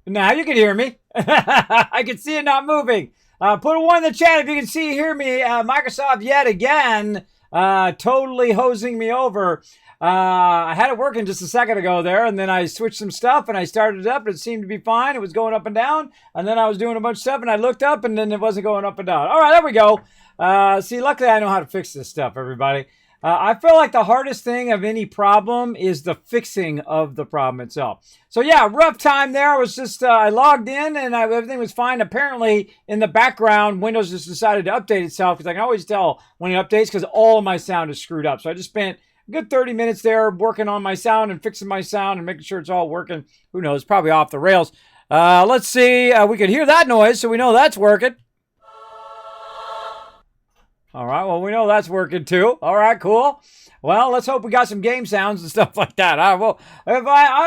Now you can hear me. I can see it not moving. Put a one in the chat if you can see hear me. Microsoft yet again, totally hosing me over. I had it working just a second ago there, and then I switched some stuff and I started it up. And it seemed to be fine. It was going up and down, and then I was doing a bunch of stuff, and I looked up, and then it wasn't going up and down. All right, there we go. See, luckily I know how to fix this stuff, everybody. I feel like the hardest thing of any problem is the fixing of the problem itself. So yeah, rough time there. I was just, I logged in and everything was fine. Apparently in the background, Windows just decided to update itself because I can always tell when it updates because all of my sound is screwed up. So I just spent a good 30 minutes there working on my sound and fixing my sound and making sure it's all working. Who knows, probably off the rails. Let's see, we could hear that noise, so we know that's working. All right, well, we know that's working too. All right, cool. Well, let's hope we got some game sounds and stuff like that. I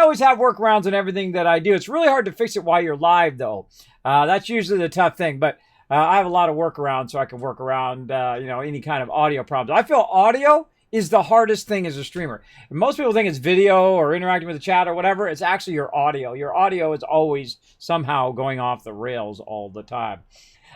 always have workarounds in everything that I do. It's really hard to fix it while you're live, though. That's usually the tough thing. But I have a lot of workarounds, so I can work around, any kind of audio problems. I feel audio is the hardest thing as a streamer. Most people think it's video or interacting with the chat or whatever. It's actually your audio. Your audio is always somehow going off the rails all the time.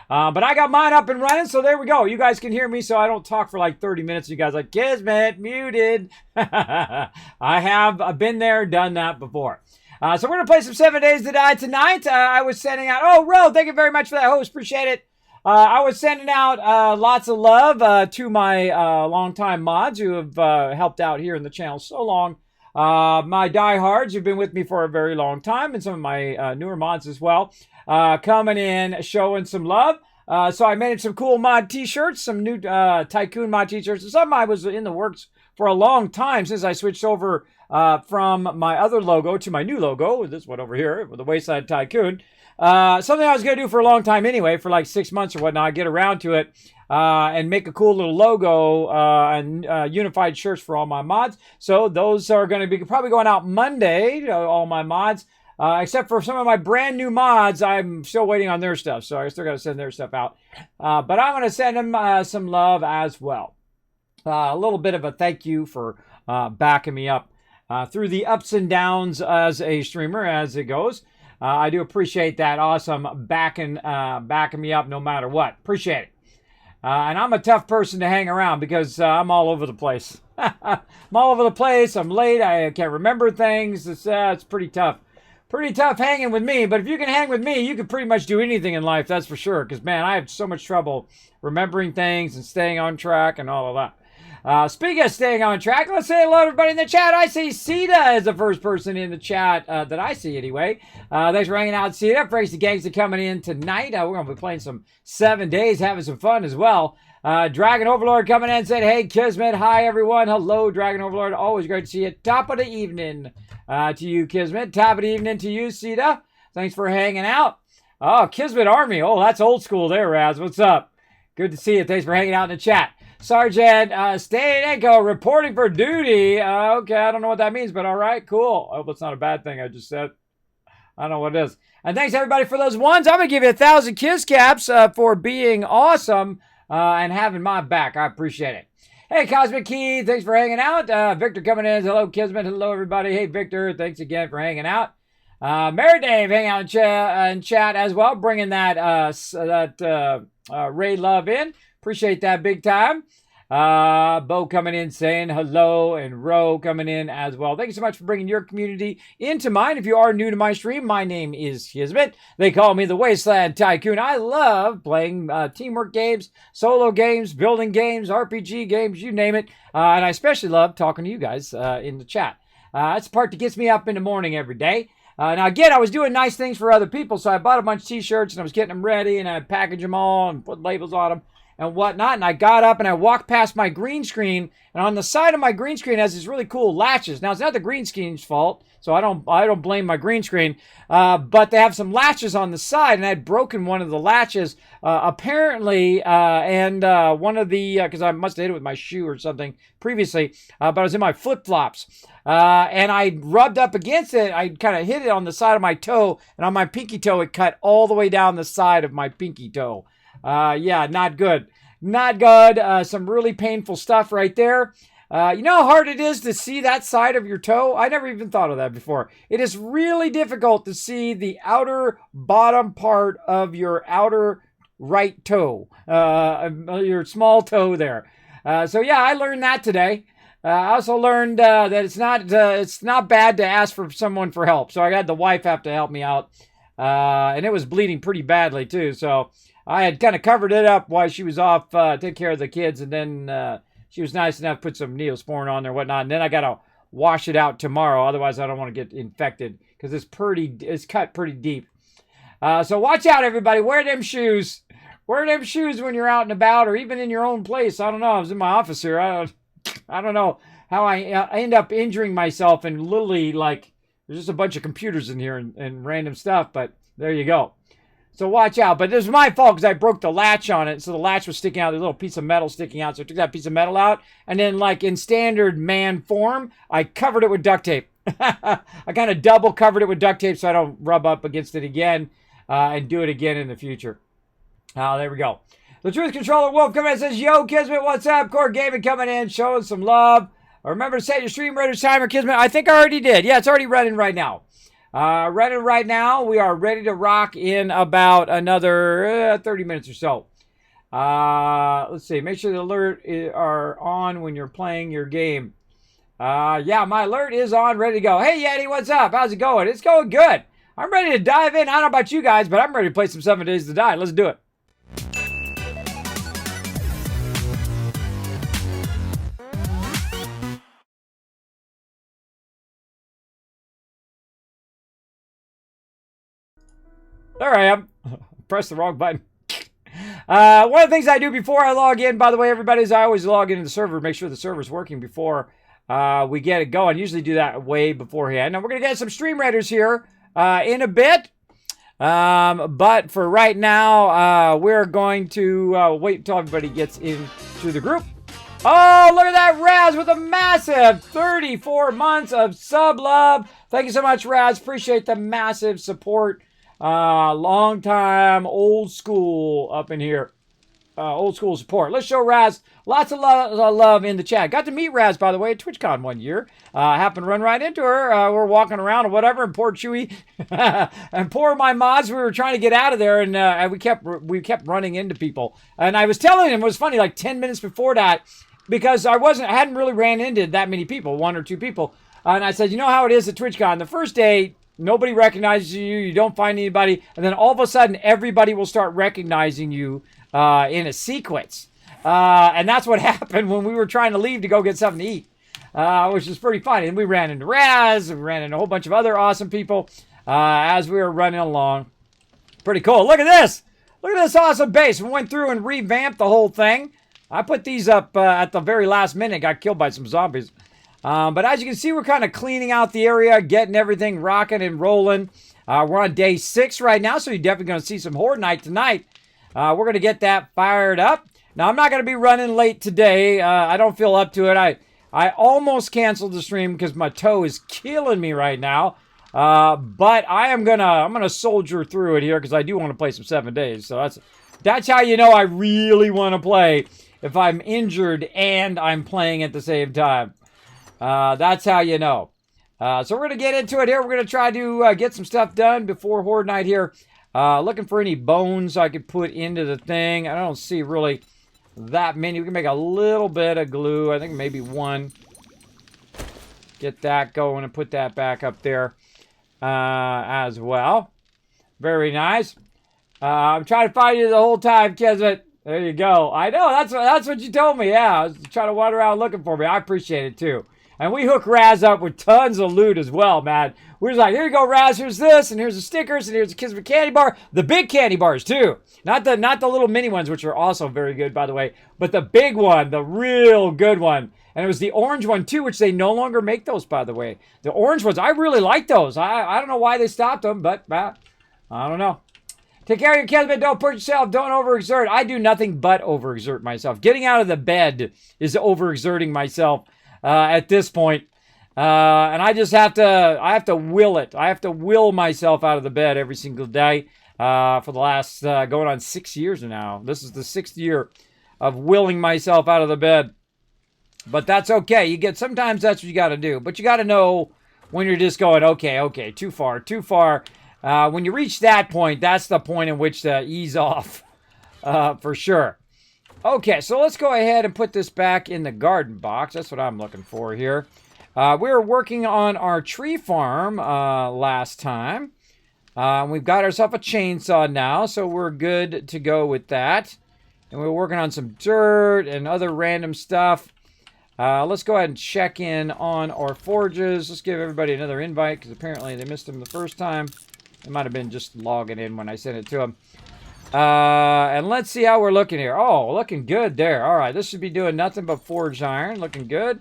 But I got mine up and running, so there we go. You guys can hear me, so I don't talk for like 30 minutes. You guys are like, Kismet, muted. I have been there, done that before. So we're going to play some 7 Days to Die tonight. I was sending out, Ro, thank you very much for that host. Appreciate it. I was sending out lots of love to my longtime mods who have helped out here in the channel so long. My diehards who've been with me for a very long time, and some of my newer mods as well. Coming in, showing some love. So I made some cool mod t-shirts, some new Tycoon mod t-shirts. Some I was in the works for a long time since I switched over from my other logo to my new logo, this one over here, with the Wayside Tycoon. Something I was going to do for a long time anyway, for like 6 months or whatnot. I get around to it and make a cool little logo and unified shirts for all my mods. So those are going to be probably going out Monday, all my mods. Except for some of my brand new mods, I'm still waiting on their stuff, so I still got to send their stuff out. But I'm going to send them some love as well. A little bit of a thank you for backing me up through the ups and downs as a streamer as it goes. I do appreciate that awesome backing me up no matter what. Appreciate it. And I'm a tough person to hang around because I'm all over the place. I'm all over the place. I'm late. I can't remember things. It's pretty tough. Pretty tough hanging with me, but if you can hang with me, you can pretty much do anything in life, that's for sure. Because, man, I have so much trouble remembering things and staying on track and all of that. Speaking of staying on track, let's say hello to everybody in the chat. I see Sita as the first person in the chat that I see anyway. Thanks for hanging out, Sita. Thanks to Gangsta coming in tonight. We're going to be playing some 7 Days, having some fun as well. Dragon Overlord coming in and said, hey, Kismet. Hi, everyone. Hello, Dragon Overlord. Always great to see you. Top of the evening to you, Kismet. Top of the evening to you, Sita. Thanks for hanging out. Oh, Kismet Army. Oh, that's old school there, Raz. What's up? Good to see you. Thanks for hanging out in the chat. Sergeant Stadenko reporting for duty. Okay, I don't know what that means, but all right, cool. I hope it's not a bad thing I just said. I don't know what it is. And thanks, everybody, for those ones. I'm going to give you 1,000 kiss caps for being awesome and having my back. I appreciate it. Hey, Cosmic Key, thanks for hanging out. Victor coming in. Hello, Kismet. Hello, everybody. Hey, Victor, thanks again for hanging out. Mary Dave hanging out in chat as well, bringing that Ray Love in. Appreciate that big time. Bo coming in saying hello, and Ro coming in as well. Thank you so much for bringing your community into mine. If you are new to my stream, my name is Kismet. They call me the Wasteland Tycoon. I love playing teamwork games, solo games, building games, RPG games, you name it. And I especially love talking to you guys in the chat. That's the part that gets me up in the morning every day. Now, again, I was doing nice things for other people, so I bought a bunch of t-shirts, and I was getting them ready, and I packaged them all and put labels on them and whatnot. And I got up and I walked past my green screen, and on the side of my green screen has these really cool latches. Now, it's not the green screen's fault, so I don't blame my green screen, but they have some latches on the side, and I had broken one of the latches apparently, and one of the because I must have hit it with my shoe or something previously, but I was in my flip-flops, and I rubbed up against it. I kind of hit it on the side of my toe, and on my pinky toe it cut all the way down the side of my pinky toe. Yeah, not good. Not good. Some really painful stuff right there. You know how hard it is to see that side of your toe? I never even thought of that before. It is really difficult to see the outer bottom part of your outer right toe, your small toe there. So yeah, I learned that today. I also learned that it's not bad to ask for someone for help. So I had the wife have to help me out, and it was bleeding pretty badly too. So I had kind of covered it up while she was off taking care of the kids, and then she was nice enough to put some Neosporin on there and whatnot. And then I got to wash it out tomorrow. Otherwise, I don't want to get infected because it's cut pretty deep. So watch out, everybody. Wear them shoes. Wear them shoes when you're out and about, or even in your own place. I don't know. I was in my office here. I don't know how I end up injuring myself, and literally, like, there's just a bunch of computers in here and random stuff. But there you go. So watch out. But it was my fault because I broke the latch on it. So the latch was sticking out. There's a little piece of metal sticking out. So I took that piece of metal out. And then, like in standard man form, I covered it with duct tape. I kind of double covered it with duct tape so I don't rub up against it again and do it again in the future. There we go. The Truth Controller Wolf coming in and says, Yo, Kismet, what's up? Core Gaming coming in, showing some love. Remember to set your Stream Raiders timer, Kismet. I think I already did. Yeah, it's already running right now. Running right now. We are ready to rock in about another 30 minutes or so. Let's see. Make sure the alert are on when you're playing your game. Yeah, my alert is on, ready to go. Hey, Yeti, what's up? How's it going? It's going good. I'm ready to dive in. I don't know about you guys, but I'm ready to play some 7 Days to Die. Let's do it. There I am. Press the wrong button. One of the things I do before I log in, by the way, everybody, is I always log into the server, make sure the server's working before we get it going. Usually do that way beforehand. Now, we're going to get some Stream Raiders here in a bit. But for right now, we're going to wait until everybody gets into the group. Oh, look at that, Raz, with a massive 34 months of sub love. Thank you so much, Raz. Appreciate the massive support. Long time, old school up in here. Old school support. Let's show Raz lots of love in the chat. Got to meet Raz, by the way, at TwitchCon one year. Happened to run right into her. We're walking around or whatever, and poor Chewy and poor my mods. We were trying to get out of there, and we kept running into people. And I was telling him, it was funny, like 10 minutes before that, because I hadn't really ran into that many people, 1 or 2 people. And I said, you know how it is at TwitchCon. The first day, nobody recognizes you. You don't find anybody. And then all of a sudden, everybody will start recognizing you in a sequence. And that's what happened when we were trying to leave to go get something to eat, which is pretty funny. And we ran into Raz. We ran into a whole bunch of other awesome people as we were running along. Pretty cool. Look at this. Look at this awesome base. We went through and revamped the whole thing. I put these up at the very last minute. Got killed by some zombies. But as you can see, we're kind of cleaning out the area, getting everything rocking and rolling. We're on day 6 right now, so you're definitely going to see some Horde Night tonight. We're going to get that fired up. Now, I'm not going to be running late today. I don't feel up to it. I almost canceled the stream because my toe is killing me right now. But I'm gonna soldier through it here because I do want to play some 7 days. So that's how you know I really want to play, if I'm injured and I'm playing at the same time. That's how you know. So we're going to get into it here. We're going to try to get some stuff done before Horde Night here. Looking for any bones I could put into the thing. I don't see really that many. We can make a little bit of glue. I think maybe 1. Get that going and put that back up there as well. Very nice. I'm trying to find you the whole time, Kismet. There you go. I know, that's what you told me. Yeah, I was trying to wander around looking for me. I appreciate it, too. And we hook Raz up with tons of loot as well, man. We're just like, here you go, Raz. Here's this, and here's the stickers, and here's the Kismet candy bar. The big candy bars, too. Not the little mini ones, which are also very good, by the way. But the big one, the real good one. And it was the orange one, too, which they no longer make those, by the way. The orange ones, I really like those. I don't know why they stopped them, but I don't know. Take care of your Kismet. Don't push yourself. Don't overexert. I do nothing but overexert myself. Getting out of the bed is overexerting myself at this point. And I just have to will it. I have to will myself out of the bed every single day for the last going on 6 years now. This is the 6th year of willing myself out of the bed. But that's okay. Sometimes that's what you got to do. But you got to know when you're just going, okay, too far, too far. When you reach that point, that's the point in which to ease off, for sure. Okay, so let's go ahead and put this back in the garden box. That's what I'm looking for here. We were working on our tree farm last time. We've got ourselves a chainsaw now, so we're good to go with that. And we're working on some dirt and other random stuff. Let's go ahead and check in on our forges. Let's give everybody another invite, because apparently they missed them the first time. It might have been just logging in when I sent it to them. And let's see how we're looking here. Oh, looking good there. All right, this should be doing nothing but forged iron. Looking good.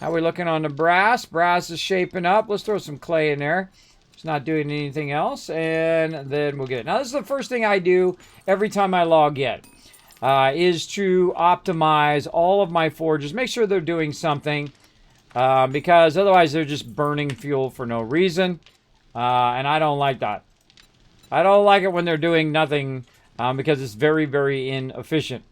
How are we looking on the brass? Brass is shaping up. Let's throw some clay in there. It's not doing anything else. And then we'll get it. Now, this is the first thing I do every time I log in. Is to optimize all of my forges. Make sure they're doing something. Because otherwise they're just burning fuel for no reason. And I don't like that. I don't like it when they're doing nothing. Because it's very, very inefficient.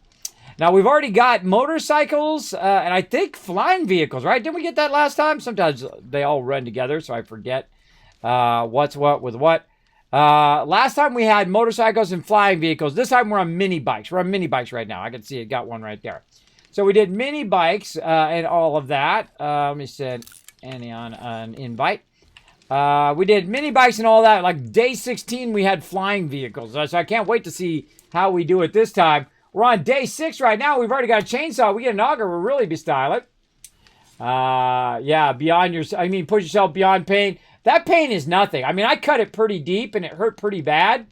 Now, we've already got motorcycles and I think flying vehicles, right? Didn't we get that last time? Sometimes they all run together, so I forget what's what with what. Last time we had motorcycles and flying vehicles. This time we're on mini bikes. We're on mini bikes right now. I can see it got one right there. So we did mini bikes and all of that. Let me send Annie on an invite. We did mini bikes and all that. Like day 16, we had flying vehicles. So I can't wait to see how we do it this time. We're on day 6 right now. We've already got a chainsaw. We get an auger. We'll really be styling. Yeah, push yourself beyond pain. That pain is nothing. I mean, I cut it pretty deep and it hurt pretty bad.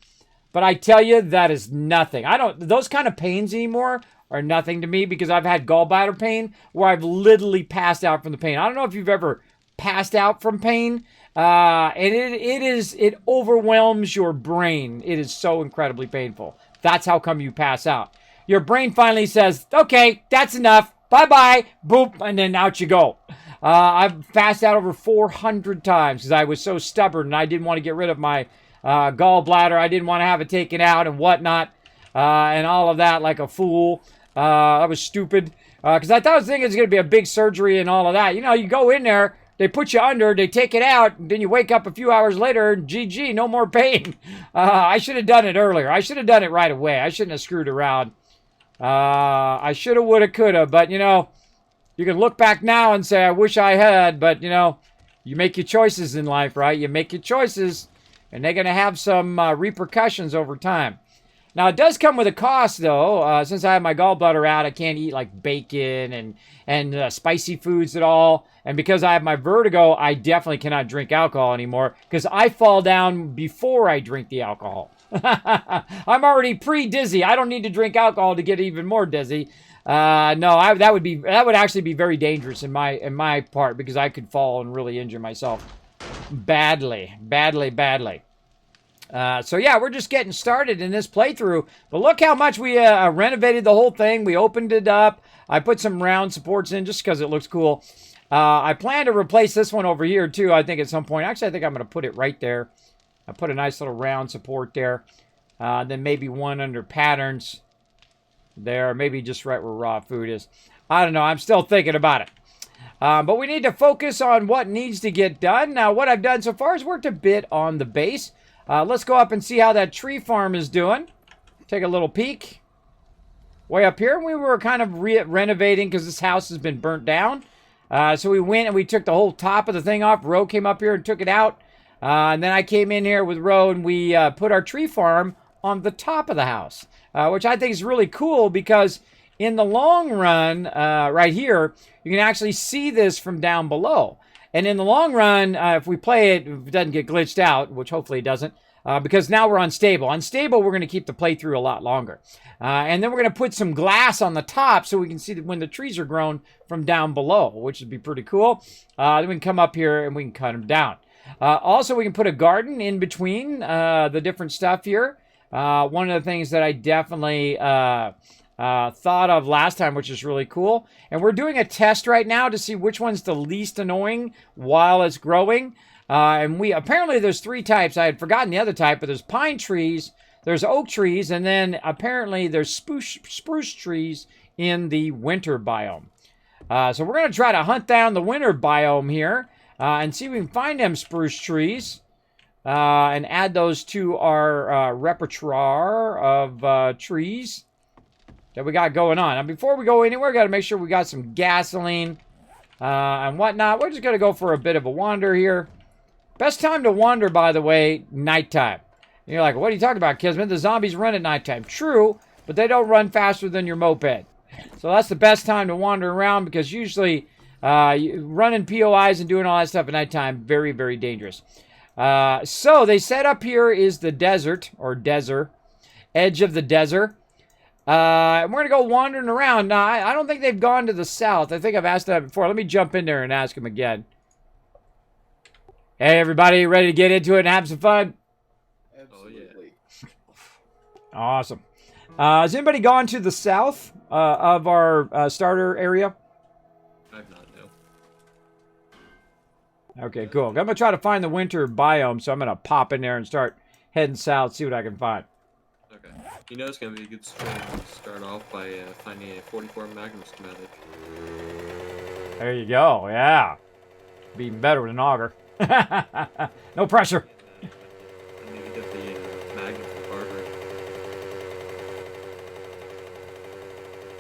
But I tell you, that is nothing. Those kind of pains anymore are nothing to me, because I've had gallbladder pain where I've literally passed out from the pain. I don't know if you've ever passed out from pain. And it overwhelms your brain. It is so incredibly painful. That's how come you pass out. Your brain finally says, okay, that's enough. Bye-bye. Boop. And then out you go. I've passed out over 400 times because I was so stubborn and I didn't want to get rid of my gallbladder. I didn't want to have it taken out and whatnot. And all of that like a fool. I was stupid. Because I thought I was thinking it was going to be a big surgery and all of that. You know, you go in there. They put you under, they take it out, and then you wake up a few hours later, and GG, no more pain. I should have done it earlier. I should have done it right away. I shouldn't have screwed around. I should have, would have, could have. But, you know, you can look back now and say, I wish I had. But, you know, you make your choices in life, right? You make your choices, and they're going to have some repercussions over time. Now, it does come with a cost, though. Since I have my gallbladder out, I can't eat, like, bacon and spicy foods at all. And because I have my vertigo, I definitely cannot drink alcohol anymore, because I fall down before I drink the alcohol. I'm already pre-dizzy. I don't need to drink alcohol to get even more dizzy. No, that would actually be very dangerous in my part, because I could fall and really injure myself badly. So yeah, we're just getting started in this playthrough. But look how much we renovated the whole thing. We opened it up. I put some round supports in just because it looks cool. I plan to replace this one over here too, I think, at some point. Actually, I think I'm going to put it right there. I put a nice little round support there. Then maybe one under patterns there. Maybe just right where raw food is. I don't know. I'm still thinking about it. But we need to focus on what needs to get done. Now, what I've done so far is worked a bit on the base. Let's go up and see how that tree farm is doing. Take a little peek. Way up here, we were kind of renovating because this house has been burnt down. So we went and we took the whole top of the thing off. Ro came up here and took it out. And then I came in here with Ro and we put our tree farm on the top of the house. Which I think is really cool, because in the long run, right here, you can actually see this from down below. And in the long run, if we play it, if it doesn't get glitched out, which hopefully it doesn't, because now we're on stable. On stable, we're going to keep the playthrough a lot longer. And then we're going to put some glass on the top so we can see when the trees are grown from down below, which would be pretty cool. Then we can come up here and we can cut them down. Also, we can put a garden in between the different stuff here. One of the things that I definitely thought of last time, which is really cool. And we're doing a test right now to see which one's the least annoying while it's growing. And apparently there's 3 types. I had forgotten the other type, but there's pine trees, there's oak trees, and then apparently there's spruce trees in the winter biome. So we're going to try to hunt down the winter biome here and see if we can find them spruce trees and add those to our repertoire of trees that we got going on. Now, before we go anywhere, we got to make sure we got some gasoline and whatnot. We're just going to go for a bit of a wander here. Best time to wander, by the way, nighttime. And you're like, what are you talking about, Kismet? The zombies run at nighttime. True, but they don't run faster than your moped. So that's the best time to wander around because usually running POIs and doing all that stuff at nighttime, very, very dangerous. So they said up here is the desert, or desert, edge of the desert. And we're going to go wandering around. Now, I don't think they've gone to the south. I think I've asked that before. Let me jump in there and ask them again. Hey, everybody, ready to get into it and have some fun? Absolutely. Awesome. Has anybody gone to the south of our starter area? I've not, no. Okay, cool. I'm going to try to find the winter biome, so I'm going to pop in there and start heading south, see what I can find. Okay. You know it's going to be a good strategy to start off by finding a 44 Magnum schematic. There you go, yeah. Be even better with an auger. No pressure. And maybe get the Magnum from bartering.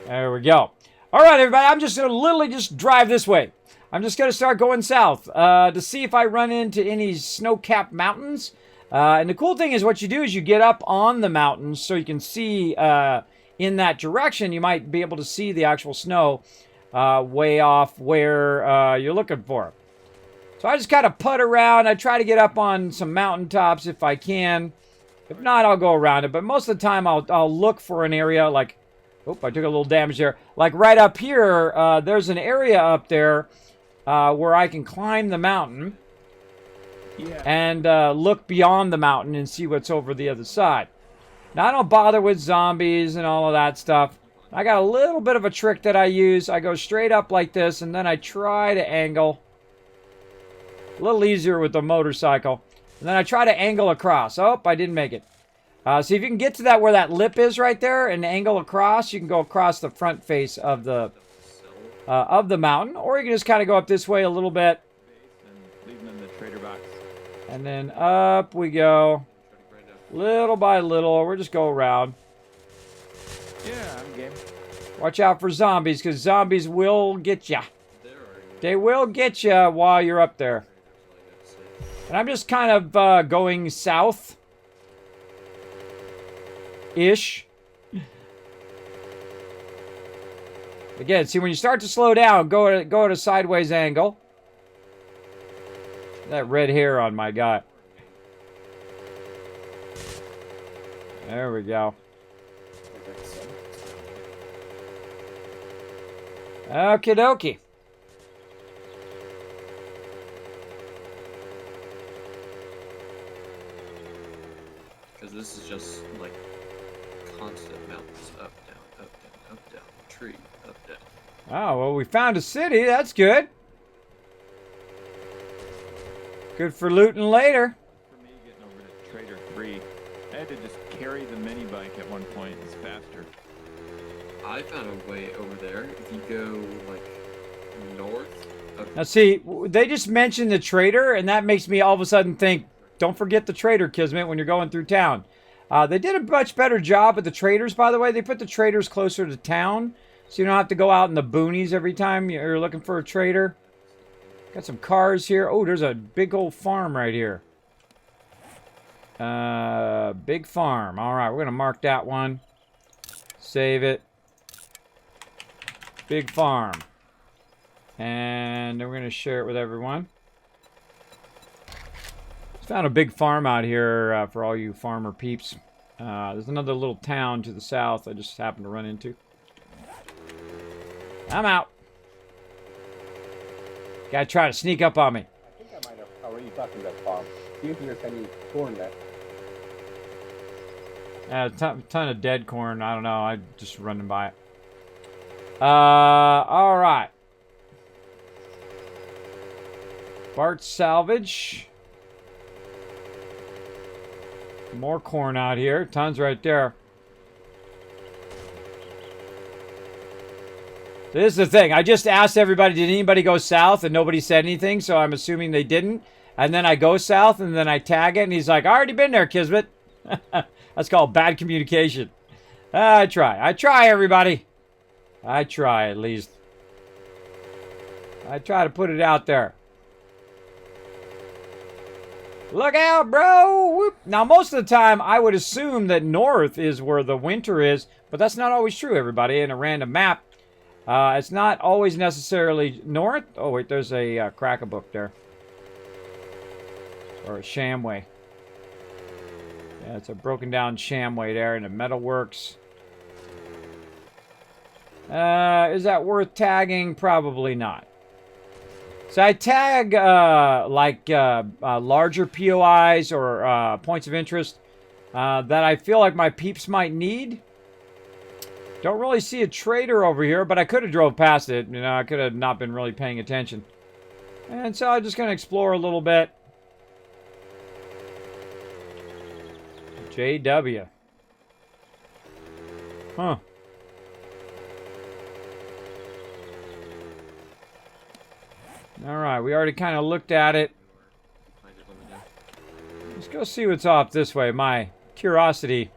There we go. All right, everybody, I'm just going to literally just drive this way. I'm just going to start going south to see if I run into any snow-capped mountains. And the cool thing is what you do is you get up on the mountains so you can see in that direction. You might be able to see the actual snow way off where you're looking for it. So I just kind of putt around. I try to get up on some mountaintops if I can. If not, I'll go around it. But most of the time, I'll look for an area like... Oh, I took a little damage there. Like right up here, there's an area up there where I can climb the mountain and look beyond the mountain and see what's over the other side. Now, I don't bother with zombies and all of that stuff. I got a little bit of a trick that I use. I go straight up like this, and then I try to angle. A little easier with the motorcycle. And then I try to angle across. Oh, I didn't make it. See if you can get to that where that lip is right there and angle across. You can go across the front face of the mountain, or you can just kind of go up this way a little bit. And leave them in the trader box. And then up we go. Little by little. We'll just go around. Yeah, I'm game. Watch out for zombies, because zombies will get ya. They will get ya while you're up there. And I'm just kind of going south-ish. Again, see, when you start to slow down, go at a sideways angle. That red hair on my guy. There we go. Okie dokie. Because this is just like constant mountains, up, down, up, down, up, down, tree, up, down. Oh, well, we found a city. That's good. Good for looting later. For me, getting over to Trader 3, I had to just carry the mini bike at one point. It's faster. I found a way over there. If you go like north of Now, see, they just mentioned the trader, and that makes me all of a sudden think, don't forget the trader, Kismet, when you're going through town. They did a much better job with the traders, by the way. They put the traders closer to town, so you don't have to go out in the boonies every time you're looking for a trader. Got some cars here. Oh, there's a big old farm right here. Big farm. All right, we're going to mark that one. Save it. Big farm. And then we're going to share it with everyone. Found a big farm out here for all you farmer peeps. There's another little town to the south I just happened to run into. I'm out. Guy trying to sneak up on me. I think I might have already talked to that farm. See if there's any corn there. A ton of dead corn. I don't know. I just running by it. All right. Bart's salvage. More corn out here. Tons right there. This is the thing. I just asked everybody, did anybody go south? And nobody said anything, so I'm assuming they didn't. And then I go south, and then I tag it, and he's like, I already been there, Kismet. That's called bad communication. I try, everybody. I try, at least. I try to put it out there. Look out, bro! Whoop. Now, most of the time, I would assume that north is where the winter is, but that's not always true, everybody. In a random map, it's not always necessarily north. Oh, wait, there's a crack-a-book there. Or a shamway. Yeah, it's a broken down shamway there in the metalworks. Is that worth tagging? Probably not. So I tag larger POIs or points of interest that I feel like my peeps might need. Don't really see a trader over here, but I could have drove past it. You know, I could have not been really paying attention. And so I'm just going to explore a little bit. JW. Huh. Alright, we already kind of looked at it. Let's go see what's off this way. My curiosity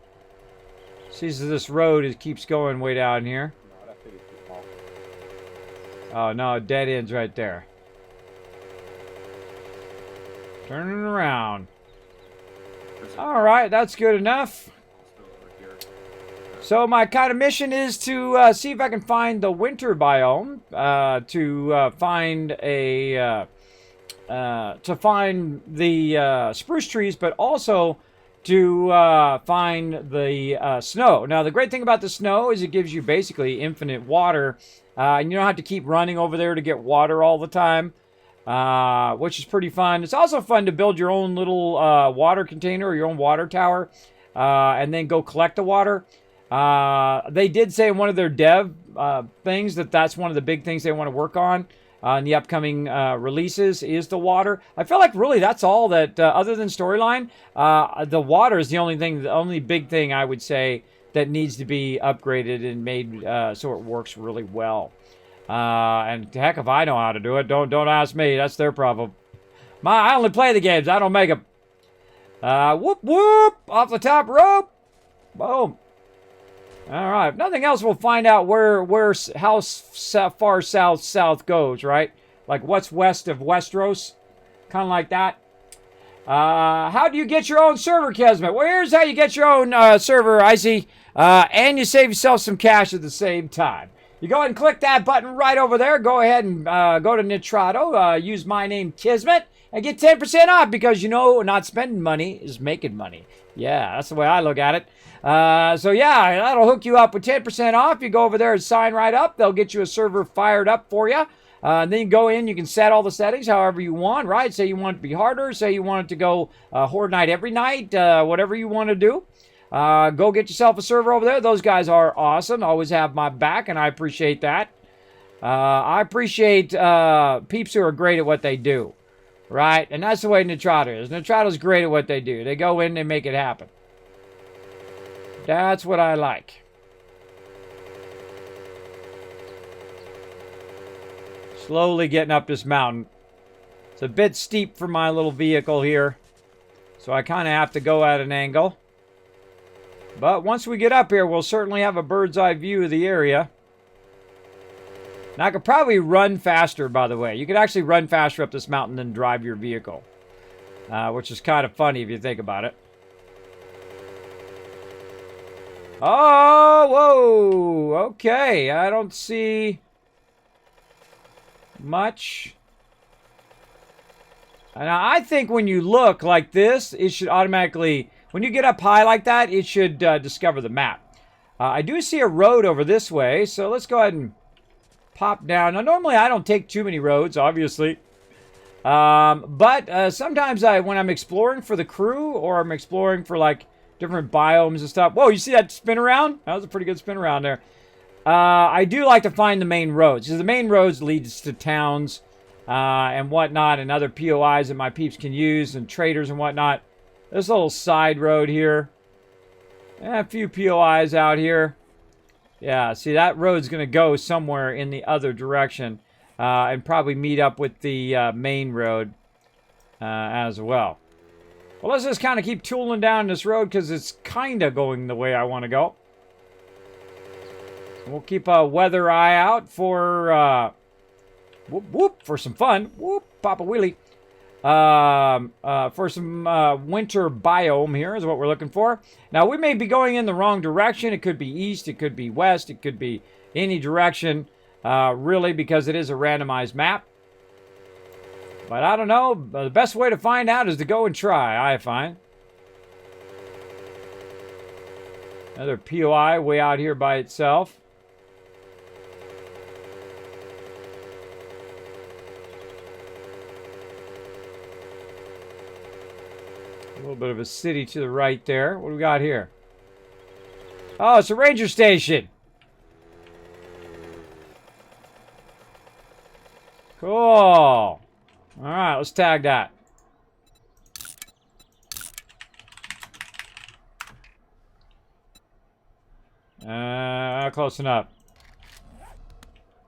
sees that this road keeps going way down here. No, that city's too small. Oh no, dead end's right there. Turning around. Alright, that's good enough. So my kind of mission is to see if I can find the winter biome, to find the spruce trees, but also to find the snow. Now the great thing about the snow is it gives you basically infinite water, and you don't have to keep running over there to get water all the time, which is pretty fun. It's also fun to build your own little water container or your own water tower, and then go collect the water. They did say in one of their dev things that that's one of the big things they want to work on in the upcoming releases is the water. I feel like really that's all that, other than storyline, the water is the only big thing I would say that needs to be upgraded and made so it works really well. And heck if I know how to do it, don't ask me. That's their problem. I only play the games. I don't make them. Whoop whoop off the top rope. Boom. All right. If nothing else, we'll find out how far south goes, right? Like what's west of Westeros, kind of like that. How do you get your own server, Kismet? Well, here's how you get your own server, Icy, and you save yourself some cash at the same time. You go ahead and click that button right over there. Go ahead and go to Nitrado. Use my name, Kismet, and get 10% off because, you know, not spending money is making money. Yeah, that's the way I look at it. So, yeah, that'll hook you up with 10% off. You go over there and sign right up. They'll get you a server fired up for you. And then you go in. You can set all the settings however you want, right? Say you want it to be harder. Say you want it to go Horde Night every night. Whatever you want to do. Go get yourself a server over there. Those guys are awesome. Always have my back, and I appreciate that. I appreciate peeps who are great at what they do, right? And that's the way Nitrado is. Nitrado's great at what they do. They go in and make it happen. That's what I like. Slowly getting up this mountain. It's a bit steep for my little vehicle here, so I kind of have to go at an angle. But once we get up here, we'll certainly have a bird's eye view of the area. Now, I could probably run faster, by the way. You could actually run faster up this mountain than drive your vehicle. Which is kind of funny if you think about it. Oh, whoa. Okay, I don't see much. And I think when you look like this, it should automatically... When you get up high like that, it should discover the map. I do see a road over this way, so let's go ahead and pop down. Now, normally I don't take too many roads, obviously. But sometimes when I'm exploring for the crew, or I'm exploring for, like, different biomes and stuff. Whoa, you see that spin around? That was a pretty good spin around there. I do like to find the main roads, because the main roads leads to towns and whatnot, and other POIs that my peeps can use, and traders and whatnot. This little side road here. And a few POIs out here. Yeah, see, that road's going to go somewhere in the other direction and probably meet up with the main road as well. Well, let's just kind of keep tooling down this road because it's kind of going the way I want to go. We'll keep a weather eye out for whoop whoop for some fun. Whoop, pop a wheelie. For some winter biome here is what we're looking for. Now, we may be going in the wrong direction. It could be east, it could be west, it could be any direction, really, because it is a randomized map. But I don't know. The best way to find out is to go and try, I find. Another POI way out here by itself. A little bit of a city to the right there. What do we got here? Oh, it's a ranger station. Cool. All right, let's tag that. Close enough.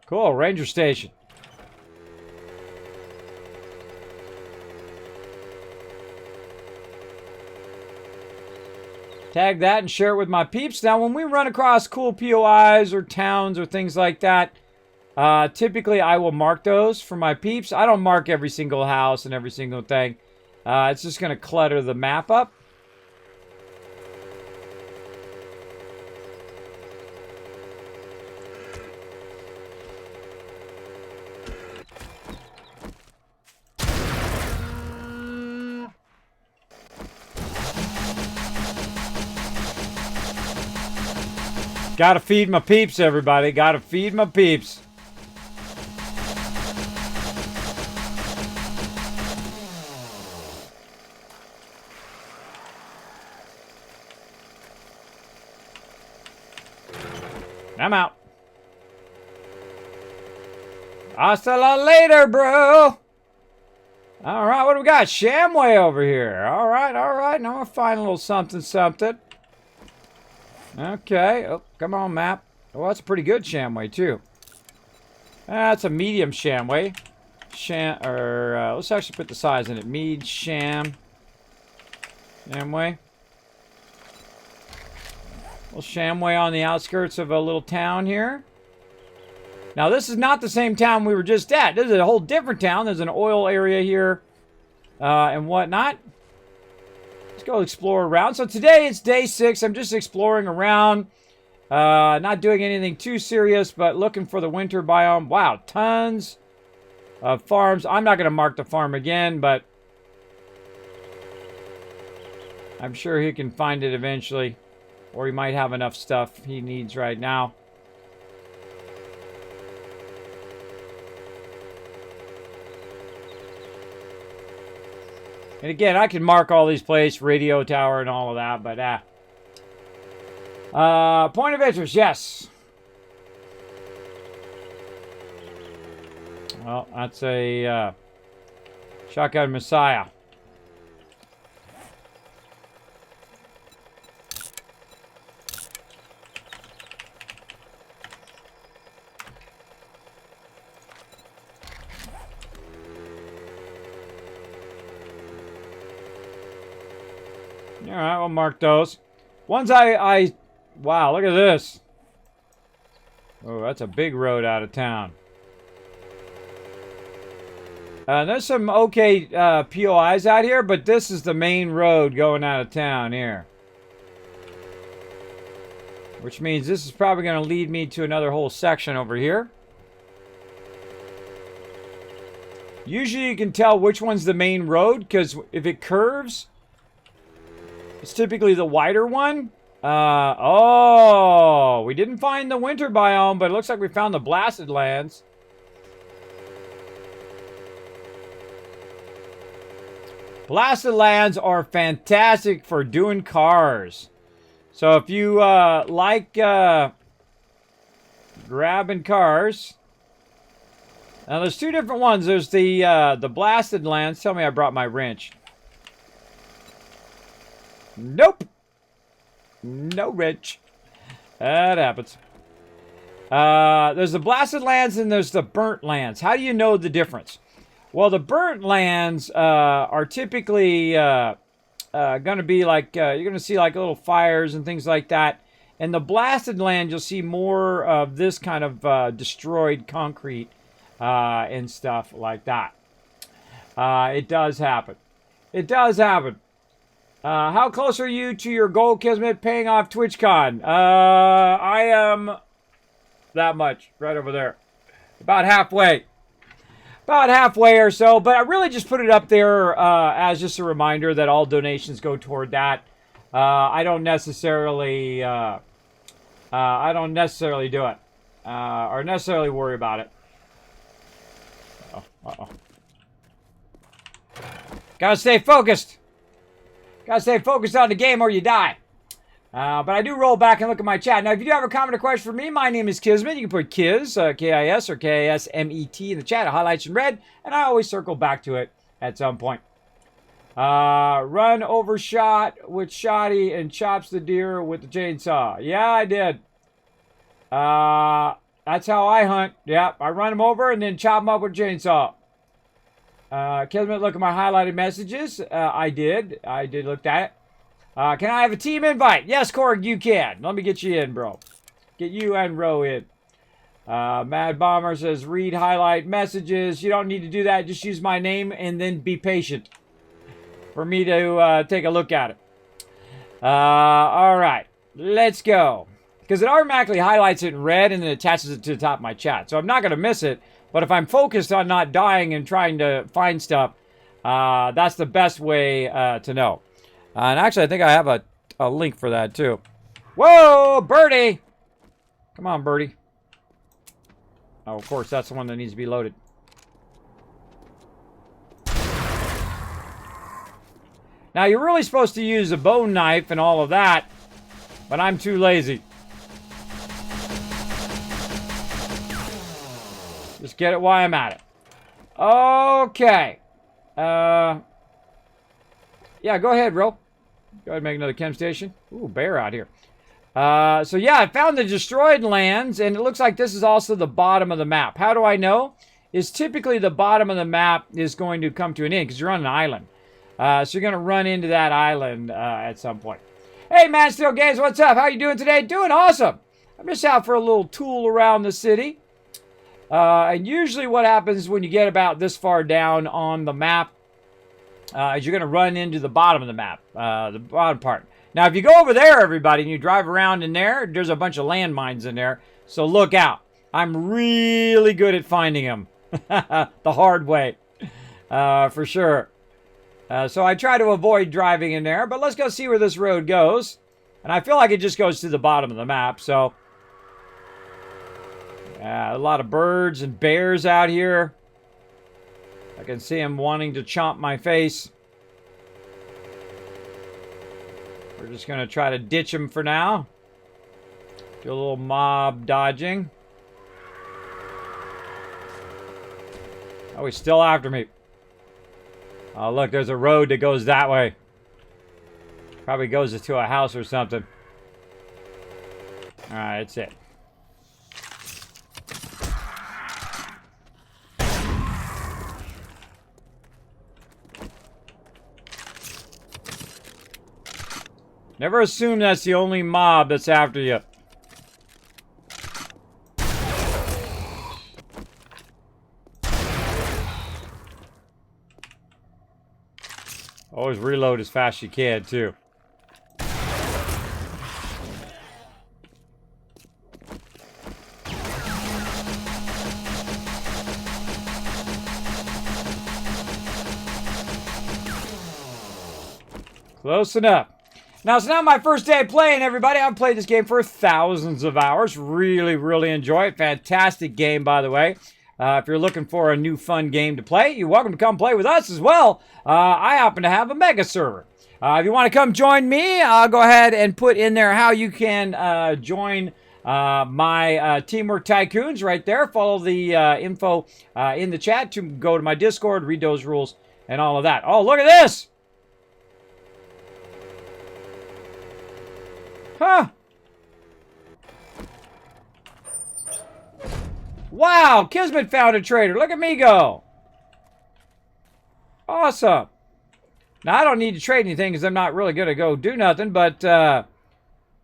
Cool, ranger station. Tag that and share it with my peeps. Now, when we run across cool POIs or towns or things like that, typically I will mark those for my peeps. I don't mark every single house and every single thing. It's just going to clutter the map up. Gotta feed my peeps, everybody. Gotta feed my peeps. I'm out. Hasta la later, bro. All right, what do we got? Shamway over here. All right, all right. Now we'll find a little something, something. Okay. Oh, come on, map. Oh, that's a pretty good Shamway, too. That's a medium Shamway. Let's actually put the size in it. Shamway. Little Shamway on the outskirts of a little town here. Now, this is not the same town we were just at. This is a whole different town. There's an oil area here and whatnot. Let's go explore around. So today it's day 6. I'm just exploring around. Not doing anything too serious, but looking for the winter biome. Wow, tons of farms. I'm not going to mark the farm again, but I'm sure he can find it eventually. Or he might have enough stuff he needs right now. And again, I can mark all these places, radio tower and all of that, but point of interest, yes. Well, that's a Shotgun Messiah. All right, we'll mark those. Ones wow, look at this. Oh, that's a big road out of town. There's some okay POIs out here, but this is the main road going out of town here. Which means this is probably going to lead me to another whole section over here. Usually you can tell which one's the main road, because if it curves, it's typically the wider one. Oh, we didn't find the winter biome, but it looks like we found the blasted lands. Blasted lands are fantastic for doing cars. So if you like grabbing cars, now there's two different ones. There's the blasted lands. Tell me I brought my wrench. Nope. No wrench. That happens. There's the blasted lands and there's the burnt lands. How do you know the difference? Well, the burnt lands are typically going to be like, you're going to see like little fires and things like that. And the blasted land, you'll see more of this kind of destroyed concrete and stuff like that. It does happen. It does happen. How close are you to your goal, Kismet, paying off TwitchCon? I am that much, right over there. About halfway. About halfway or so, but I really just put it up there as just a reminder that all donations go toward that. I don't necessarily do it or necessarily worry about it. Uh-oh. Gotta stay focused. Gotta stay focused on the game or you die. But I do roll back and look at my chat. Now, if you do have a comment or question for me, my name is Kismet. You can put Kiz, K-I-S, or K-I-S-M-E-T in the chat. It highlights in red, and I always circle back to it at some point. Run overshot with Shoddy and chops the deer with the chainsaw. Yeah, I did. That's how I hunt. Yep, I run them over and then chop them up with a chainsaw. Kismet, look at my highlighted messages. I did look at it. Can I have a team invite? Yes, Korg, you can. Let me get you in, bro. Get you and Ro in. Mad Bomber says, read highlight messages. You don't need to do that. Just use my name and then be patient for me to take a look at it. All right. Let's go. Because it automatically highlights it in red and then attaches it to the top of my chat. So I'm not going to miss it. But if I'm focused on not dying and trying to find stuff, that's the best way to know. And actually, I think I have a link for that, too. Whoa, Birdie! Come on, Birdie. Oh, of course, that's the one that needs to be loaded. Now, you're really supposed to use a bone knife and all of that, but I'm too lazy. Just get it while I'm at it. Okay. Yeah, go ahead, Ro. Go ahead and make another chem station. Ooh, bear out here. So yeah, I found the destroyed lands, and it looks like this is also the bottom of the map. How do I know? Is typically the bottom of the map is going to come to an end because you're on an island. So you're going to run into that island at some point. Hey, Man Steel Games, what's up? How you doing today? Doing awesome. I'm just out for a little tool around the city. And usually what happens when you get about this far down on the map is you're going to run into the bottom of the map, the bottom part. Now, if you go over there, everybody, and you drive around in there, there's a bunch of landmines in there. So look out. I'm really good at finding them the hard way, for sure. So I try to avoid driving in there, but let's go see where this road goes. And I feel like it just goes to the bottom of the map, so... a lot of birds and bears out here. I can see them wanting to chomp my face. We're just going to try to ditch them for now. Do a little mob dodging. Oh, he's still after me. Oh, look, there's a road that goes that way. Probably goes to a house or something. Alright, that's it. Never assume that's the only mob that's after you. Always reload as fast as you can, too. Close enough. Now, it's not my first day playing, everybody. I've played this game for thousands of hours. Really, really enjoy it. Fantastic game, by the way. If you're looking for a new fun game to play, you're welcome to come play with us as well. I happen to have a mega server. If you want to come join me, I'll go ahead and put in there how you can join my Teamwork Tycoons right there. Follow the info in the chat to go to my Discord, read those rules, and all of that. Oh, look at this! Huh. Wow, Kismet found a trader. Look at me go. Awesome. Now, I don't need to trade anything because I'm not really going to go do nothing, but we're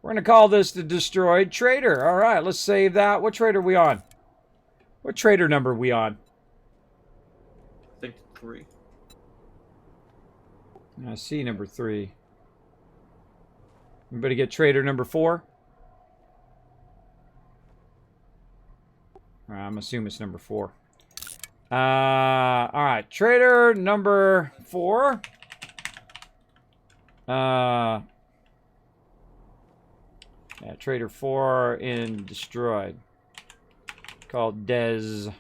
going to call this the Destroyed Trader. All right, let's save that. What trader are we on? What trader number are we on? I think 3. I see number 3. Anybody get trader number 4? I'm assuming it's number 4. All right, trader number 4. Yeah, trader 4 in destroyed. Called Destroyed.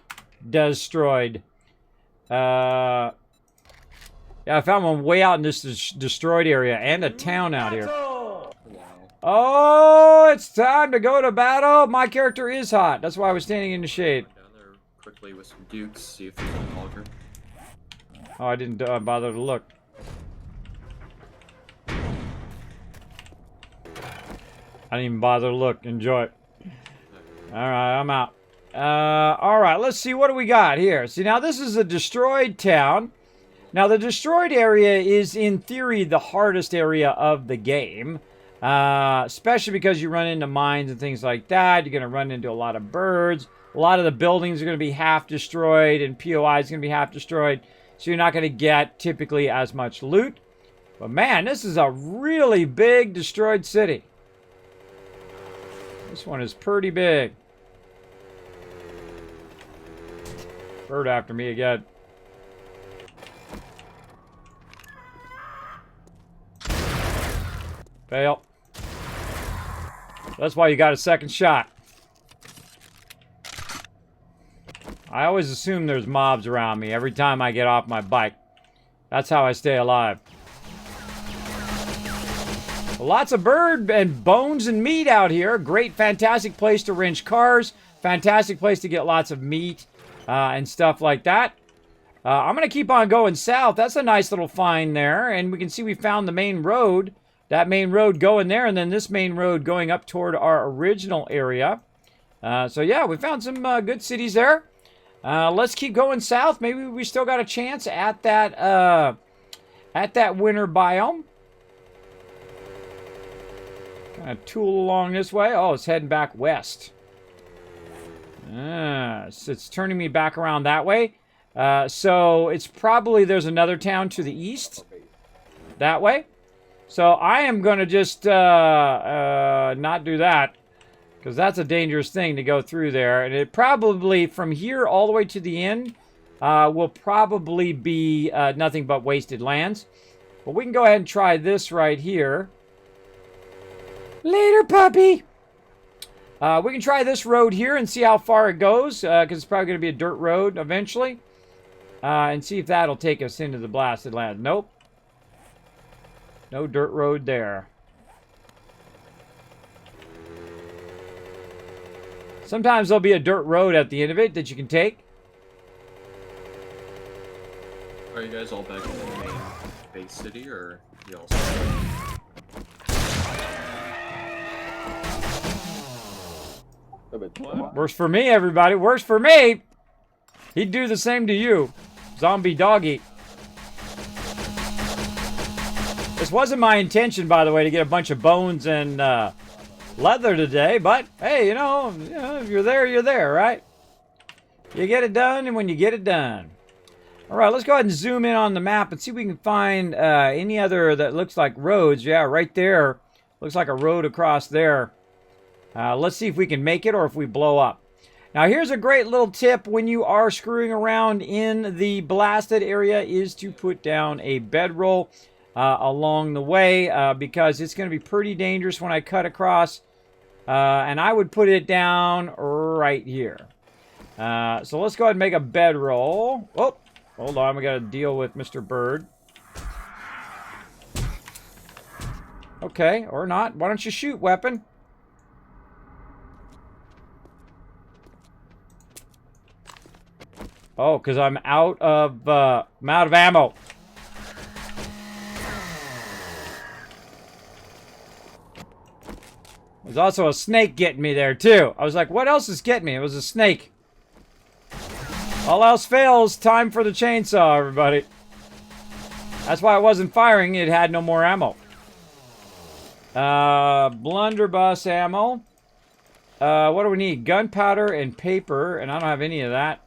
Yeah, I found one way out in this destroyed area and a town out here. Oh, it's time to go to battle. My character is hot. That's why I was standing in the shade. Down there quickly with some dukes, see if there's a logger. Oh, I didn't bother to look. I didn't even bother to look. Enjoy it. Alright, I'm out. Alright, let's see. What do we got here? See, now this is a destroyed town. Now, the destroyed area is, in theory, the hardest area of the game. Especially because you run into mines and things like that. You're going to run into a lot of birds. A lot of the buildings are going to be half destroyed, and POI is going to be half destroyed. So you're not going to get, typically, as much loot. But, man, this is a really big destroyed city. This one is pretty big. Bird after me again. Fail. That's why you got a second shot. I always assume there's mobs around me every time I get off my bike. That's how I stay alive. Lots of bird and bones and meat out here. Great, fantastic place to wrench cars. Fantastic place to get lots of meat and stuff like that. I'm going to keep on going south. That's a nice little find there. And we can see we found the main road. That main road going there. And then this main road going up toward our original area. So yeah, we found some good cities there. Let's keep going south. Maybe we still got a chance at that winter biome. Kind of tool along this way. Oh, it's heading back west. So it's turning me back around that way. So it's probably there's another town to the east. That way. So I am going to just not do that. Because that's a dangerous thing to go through there. And it probably, from here all the way to the end, will probably be nothing but wasted lands. But we can go ahead and try this right here. Later, puppy! We can try this road here and see how far it goes. Because it's probably going to be a dirt road eventually. And see if that'll take us into the blasted land. Nope. No dirt road there. Sometimes there'll be a dirt road at the end of it that you can take. Are you guys all back in the main base city, or you all? Works for me, everybody. Works for me. He'd do the same to you, zombie doggy. This wasn't my intention, by the way, to get a bunch of bones and leather today, but hey, you know, if you're there, right? You get it done, and when you get it done. All right, let's go ahead and zoom in on the map and see if we can find any other that looks like roads. Yeah, right there. Looks like a road across there. Let's see if we can make it or if we blow up. Now, here's a great little tip when you are screwing around in the blasted area is to put down a bedroll along the way because it's going to be pretty dangerous when I cut across. And I would put it down right here. So let's go ahead and make a bedroll. Oh, hold on. We got to deal with Mr. Bird. Okay, or not. Why don't you shoot, weapon? Oh, because I'm out of ammo. There's also a snake getting me there, too. I was like, what else is getting me? It was a snake. All else fails, time for the chainsaw, everybody. That's why it wasn't firing. It had no more ammo. Blunderbuss ammo. What do we need? Gunpowder and paper, and I don't have any of that.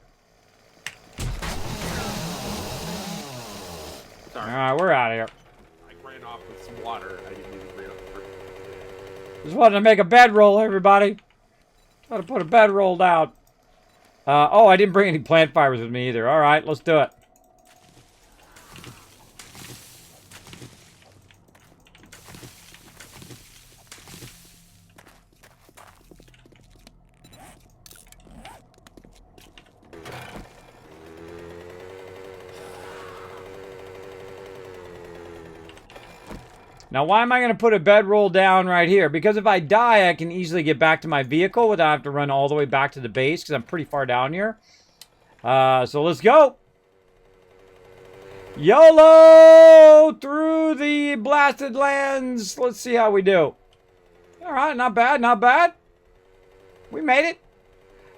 Sorry. Alright, we're out of here. I ran off with some water. I didn't even read up. Just wanted to make a bedroll, everybody. Got to put a bedroll down. Oh, I didn't bring any plant fibers with me either. Alright, let's do it. Now, why am I going to put a bedroll down right here? Because if I die, I can easily get back to my vehicle without having to run all the way back to the base because I'm pretty far down here. So let's go. YOLO! Through the blasted lands. Let's see how we do. All right, not bad, not bad. We made it.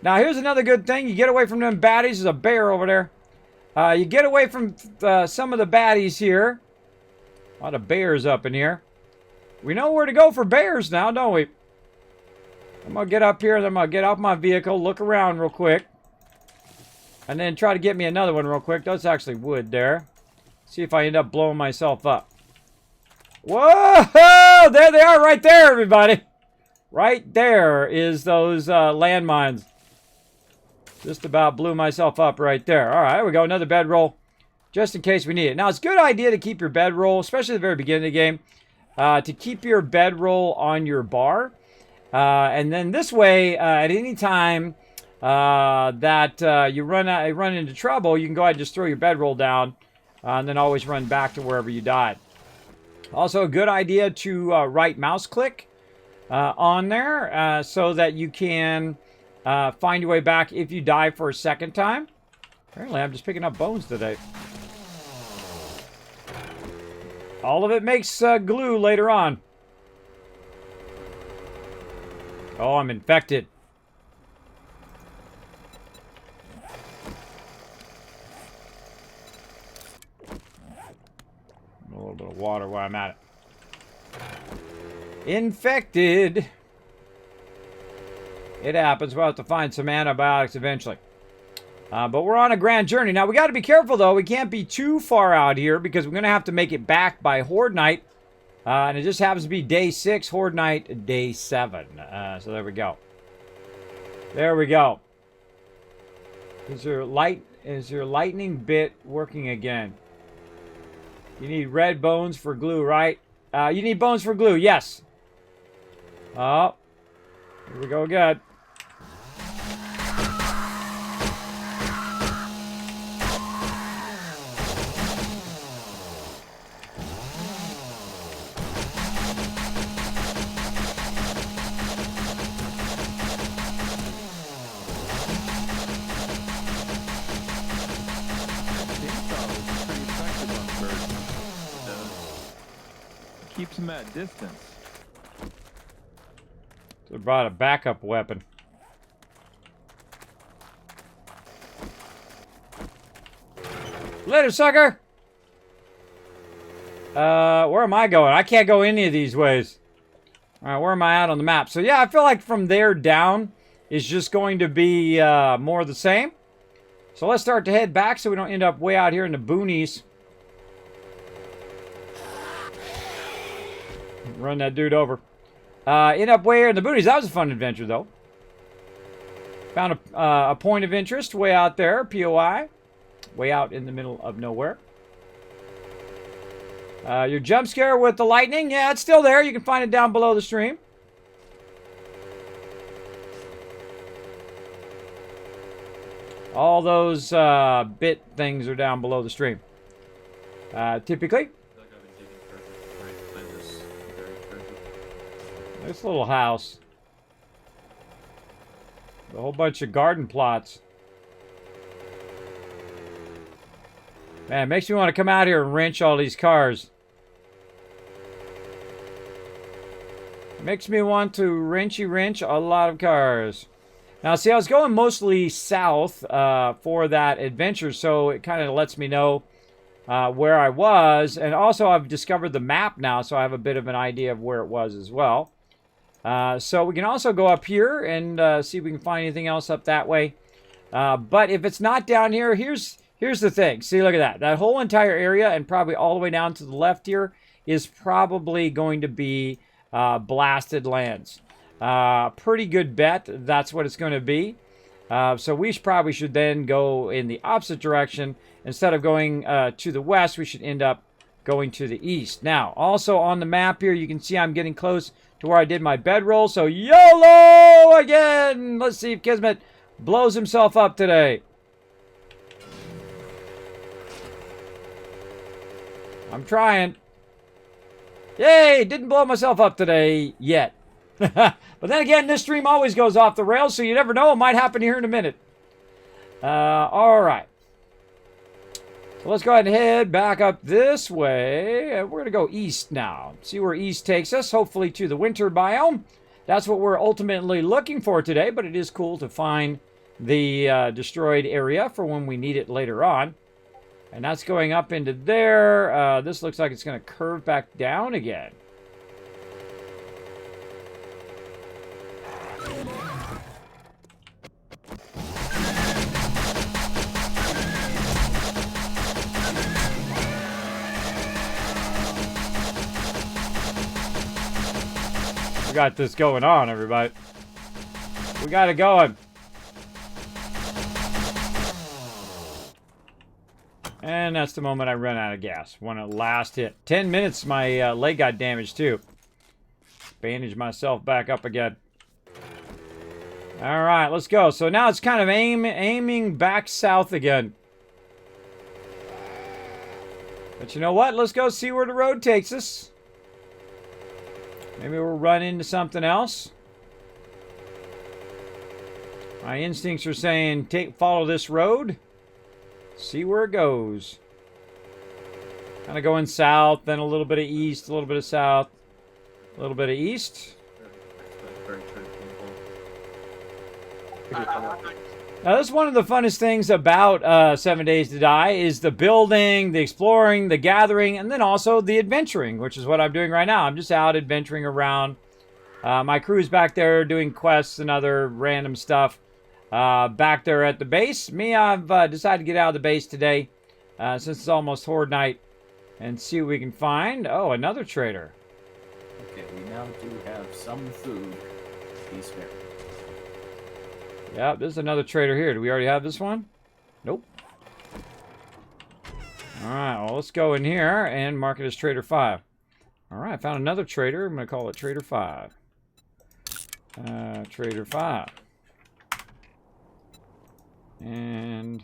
Now, here's another good thing. You get away from them baddies. There's a bear over there. You get away from some of the baddies here. A lot of bears up in here. We know where to go for bears now, don't we? I'm going to get up here. Then I'm going to get off my vehicle, look around real quick. And then try to get me another one real quick. That's actually wood there. See if I end up blowing myself up. Whoa! There they are right there, everybody. Right there is those landmines. Just about blew myself up right there. All right, here we go. Another bedroll. Just in case we need it. Now, it's a good idea to keep your bedroll, especially at the very beginning of the game, to keep your bedroll on your bar. And then this way, at any time that you run into trouble, you can go ahead and just throw your bedroll down and then always run back to wherever you died. Also, a good idea to right mouse click on there so that you can find your way back if you die for a second time. Apparently, I'm just picking up bones today. All of it makes glue later on. Oh, I'm infected. A little bit of water while I'm at it. Infected. It happens. We'll have to find some antibiotics eventually. But we're on a grand journey. Now, we got to be careful, though. We can't be too far out here because we're going to have to make it back by Horde Night. And it just happens to be day 6, Horde Night, day 7. So there we go. There we go. Is your lightning bit working again? You need red bones for glue, right? You need bones for glue, yes. Oh, here we go again. Keeps him at distance. So I brought a backup weapon. Later, sucker! Where am I going? I can't go any of these ways. Alright, where am I at on the map? So yeah, I feel like from there down is just going to be more of the same. So let's start to head back so we don't end up way out here in the boonies. Run that dude over. End up way here in the boonies. That was a fun adventure, though. Found a point of interest way out there, POI. Way out in the middle of nowhere. Your jump scare with the lightning, yeah, it's still there. You can find it down below the stream. All those bit things are down below the stream. Typically. This little house. A whole bunch of garden plots. Man, it makes me want to come out here and wrench all these cars. Makes me want to wrench a lot of cars. Now, see, I was going mostly south for that adventure, so it kind of lets me know where I was. And also, I've discovered the map now, so I have a bit of an idea of where it was as well. So we can also go up here and see if we can find anything else up that way. But if it's not down here, here's the thing. See, look at that. That whole entire area and probably all the way down to the left here is probably going to be blasted lands. Pretty good bet that's what it's going to be. So we probably should then go in the opposite direction. Instead of going to the west, we should end up going to the east. Now, also on the map here, you can see I'm getting close to where I did my bedroll. So YOLO again! Let's see if Kismet blows himself up today. I'm trying. Yay! Didn't blow myself up today yet. But then again, this stream always goes off the rails, so you never know. It might happen here in a minute. All right. So let's go ahead and head back up this way. We're going to go east now. See where east takes us, hopefully to the winter biome. That's what we're ultimately looking for today, but it is cool to find the destroyed area for when we need it later on. And that's going up into there. This looks like it's going to curve back down again. We got this going on, everybody. We got it going. And that's the moment I run out of gas. When it last hit. 10 minutes, my leg got damaged too. Bandage myself back up again. All right, let's go. So now it's kind of aiming back south again. But you know what? Let's go see where the road takes us. Maybe we'll run into something else. My instincts are saying follow this road. See where it goes. Kind of going south, then a little bit of east, a little bit of south, a little bit of east. Now, that's one of the funnest things about 7 Days to Die is the building, the exploring, the gathering, and then also the adventuring, which is what I'm doing right now. I'm just out adventuring around. My crew's back there doing quests and other random stuff. Back there at the base. Me, I've decided to get out of the base today since it's almost Horde night and see what we can find. Oh, another trader. Okay, we now do have some food. Be spared. Yeah, there's another trader here. Do we already have this one? Nope. Alright, well, let's go in here and mark it as Trader 5. Alright, I found another trader. I'm going to call it Trader 5. Trader 5. And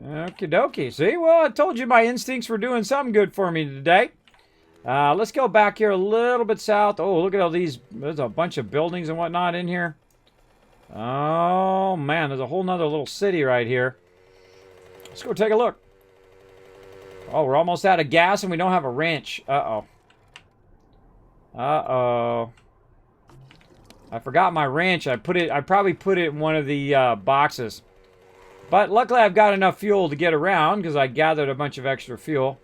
okie dokie. See, well, I told you my instincts were doing something good for me today. Let's go back here a little bit south. Oh, look at all these. There's a bunch of buildings and whatnot in here. Oh, man, there's a whole nother little city right here. Let's go take a look. Oh, we're almost out of gas and we don't have a wrench. Uh-oh. Uh-oh. I forgot my wrench. I probably put it in one of the boxes. But luckily I've got enough fuel to get around because I gathered a bunch of extra fuel.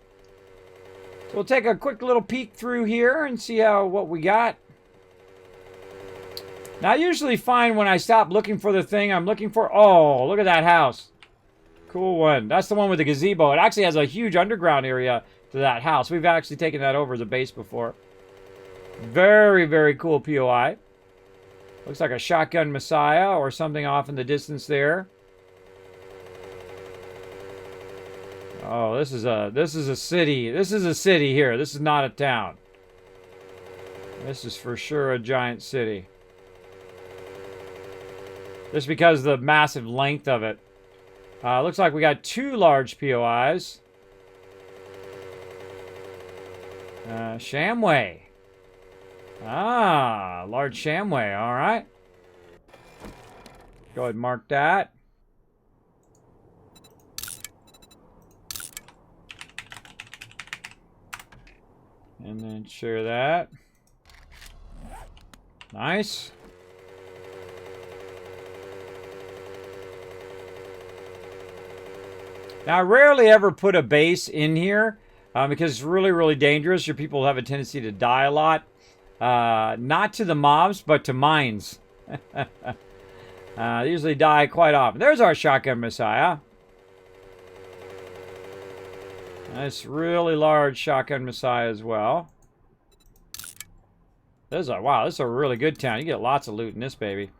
So we'll take a quick little peek through here and see what we got. Now I usually find when I stop looking for the thing I'm looking for. Oh, look at that house. Cool one. That's the one with the gazebo. It actually has a huge underground area to that house. We've actually taken that over as a base before. Very, very cool POI. Looks like a shotgun Messiah or something off in the distance there. Oh, this is a city. This is a city here. This is not a town. This is for sure a giant city. Just because of the massive length of it. Looks like we got 2 large POIs. Shamway. Ah, large Shamway. All right. Go ahead and mark that. And then share that. Nice. Now, I rarely ever put a base in here because it's really, really dangerous. Your people have a tendency to die a lot. Not to the mobs, but to mines. They usually die quite often. There's our shotgun Messiah. Nice, really large shotgun Messiah as well. Wow, this is a really good town. You get lots of loot in this baby.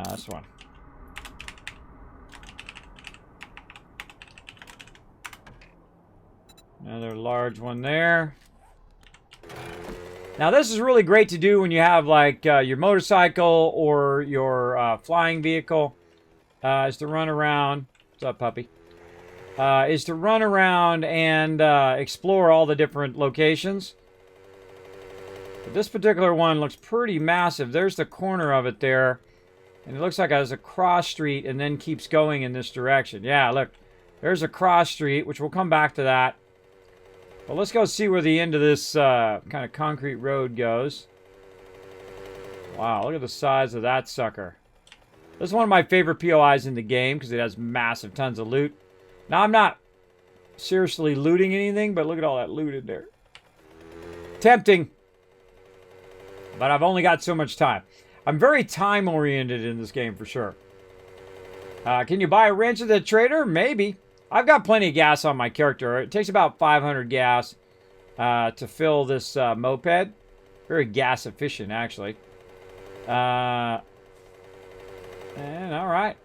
This one. Another large one there. Now this is really great to do when you have like your motorcycle or your flying vehicle. Is to run around. What's up, puppy? Is to run around and explore all the different locations. But this particular one looks pretty massive. There's the corner of it there. And it looks like it has a cross street and then keeps going in this direction. Yeah, look. There's a cross street, which we'll come back to that. But let's go see where the end of this kind of concrete road goes. Wow, look at the size of that sucker. This is one of my favorite POIs in the game because it has massive tons of loot. Now, I'm not seriously looting anything, but look at all that loot in there. Tempting. But I've only got so much time. I'm very time-oriented in this game for sure. Can you buy a wrench at the trader? Maybe. I've got plenty of gas on my character. It takes about 500 gas to fill this moped. Very gas efficient, actually. And all right.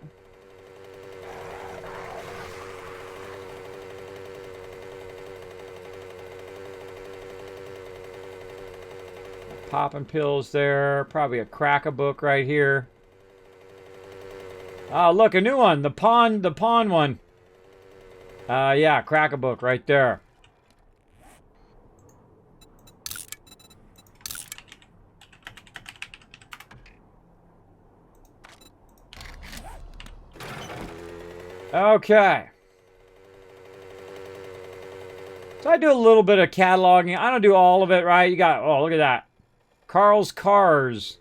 Popping pills there. Probably a crack-a-book right here. Oh, look, a new one. The pawn one. Yeah, crack-a-book right there. Okay. So I do a little bit of cataloging. I don't do all of it, right? You got, oh, look at that. Carl's Cars.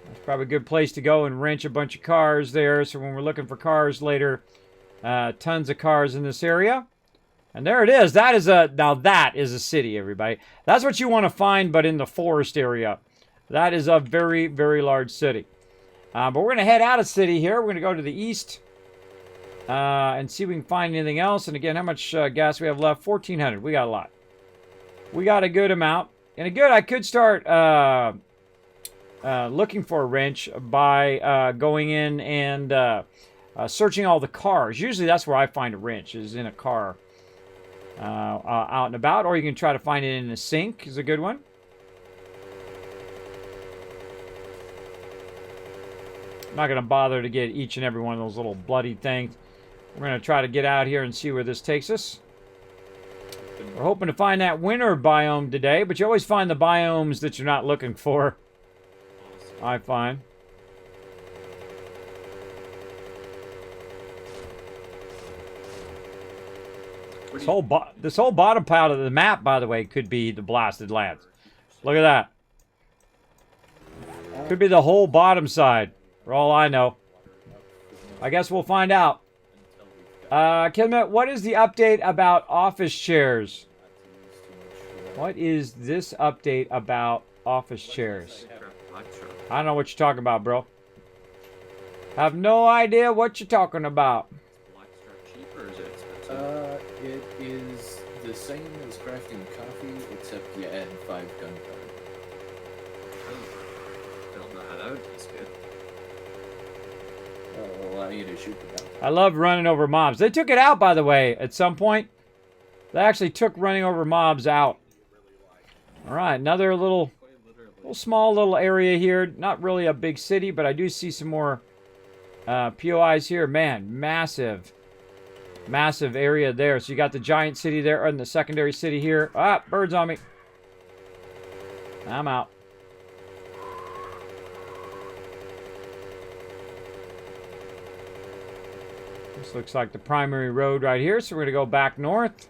That's probably a good place to go and wrench a bunch of cars there. So when we're looking for cars later, tons of cars in this area. And there it is. Now that is a city, everybody. That's what you want to find, but in the forest area. That is a very, very large city. But we're going to head out of city here. We're going to go to the east and see if we can find anything else. And again, how much gas we have left? 1,400. We got a lot. We got a good amount. And I could start looking for a wrench by going in and searching all the cars. Usually that's where I find a wrench, is in a car out and about. Or you can try to find it in a sink, is a good one. I'm not going to bother to get each and every one of those little bloody things. We're going to try to get out here and see where this takes us. We're hoping to find that winter biome today, but you always find the biomes that you're not looking for, I find. This whole bottom part of the map, by the way, could be the blasted lands. Look at that. Could be the whole bottom side, for all I know. I guess we'll find out. Kismet, what is the update about office chairs? What is this update about office chairs? I don't know what you're talking about, bro. I have no idea what you're talking about. It is the same as crafting coffee, except you add 5 gunpowder. Don't know how that would taste good. It'll allow you to shoot them out. I love running over mobs. They took it out, by the way, at some point. They actually took running over mobs out. All right, another small little area here. Not really a big city, but I do see some more POIs here. Man, massive area there. So you got the giant city there and the secondary city here. Ah, birds on me. I'm out. This looks like the primary road right here, so we're going to go back north.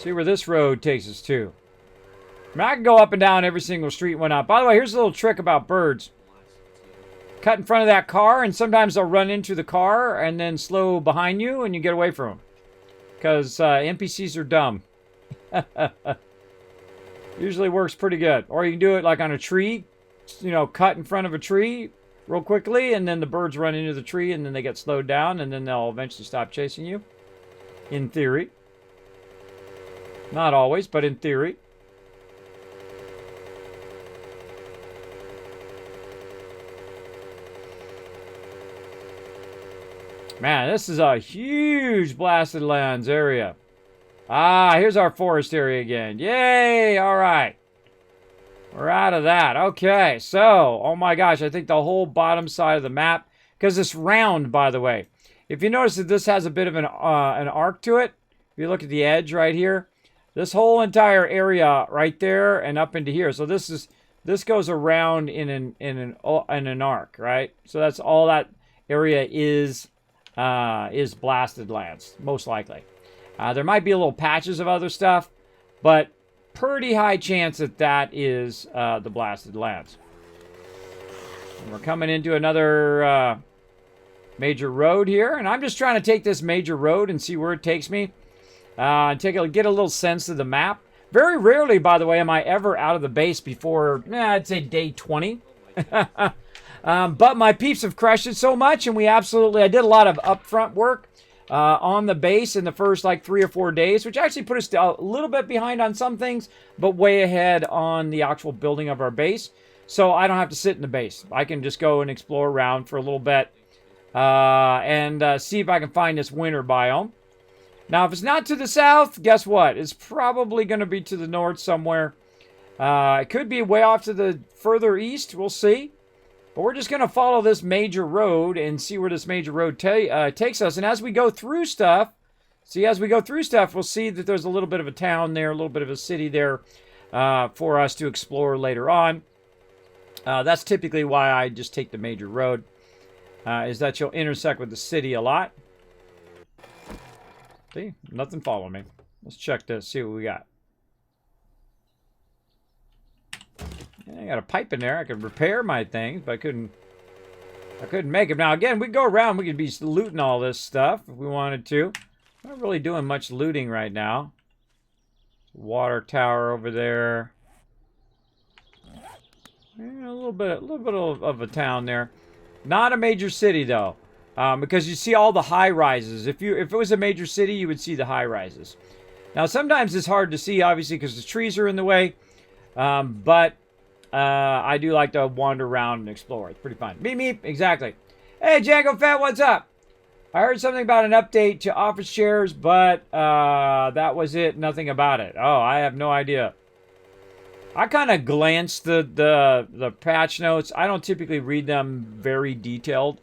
See where this road takes us to. I mean, I can go up and down every single street went up. By the way, here's a little trick about birds. Cut in front of that car, and sometimes they'll run into the car and then slow behind you, and you get away from them. Because NPCs are dumb. Usually works pretty good. Or you can do it like on a tree. You know, cut in front of a tree real quickly, and then the birds run into the tree, and then they get slowed down, and then they'll eventually stop chasing you. In theory. Not always, but in theory. Man, this is a huge blasted lands area. Ah, here's our forest area again. Yay! All right. We're out of that. Okay, so, oh my gosh, I think the whole bottom side of the map, because it's round, by the way. If you notice that this has a bit of an arc to it, if you look at the edge right here, this whole entire area right there and up into here. So this goes around in an arc, right? So that's all that area is blasted lands, most likely. There might be a little patches of other stuff, but pretty high chance that that is the blasted lands. And we're coming into another major road here, and I'm just trying to take this major road and see where it takes me. Get a little sense of the map. Very rarely, by the way, am I ever out of the base before, I'd say day 20. But my peeps have crushed it so much, and I did a lot of upfront work on the base in the first like 3 or 4 days, which actually put us a little bit behind on some things, but way ahead on the actual building of our base. So I don't have to sit in the base. I can just go and explore around for a little bit and see if I can find this winter biome. Now, if it's not to the south, guess what? It's probably going to be to the north somewhere. It could be way off to the further east. We'll see. But we're just going to follow this major road and see where this major road takes us. And as we go through stuff, we'll see that there's a little bit of a town there, a little bit of a city there for us to explore later on. That's typically why I just take the major road, is that you'll intersect with the city a lot. See, nothing following me. Let's check this, see what we got. Yeah, I got a pipe in there. I could repair my things, but I couldn't make it. Now, again, we go around. We could be looting all this stuff if we wanted to. Not really doing much looting right now. Water tower over there. Yeah, a little bit of a town there. Not a major city though, because you see all the high rises. If it was a major city, you would see the high rises. Now, sometimes it's hard to see, obviously, because the trees are in the way. But I do like to wander around and explore. It's pretty fun. Meep, meep. Exactly. Hey, Django Fett, what's up? I heard something about an update to office chairs, but that was it. Nothing about it. Oh, I have no idea. I kind of glanced the patch notes. I don't typically read them very detailed.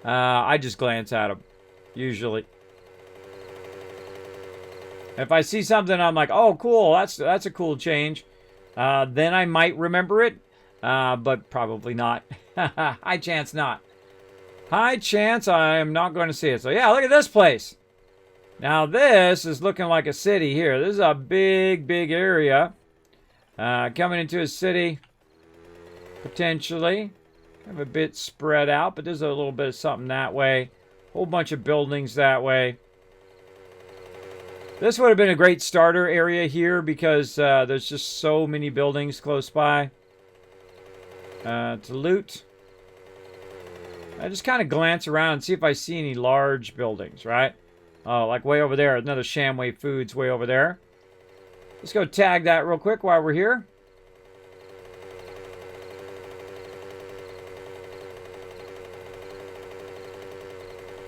I just glance at them, usually. If I see something, I'm like, oh, cool. That's a cool change. Then I might remember it, but probably not. High chance not. High chance I am not going to see it. So yeah, look at this place. Now this is looking like a city here. This is a big, big area. Coming into a city, potentially. Kind of a bit spread out, but there's a little bit of something that way. Whole bunch of buildings that way. This would have been a great starter area here because there's just so many buildings close by to loot. I just kind of glance around and see if I see any large buildings, right? Oh, like way over there. Another Shamway Foods way over there. Let's go tag that real quick while we're here.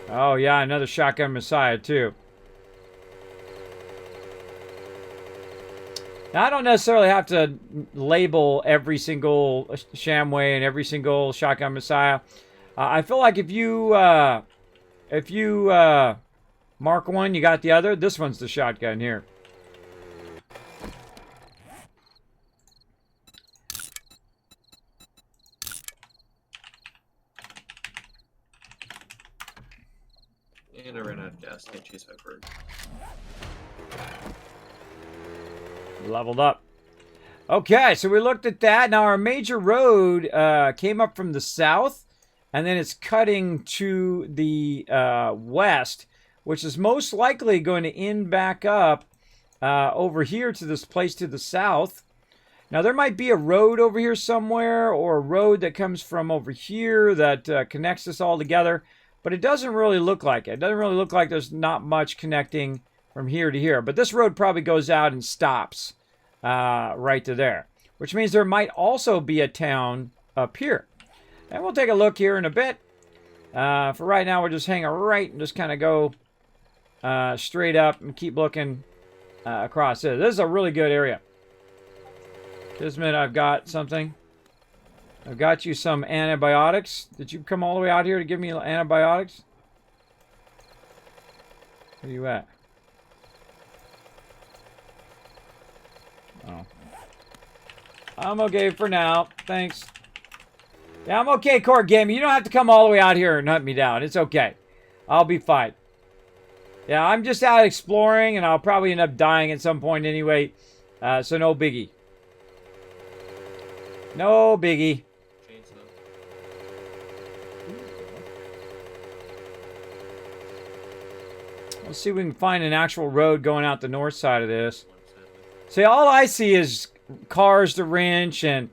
Oh, yeah, another Shotgun Messiah, too. Now, I don't necessarily have to label every single Shamway and every single Shotgun Messiah. I feel like if you mark one, you got the other. This one's the shotgun here. And I ran out of gas. Can't chase my bird. Leveled up. Okay, so we looked at that. Now our major road came up from the south, and then it's cutting to the west, which is most likely going to end back up over here to this place to the south. Now there might be a road over here somewhere, or a road that comes from over here that connects us all together, but it doesn't really look like it. It doesn't really look like there's not much connecting from here to here, but this road probably goes out and stops right to there, which means there might also be a town up here. And we'll take a look here in a bit. For right now, we'll just hang a right and just kind of go straight up and keep looking across this. This is a really good area. Kismet, I've got something. I've got you some antibiotics. Did you come all the way out here to give me antibiotics? Where you at? Oh. I'm okay for now. Thanks. Yeah, I'm okay, Court Gaming. You don't have to come all the way out here and hunt me down. It's okay. I'll be fine. Yeah, I'm just out exploring, and I'll probably end up dying at some point anyway. So no biggie. No biggie. Chainsaw. Let's see if we can find an actual road going out the north side of this. See, all I see is cars to wrench and...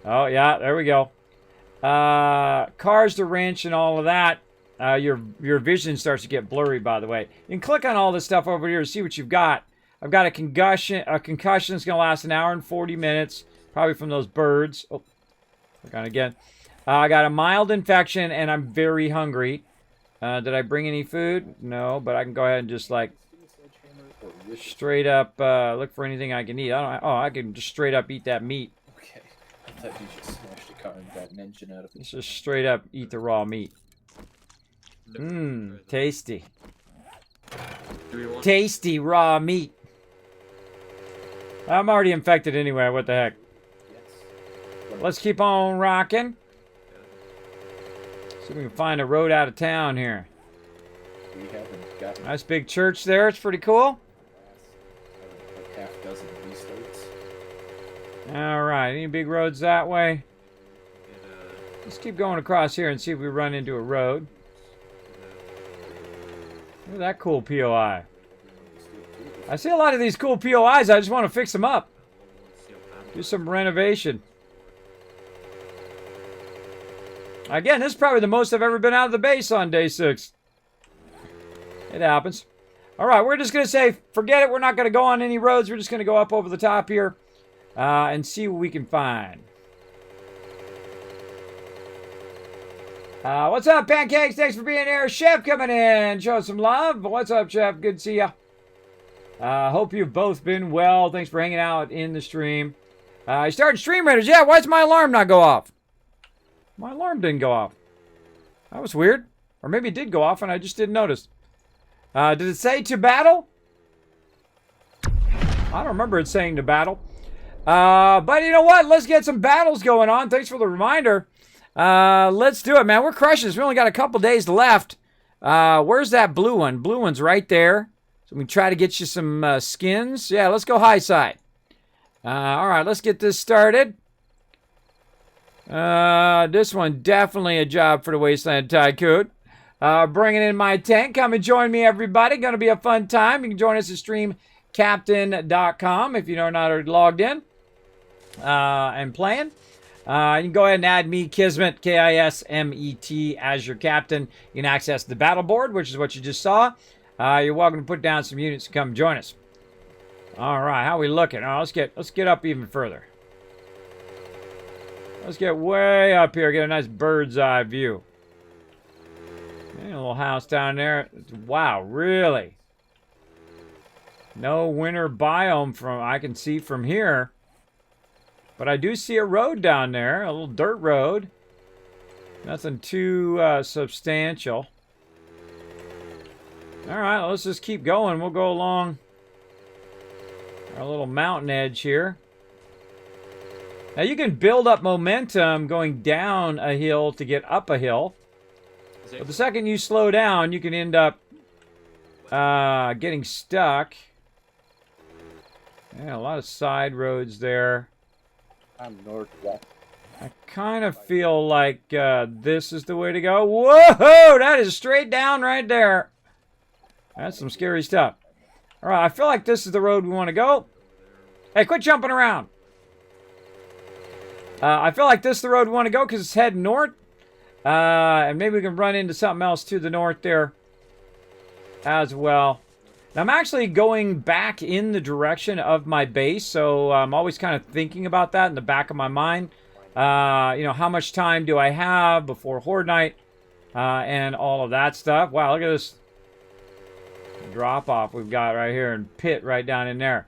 Oh, yeah, there we go. Cars to wrench and all of that. Your vision starts to get blurry, by the way. You can click on all this stuff over here to see what you've got. I've got a concussion. A concussion that's going to last an hour and 40 minutes. Probably from those birds. Oh, click on again. I got a mild infection, and I'm very hungry. Did I bring any food? No, but I can go ahead and just, like, straight up look for anything I can eat. I can just straight up eat that meat. Okay. I thought you just smashed a car and got an engine out of it. Let's just straight up eat the raw meat. Mmm, tasty. Do we want Tasty raw meat. I'm already infected anyway, what the heck. Yes. Let's keep on rocking. See if we can find a road out of town here. We haven't gotten Nice big church there, it's pretty cool. like half dozen restarts. Alright, any big roads that way? get Let's keep going across here and see if we run into a road. Look at that cool POI. I see a lot of these cool POIs, I just want to fix them up. Do some renovation. Again, this is probably the most I've ever been out of the base on day 6. It happens. Alright, we're just going to say, forget it, we're not going to go on any roads, we're just going to go up over the top here and see what we can find. What's up, Pancakes? Thanks for being here. Chef coming in. Show some love. What's up, Chef? Good to see ya. Hope you've both been well. Thanks for hanging out in the stream. I started Stream Raiders. Yeah, why's my alarm not go off? My alarm didn't go off. That was weird. Or maybe it did go off and I just didn't notice. Did it say to battle? I don't remember it saying to battle. But you know what? Let's get some battles going on. Thanks for the reminder. Let's do it, man. We're crushing this. We only got a couple days left. Where's that blue one? Blue one's right there. So we can try to get you some skins. Yeah, let's go high side. All right, let's get this started. This one, definitely a job for the Wasteland Tycoon. Bringing in my tank. Come and join me, everybody. Going to be a fun time. You can join us at streamcaptain.com if you're not already logged in and playing. You can go ahead and add me, Kismet, Kismet, as your captain. You can access the battle board, which is what you just saw. You're welcome to put down some units and come join us. All right, how we looking? Oh, let's get up even further. Let's get way up here. Get a nice bird's eye view. A little house down there. Wow, really? No winter biome from I can see from here. But I do see a road down there, a little dirt road. Nothing too substantial. All right, let's just keep going. We'll go along our little mountain edge here. Now you can build up momentum going down a hill to get up a hill. But the second you slow down, you can end up getting stuck. Yeah, a lot of side roads there. I'm northwest. I kind of feel like this is the way to go. Whoa! That is straight down right there. That's some scary stuff. All right, I feel like this is the road we want to go. Hey, quit jumping around. I feel like this is the road we want to go because it's heading north. And maybe we can run into something else to the north there as well. Now, I'm actually going back in the direction of my base, so I'm always kind of thinking about that in the back of my mind. You know, how much time do I have before Horde Night and all of that stuff. Wow, look at this drop-off we've got right here and pit right down in there.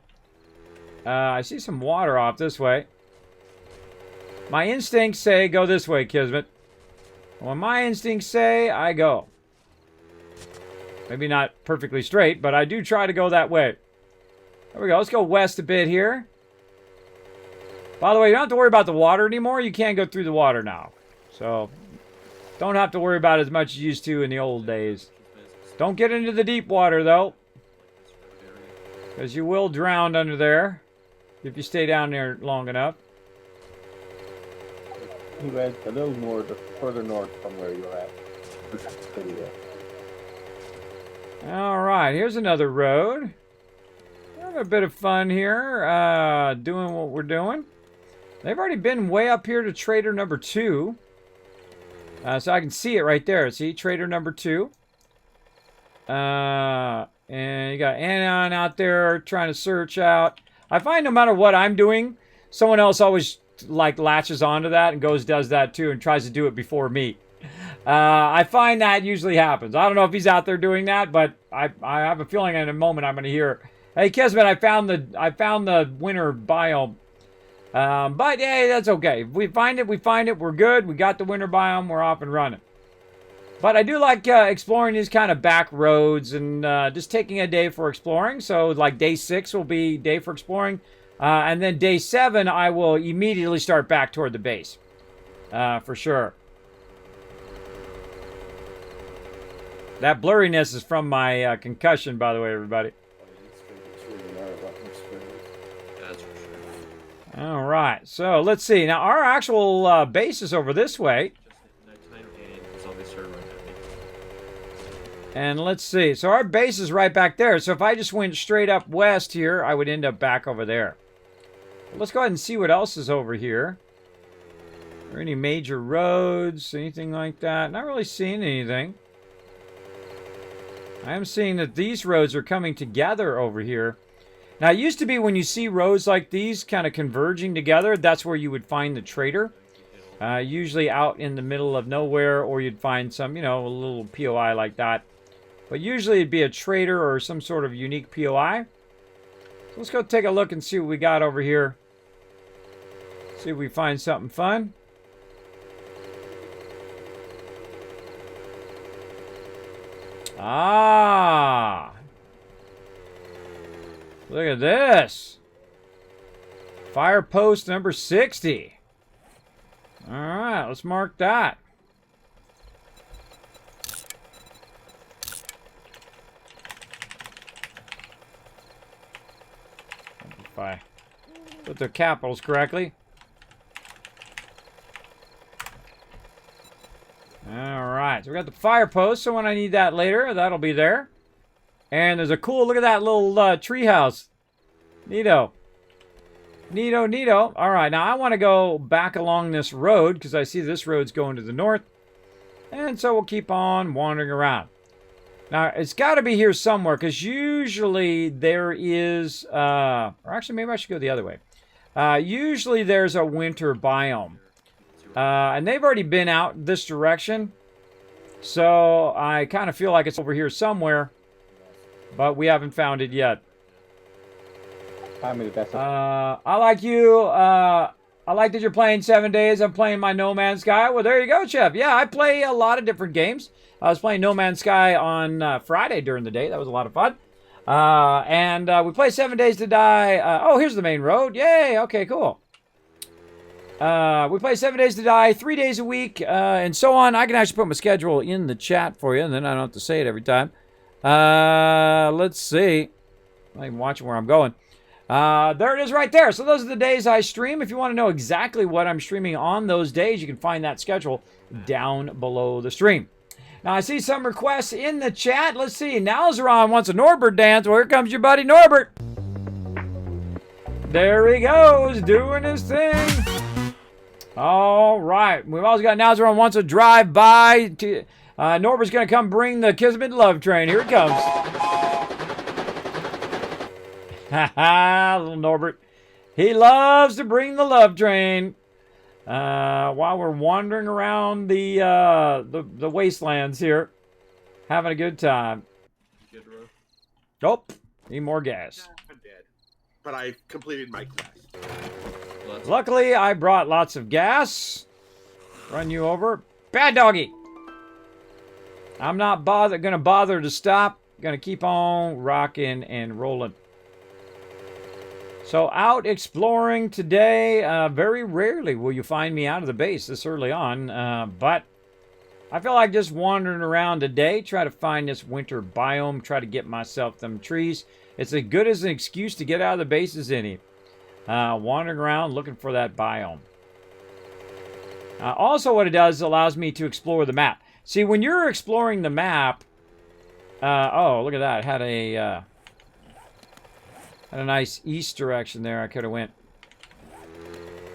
I see some water off this way. My instincts say go this way, Kismet. When my instincts say, I go. Maybe not perfectly straight, but I do try to go that way. There we go. Let's go west a bit here. By the way, you don't have to worry about the water anymore. You can't go through the water now. So, don't have to worry about it as much as you used to in the old days. Don't get into the deep water, though. Because you will drown under there if you stay down there long enough. He went a little north, further north from where you're at. Pretty well. All right, here's another road. Having a bit of fun here, doing what we're doing. They've already been way up here to trader number 2. So I can see it right there. See, trader number 2. And you got Anon out there trying to search out. I find no matter what I'm doing, someone else always like latches onto that and does that too and tries to do it before me. I find that usually happens. I don't know if he's out there doing that, but I have a feeling in a moment I'm going to hear, "Hey, Kismet, I found the winter biome." But hey, that's okay. If we find it, we find it. We're good. We got the winter biome. We're off and running. But I do like exploring these kind of back roads and just taking a day for exploring. So like day 6 will be day for exploring. And then day 7, I will immediately start back toward the base. For sure. That blurriness is from my concussion, by the way, everybody. That's for sure. All right. So let's see. Now, our actual base is over this way. Nighttime and zombie server at me. And let's see. So our base is right back there. So if I just went straight up west here, I would end up back over there. Let's go ahead and see what else is over here. Are there any major roads, anything like that? Not really seeing anything. I am seeing that these roads are coming together over here. Now, it used to be when you see roads like these kind of converging together, that's where you would find the trader. Usually out in the middle of nowhere, or you'd find some, you know, a little POI like that. But usually it'd be a trader or some sort of unique POI. So let's go take a look and see what we got over here. See if we find something fun. Ah! Look at this. Fire post number 60. Alright, let's mark that. If I put the capitals correctly. Alright, so we got the fire post, so when I need that later, that'll be there. And there's a cool, look at that little tree house. Neato. Neato, neato. Alright, now I want to go back along this road, because I see this road's going to the north. And so we'll keep on wandering around. Now, it's got to be here somewhere, because usually there is, or actually maybe I should go the other way. Usually there's a winter biome. And they've already been out this direction. So I kind of feel like it's over here somewhere. But we haven't found it yet. I like you. I like that you're playing 7 days. I'm playing my No Man's Sky. Well, there you go, Chef. Yeah, I play a lot of different games. I was playing No Man's Sky on Friday during the day. That was a lot of fun. And we play 7 Days to Die. Oh, here's the main road. Yay. Okay, cool. We play 7 Days to Die, 3 days a week, and so on. I can actually put my schedule in the chat for you, and then I don't have to say it every time. Let's see. I'm not even watching where I'm going. There it is right there. So those are the days I stream. If you want to know exactly what I'm streaming on those days, you can find that schedule down below the stream. Now, I see some requests in the chat. Let's see. Nalzaron wants a Norbert dance. Well, here comes your buddy Norbert. There he goes, doing his thing. All right. We've also got Nalzaron wants a drive-by. Norbert's going to come bring the Kismet love train. Here it comes. Ha little Norbert. He loves to bring the love train. While we're wandering around the wastelands here, having a good time. You good, Ro? Oh, need more gas. I'm dead. But I completed my quest. Well, that's Luckily, I brought lots of gas. Run you over. Bad doggy. I'm not gonna bother to stop. Gonna keep on rocking and rolling. So out exploring today. Very rarely will you find me out of the base this early on. But I feel like just wandering around today. Try to find this winter biome. Try to get myself them trees. It's as good as an excuse to get out of the base as any. Wandering around looking for that biome. Also what it does allows me to explore the map. See, when you're exploring the map... oh, look at that. It had a nice east direction there. I could have went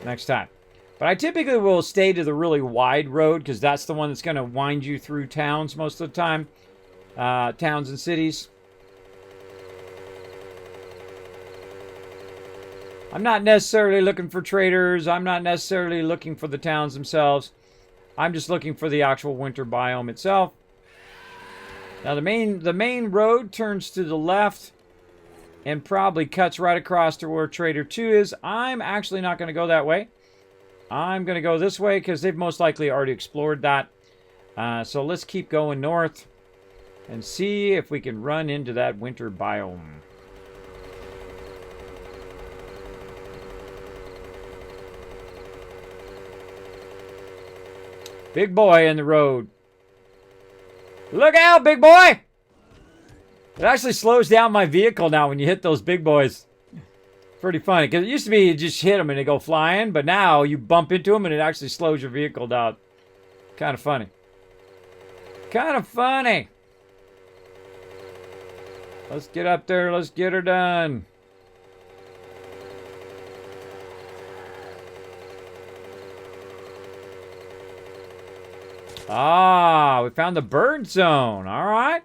next time. But I typically will stay to the really wide road because that's the one that's going to wind you through towns most of the time. Towns and cities. I'm not necessarily looking for traders. I'm not necessarily looking for the towns themselves. I'm just looking for the actual winter biome itself. Now the main road turns to the left and probably cuts right across to where Trader 2 is. I'm actually not going to go that way. I'm going to go this way because they've most likely already explored that. So let's keep going north and see if we can run into that winter biome. Big boy in the road. Look out, big boy! It actually slows down my vehicle now when you hit those big boys. Pretty funny, because it used to be you just hit them and they go flying, but now you bump into them and it actually slows your vehicle down. Kind of funny. Kind of funny. Let's get up there. Let's get her done. Ah, we found the bird zone. All right.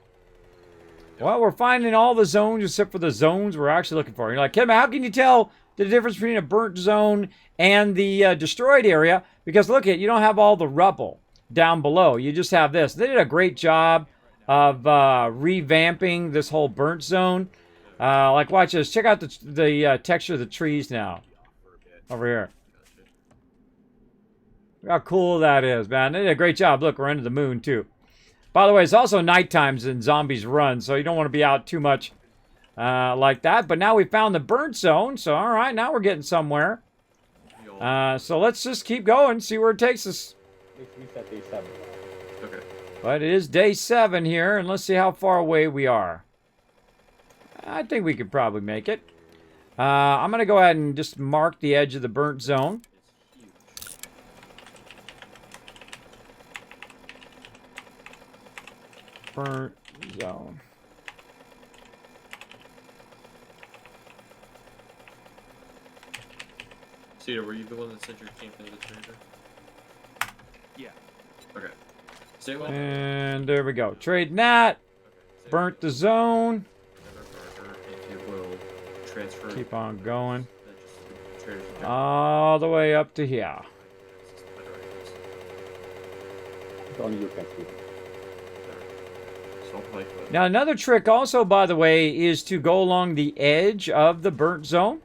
Well, we're finding all the zones except for the zones we're actually looking for. You're like, Kim, how can you tell the difference between a burnt zone and the destroyed area? Because look at, you don't have all the rubble down below. You just have this. They did a great job of revamping this whole burnt zone. Like, watch this. Check out the texture of the trees now. Over here. Look how cool that is, man. They did a great job. Look, we're into the moon, too. By the way, it's also night times and zombies run, so you don't want to be out too much like that. But now we found the burnt zone, so all right, now we're getting somewhere. So let's just keep going, see where it takes us. We said day 7. Okay. But it is day 7 here, and let's see how far away we are. I think we could probably make it. I'm going to go ahead and just mark the edge of the burnt zone. Burnt zone. Cedar, were you the one that said you're camping the trader? Yeah. Okay. Say what? And there we go. Trading that. Burnt the zone. If you will, transfer. Keep on going. then just traders will All the way up to here. Only you can see. So like Now, another trick also, by the way, is to go along the edge of the burnt zone.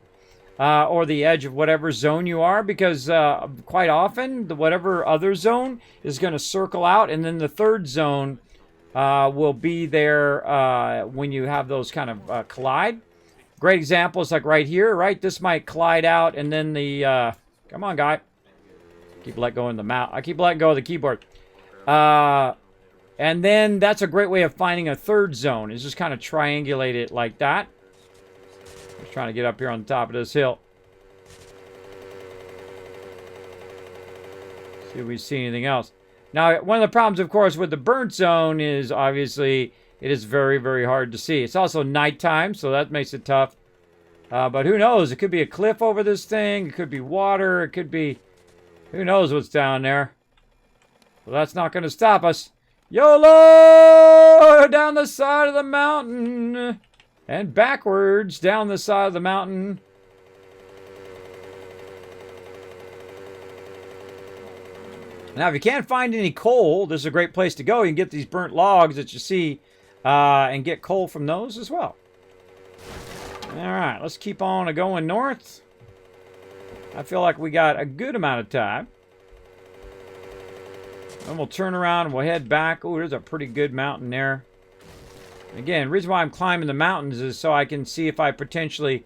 Or the edge of whatever zone you are, because quite often, whatever other zone is going to circle out, and then the third zone will be there when you have those kind of collide. Great example is like right here, right? This might collide out, and then the... come on, guy. Keep letting go of the mouse. I keep letting go of the keyboard. And then that's a great way of finding a third zone, is just kind of triangulate it like that. Just trying to get up here on the top of this hill. See if we see anything else. Now, one of the problems, of course, with the burnt zone is obviously it is very, very hard to see. It's also nighttime, so that makes it tough. But who knows? It could be a cliff over this thing. It could be water. It could be... Who knows what's down there? Well, that's not going to stop us. YOLO! Down the side of the mountain. And backwards down the side of the mountain. Now, if you can't find any coal, this is a great place to go. You can get these burnt logs that you see and get coal from those as well. All right, let's keep on going north. I feel like we got a good amount of time. Then we'll turn around and we'll head back. Oh, there's a pretty good mountain there. Again, the reason why I'm climbing the mountains is so I can see if I potentially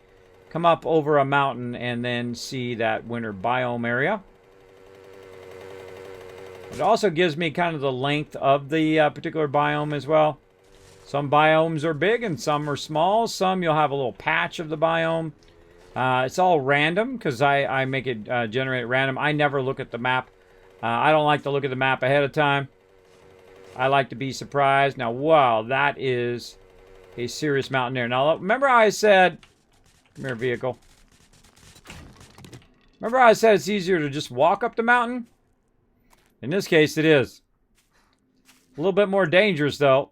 come up over a mountain and then see that winter biome area. It also gives me kind of the length of the particular biome as well. Some biomes are big and some are small. Some you'll have a little patch of the biome. It's all random because I make it generate random. I never look at the map. I don't like to look at the map ahead of time. I like to be surprised. Now, wow, that is a serious mountain there. Now, remember how I said... Come here, vehicle. Remember how I said it's easier to just walk up the mountain? In this case, it is. A little bit more dangerous, though.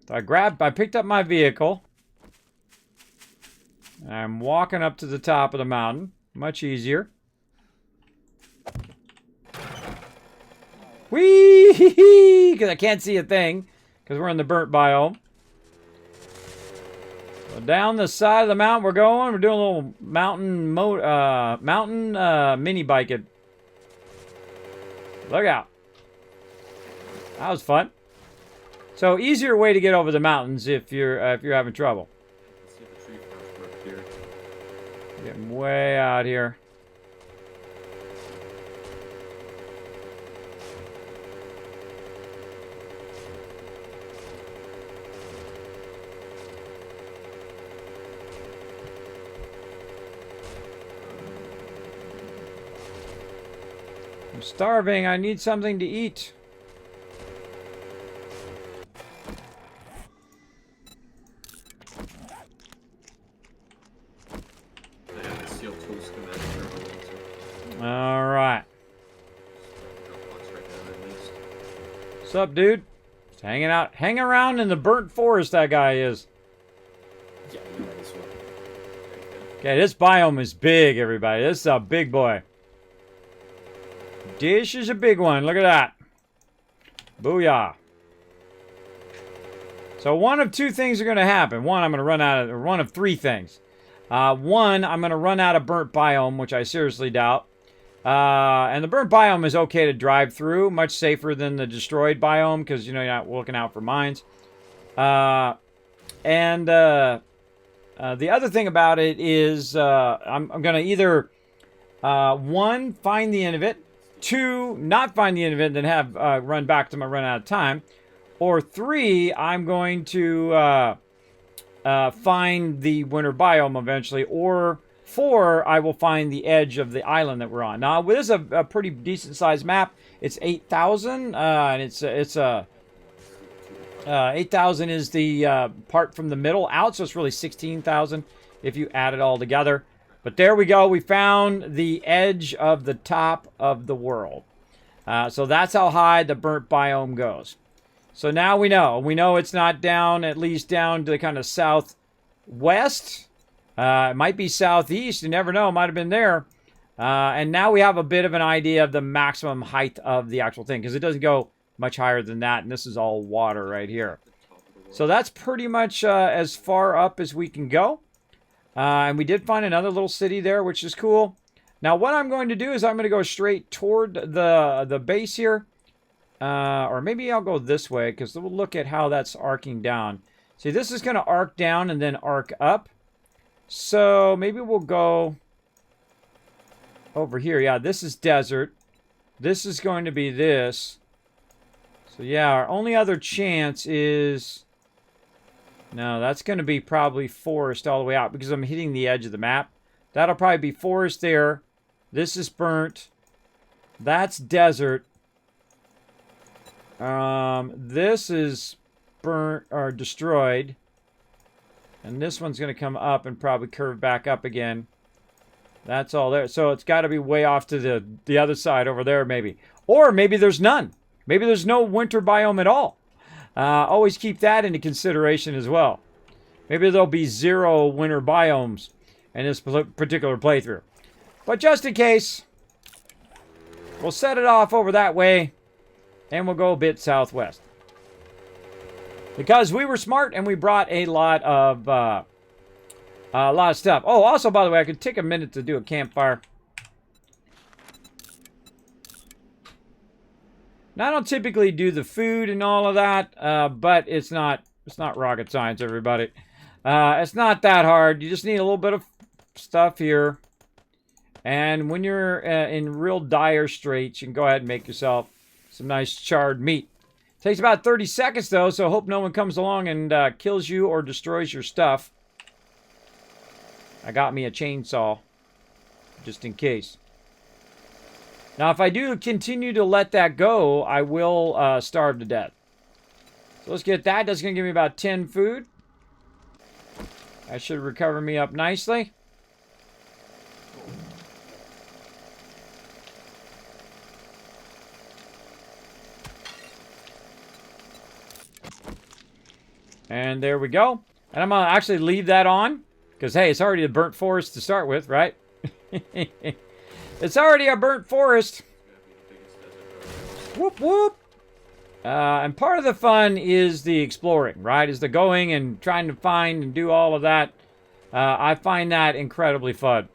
So I picked up my vehicle. I'm walking up to the top of the mountain. Much easier. Whee! Because I can't see a thing. Because we're in the burnt biome. So down the side of the mountain we're going. We're doing a little mountain mini biking. Look out. That was fun. So easier way to get over the mountains if you're having trouble. Let's see the tree first work here. Getting way out here. I'm starving. I need something to eat. All right. What's up, dude? Just hanging out. Hang around in the burnt forest, that guy is. Yeah, you might as well. Okay, this biome is big, everybody. This is a big boy. This is a big one. Look at that. Booyah. So one of two things are going to happen. One, I'm going to run out of... Or one of three things. One, I'm going to run out of burnt biome, which I seriously doubt. And the burnt biome is okay to drive through. Much safer than the destroyed biome because, you know, you're not looking out for mines. The other thing about it is I'm going to either, one, find the end of it. Two, not find the end of it and then have run back to my run out of time. Or three, I'm going to find the winter biome eventually. Or four, I will find the edge of the island that we're on. Now, this is a pretty decent sized map. It's 8,000, and it's 8,000 is the part from the middle out, so it's really 16,000 if you add it all together. But there we go. We found the edge of the top of the world. So that's how high the burnt biome goes. So now we know. We know it's not down, at least down to the kind of southwest. It might be southeast. You never know. It might have been there. And now we have a bit of an idea of the maximum height of the actual thing, because it doesn't go much higher than that. And this is all water right here. So that's pretty much as far up as we can go. And we did find another little city there, which is cool. Now, what I'm going to do is I'm going to go straight toward the base here. Or maybe I'll go this way, because we'll look at how that's arcing down. See, this is going to arc down and then arc up. So maybe we'll go over here. Yeah, this is desert. This is going to be this. So yeah, our only other chance is... No, that's going to be probably forest all the way out because I'm hitting the edge of the map. That'll probably be forest there. This is burnt. That's desert. This is burnt or destroyed. And this one's going to come up and probably curve back up again. That's all there. So it's got to be way off to the other side over there maybe. Or maybe there's none. Maybe there's no winter biome at all. Always keep that into consideration as well. Maybe there'll be 0 winter biomes in this particular playthrough. But just in case, we'll set it off over that way, and we'll go a bit southwest. Because we were smart and we brought a lot of stuff. Oh, also, by the way, I could take a minute to do a campfire. Now, I don't typically do the food and all of that, but it's not rocket science, everybody. It's not that hard. You just need a little bit of stuff here. And when you're in real dire straits, you can go ahead and make yourself some nice charred meat. Takes about 30 seconds, though, so hope no one comes along and kills you or destroys your stuff. I got me a chainsaw, just in case. Now, if I do continue to let that go, I will starve to death. So let's get that. That's going to give me about 10 food. That should recover me up nicely. And there we go. And I'm going to actually leave that on. Because, hey, it's already a burnt forest to start with, right? It's already a burnt forest. Whoop, whoop. And part of the fun is the exploring, right? Is the going and trying to find and do all of that. I find that incredibly fun.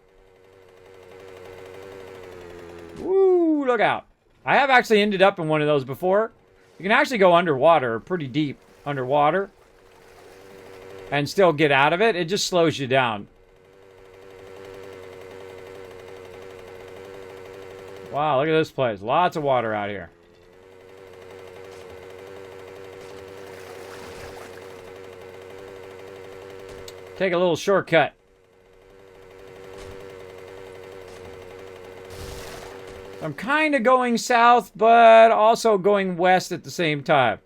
Woo, look out. I have actually ended up in one of those before. You can actually go underwater, pretty deep underwater, and still get out of it. It just slows you down. Wow, look at this place. Lots of water out here. Take a little shortcut. I'm kind of going south, but also going west at the same time.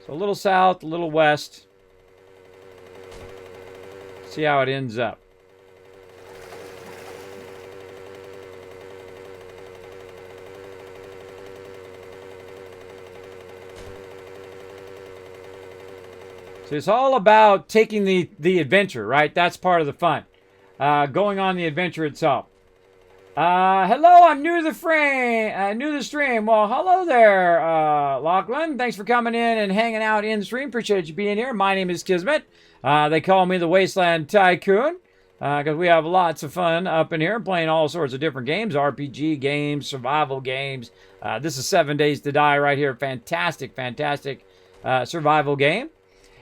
So a little south, a little west. See how it ends up. So it's all about taking the adventure, right? That's part of the fun. Going on the adventure itself. Hello, I'm new to the stream. Well, hello there, Lachlan. Thanks for coming in and hanging out in the stream. Appreciate you being here. My name is Kismet. They call me the Wasteland Tycoon because we have lots of fun up in here playing all sorts of different games, RPG games, survival games. This is 7 Days to Die right here. Fantastic, fantastic survival game.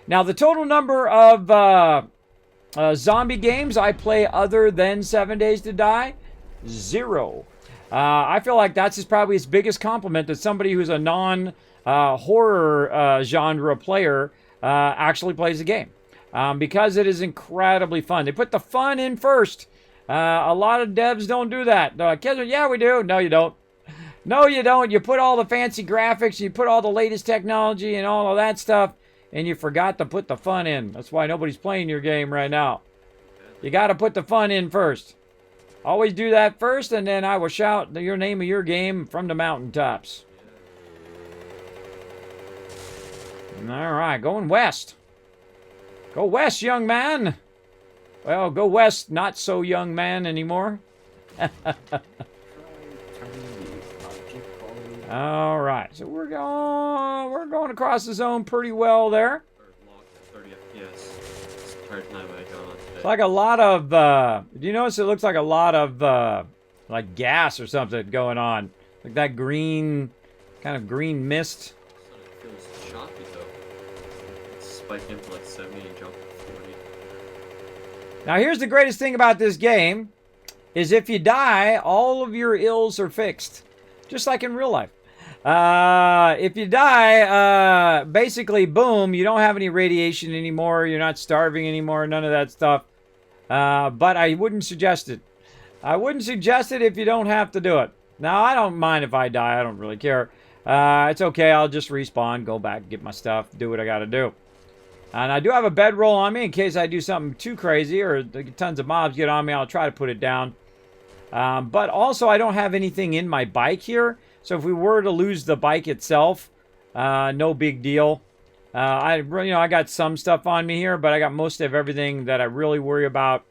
Now, the total number of zombie games I play other than 7 Days to Die, 0. I feel like that's probably his biggest compliment that somebody who's a non-horror genre player actually plays the game. Because it is incredibly fun. They put the fun in first. A lot of devs don't do that. Kids are, yeah, we do. No, you don't. No, you don't. You put all the fancy graphics, you put all the latest technology and all of that stuff, and you forgot to put the fun in. That's why nobody's playing your game right now. You got to put the fun in first. Always do that first, and then I will shout your name of your game from the mountaintops. All right, going west. Go west, young man. Well, go west, not so young man anymore. All right, so we're going across the zone pretty well there. It's like a lot of. Do you notice it looks like a lot of like gas or something going on, like that green, kind of green mist. It feels choppy though. It's spiking to like 70 and jumping to 40. Now here's the greatest thing about this game. is if you die, all of your ills are fixed. Just like in real life. If you die, basically, boom, you don't have any radiation anymore. You're not starving anymore. None of that stuff. But I wouldn't suggest it. I wouldn't suggest it if you don't have to do it. Now, I don't mind if I die. I don't really care. It's okay. I'll just respawn, go back, get my stuff, do what I got to do. And I do have a bedroll on me in case I do something too crazy or tons of mobs get on me. I'll try to put it down. But also, I don't have anything in my bike here. So if we were to lose the bike itself, no big deal. I got some stuff on me here, but I got most of everything that I really worry about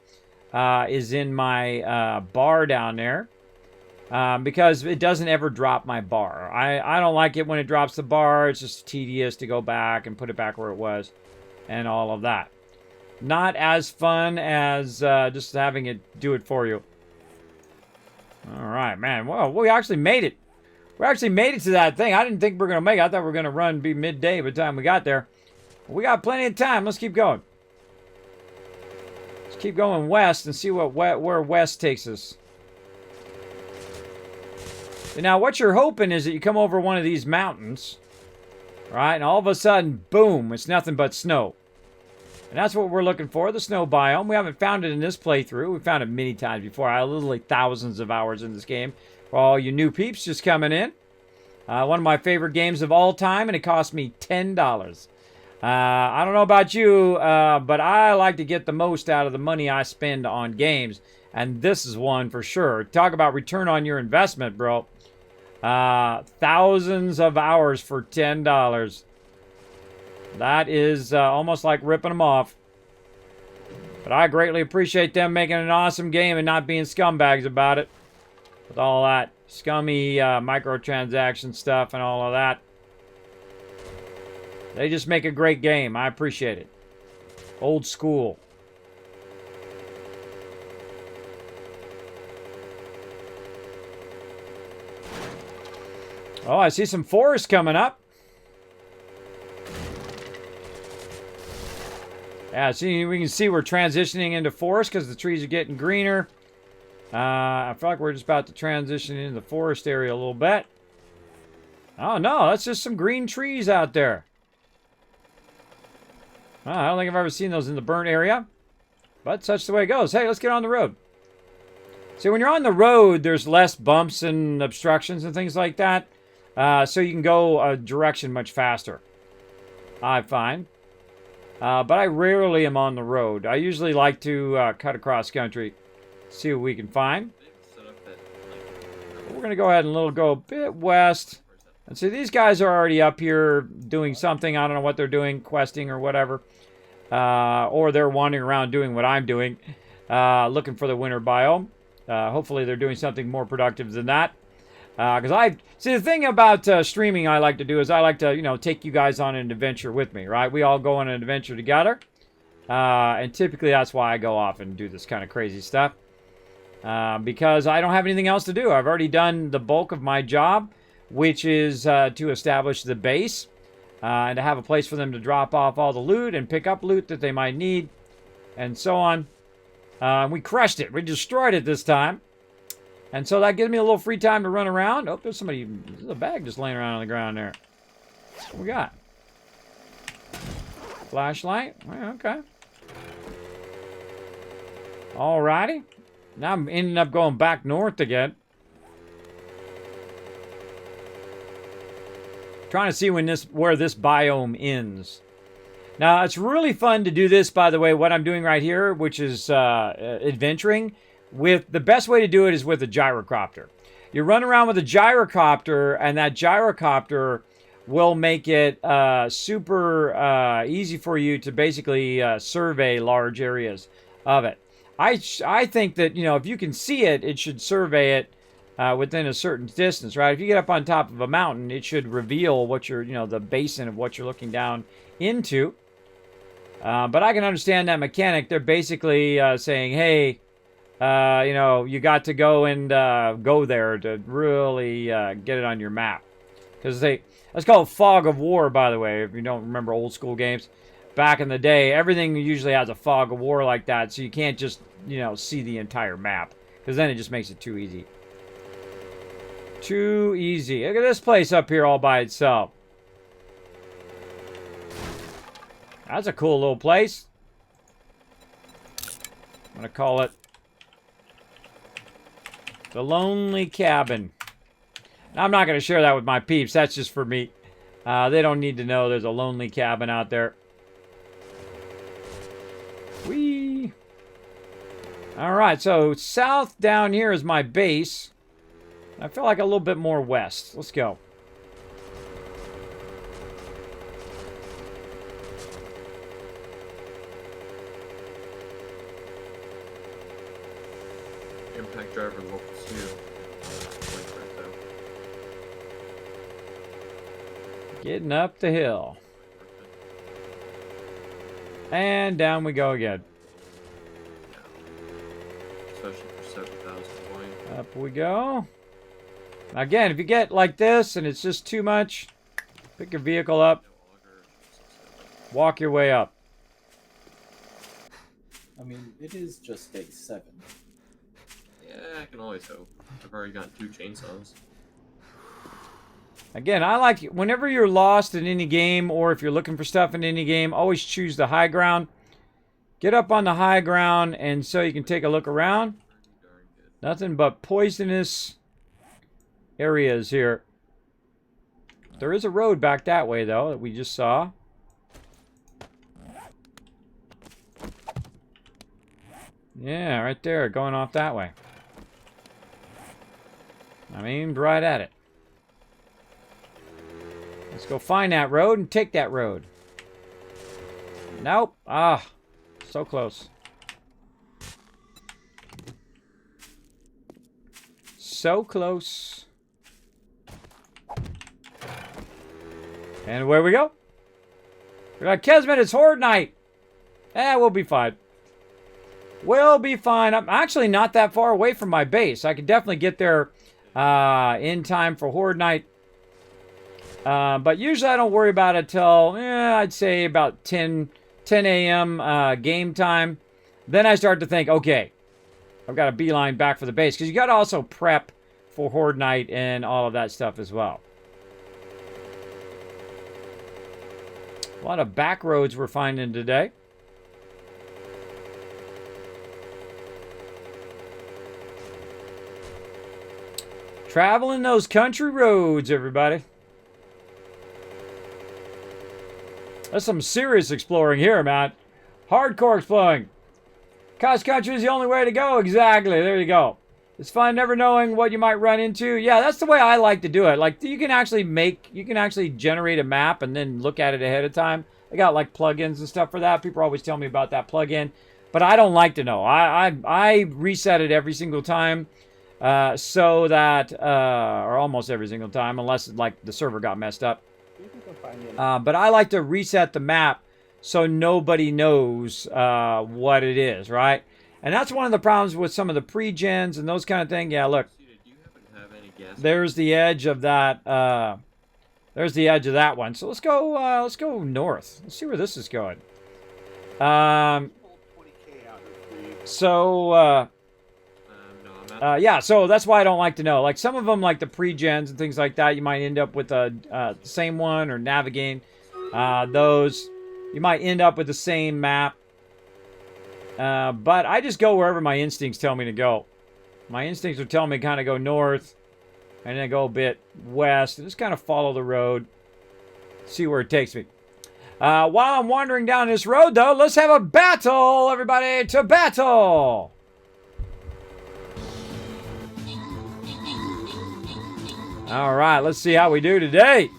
is in my bar down there. Because it doesn't ever drop my bar. I don't like it when it drops the bar. It's just tedious to go back and put it back where it was and all of that. Not as fun as just having it do it for you. All right, man. Well, we actually made it. We actually made it to that thing. I didn't think we were going to make it. I thought we were going to be midday by the time we got there. We got plenty of time. Let's keep going. Let's keep going west and see where west takes us. Now, what you're hoping is that you come over one of these mountains, right? And all of a sudden, boom, it's nothing but snow. And that's what we're looking for, the snow biome. We haven't found it in this playthrough. We found it many times before. I have literally thousands of hours in this game. For all you new peeps just coming in. One of my favorite games of all time, and it cost me $10. I don't know about you, but I like to get the most out of the money I spend on games. And this is one for sure. Talk about return on your investment, bro. Thousands of hours for $10. That is almost like ripping them off. But I greatly appreciate them making an awesome game and not being scumbags about it. With all that scummy microtransaction stuff and all of that. They just make a great game. I appreciate it. Old school. Oh, I see some forest coming up. Yeah, see, we can see we're transitioning into forest because the trees are getting greener. I feel like we're just about to transition into the forest area a little bit. Oh, no, that's just some green trees out there. Oh, I don't think I've ever seen those in the burnt area. But such the way it goes. Hey, let's get on the road. See, when you're on the road, there's less bumps and obstructions and things like that. So you can go a direction much faster, I find. But I rarely am on the road. I usually like to cut across country, see what we can find. We're going to go ahead and go a bit west. And see, these guys are already up here doing something. I don't know what they're doing, questing or whatever. Or they're wandering around doing what I'm doing, looking for the winter biome. Hopefully they're doing something more productive than that. Because the thing about streaming I like to do is I like to, take you guys on an adventure with me, right? We all go on an adventure together. And typically that's why I go off and do this kind of crazy stuff. Because I don't have anything else to do. I've already done the bulk of my job, which is to establish the base. And to have a place for them to drop off all the loot and pick up loot that they might need. And so on. We crushed it. We destroyed it this time. And so that gives me a little free time to run around. Oh, there's a bag just laying around on the ground there. What we got? Flashlight? Okay. Alrighty. Now I'm ending up going back north again. Trying to see where this biome ends. Now, it's really fun to do this, by the way, what I'm doing right here, which is adventuring. The best way to do it is with a gyrocopter. You run around with a gyrocopter, and that gyrocopter will make it super easy for you to basically survey large areas of it. I think that, if you can see it, it should survey it within a certain distance, right? If you get up on top of a mountain, it should reveal what you're, the basin of what you're looking down into. But I can understand that mechanic. They're basically saying, hey, you got to go and go there to really get it on your map. Because that's called fog of war, by the way, if you don't remember old school games. Back in the day, everything usually has a fog of war like that, so you can't just, see the entire map. Because then it just makes it too easy. Too easy. Look at this place up here all by itself. That's a cool little place. I'm going to call it the Lonely Cabin. Now, I'm not going to share that with my peeps. That's just for me. They don't need to know there's a lonely cabin out there. Whee! Alright, so south down here is my base. I feel like a little bit more west. Let's go. Impact driver level 2. Right there. Getting up the hill. And down we go again. Especially for 7,000 point. Up we go. Again, if you get like this and it's just too much, pick your vehicle up, walk your way up. I mean, it is just day 7. Yeah, I can always hope. I've already got 2 chainsaws. Again, I like whenever you're lost in any game or if you're looking for stuff in any game, always choose the high ground. Get up on the high ground and so you can take a look around. Nothing but poisonous areas here. There is a road back that way though that we just saw. Yeah, right there, going off that way. I aimed right at it. Let's go find that road and take that road. Nope. Ah, so close. So close. And away we go. We're like, Kismet, it's Horde Night. We'll be fine. We'll be fine. I'm actually not that far away from my base. I could definitely get there in time for Horde Night. But usually I don't worry about it till, I'd say about 10 a.m. Game time. Then I start to think, okay, I've got a beeline back for the base. Because you got to also prep for Horde Night and all of that stuff as well. A lot of back roads we're finding today. Traveling those country roads, everybody. That's some serious exploring here, man. Hardcore exploring. Cross country is the only way to go. Exactly. There you go. It's fun never knowing what you might run into. Yeah, that's the way I like to do it. Like, you can actually generate a map and then look at it ahead of time. I got like plugins and stuff for that. People always tell me about that plugin, but I don't like to know. I reset it every single time, so that or almost every single time, unless like the server got messed up. But I like to reset the map so nobody knows what it is, right? And that's one of the problems with some of the pre-gens and those kind of things. Yeah, look. There's the edge of that. There's the edge of that one. So let's go north. Let's see where this is going. Yeah, so that's why I don't like to know. Like some of them, like the pre-gens and things like that, you might end up with the same one or navigating those. You might end up with the same map. But I just go wherever my instincts tell me to go. My instincts will tell me kind of go north and then go a bit west and just kind of follow the road. See where it takes me. While I'm wandering down this road, though, let's have a battle, everybody, to battle! All right, let's see how we do today.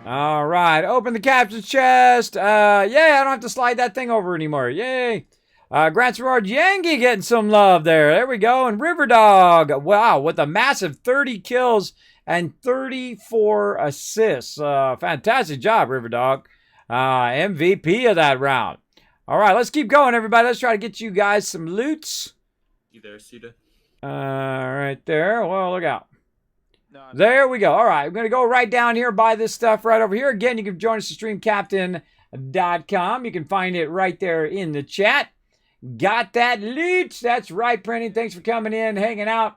All right, open the captain's chest. Yay, I don't have to slide that thing over anymore. Yay. Grant's Road Yankee getting some love there. There we go. And River Dog, wow, with a massive 30 kills and 34 assists. Fantastic job, River Dog. MVP of that round. All right, let's keep going, everybody. Let's try to get you guys some loots. You there, Suda? Right there. Well, look out. No, There we go. All right, we're going to go right down here, buy this stuff right over here. Again, you can join us at streamcaptain.com. You can find it right there in the chat. Got that loot. That's right, Printing. Thanks for coming in, hanging out.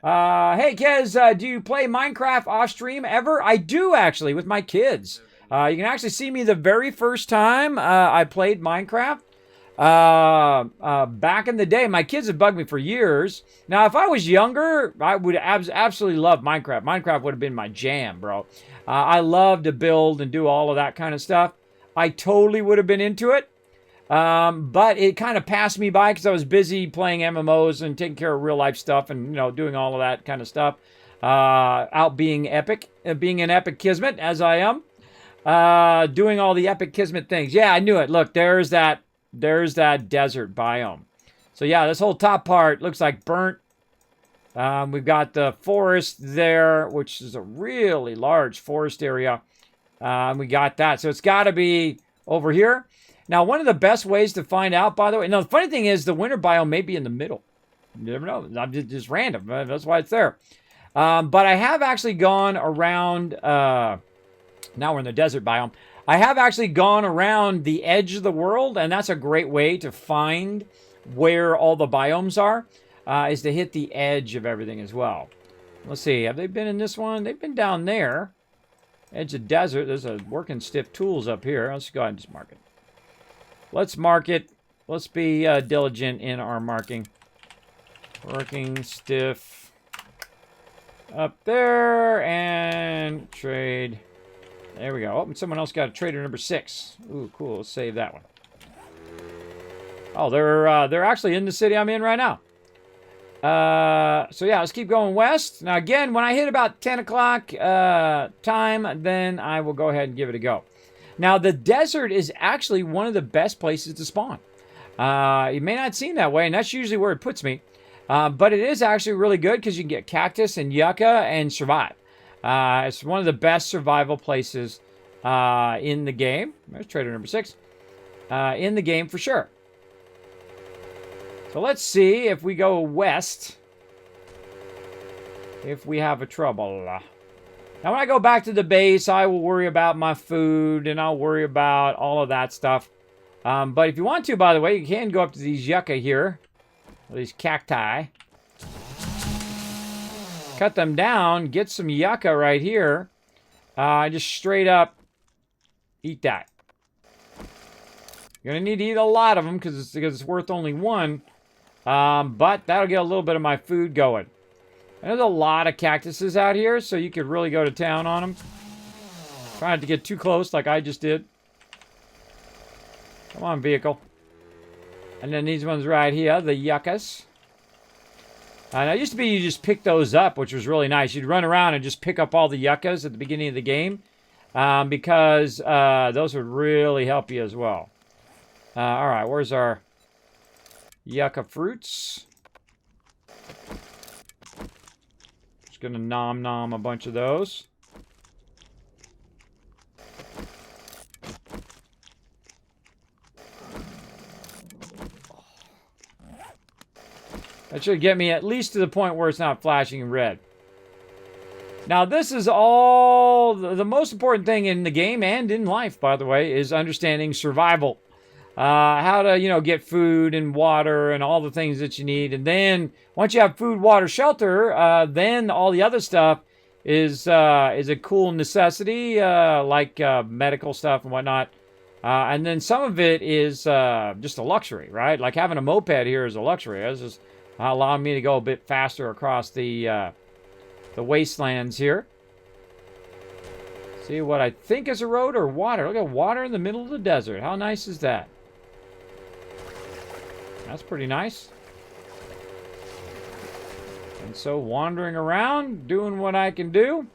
Hey, Kez, do you play Minecraft off stream ever? I do, actually, with my kids. You can actually see me the very first time I played Minecraft. Back in the day, my kids have bugged me for years. Now, if I was younger, I would absolutely love Minecraft. Minecraft would have been my jam, bro. I love to build and do all of that kind of stuff. I totally would have been into it. But it kind of passed me by because I was busy playing MMOs and taking care of real life stuff and, you know, doing all of that kind of stuff. Out being epic, being an epic Kismet, as I am. Doing all the epic Kismet things. Yeah, I knew it. Look, there's that desert biome. So yeah, this whole top part looks like burnt. We've got the forest there, which is a really large forest area. We got that. So it's got to be over here. Now, one of the best ways to find out, by the way, now the funny thing is the winter biome may be in the middle. You never know. I'm just random. That's why it's there. But I have actually gone around... now we're in the desert biome. I have actually gone around the edge of the world, and that's a great way to find where all the biomes are, is to hit the edge of everything as well. Let's see, have they been in this one? They've been down there. Edge of desert. There's a working stiff tools up here. Let's go ahead and just mark it. Let's mark it. Let's be diligent in our marking. Working stiff. Up there, and trade. There we go. Oh, and someone else got a trader number 6. Ooh, cool. Let's save that one. Oh, they're actually in the city I'm in right now. So yeah, let's keep going west. Now again, when I hit about 10 o'clock time, then I will go ahead and give it a go. Now the desert is actually one of the best places to spawn. You may not seem that way, and that's usually where it puts me. But it is actually really good because you can get cactus and yucca and survive. It's one of the best survival places in the game. There's trader number 6. In the game for sure. So let's see if we go west. If we have a trouble. Now when I go back to the base, I will worry about my food and I'll worry about all of that stuff. But if you want to, by the way, you can go up to these yucca here. These cacti. Cut them down, get some yucca right here. Just straight up eat that. You're going to need to eat a lot of them because it's worth only 1. But that'll get a little bit of my food going. And there's a lot of cactuses out here, so you could really go to town on them. Try not to get too close like I just did. Come on, vehicle. And then these ones right here, the yuccas. Now, it used to be you just pick those up, which was really nice. You'd run around and just pick up all the yuccas at the beginning of the game because those would really help you as well. All right, where's our yucca fruits? Just going to nom a bunch of those. That should get me at least to the point where it's not flashing red. Now, this is all... The most important thing in the game and in life, by the way, is understanding survival. How to, you know, get food and water and all the things that you need. And then, once you have food, water, shelter, then all the other stuff is a cool necessity, like medical stuff and whatnot. And then some of it is just a luxury, right? Like having a moped here is a luxury. It's just allowing me to go a bit faster across the wastelands here. See what I think is a road or water. Look at water in the middle of the desert. How nice is that? That's pretty nice. And so wandering around, doing what I can do.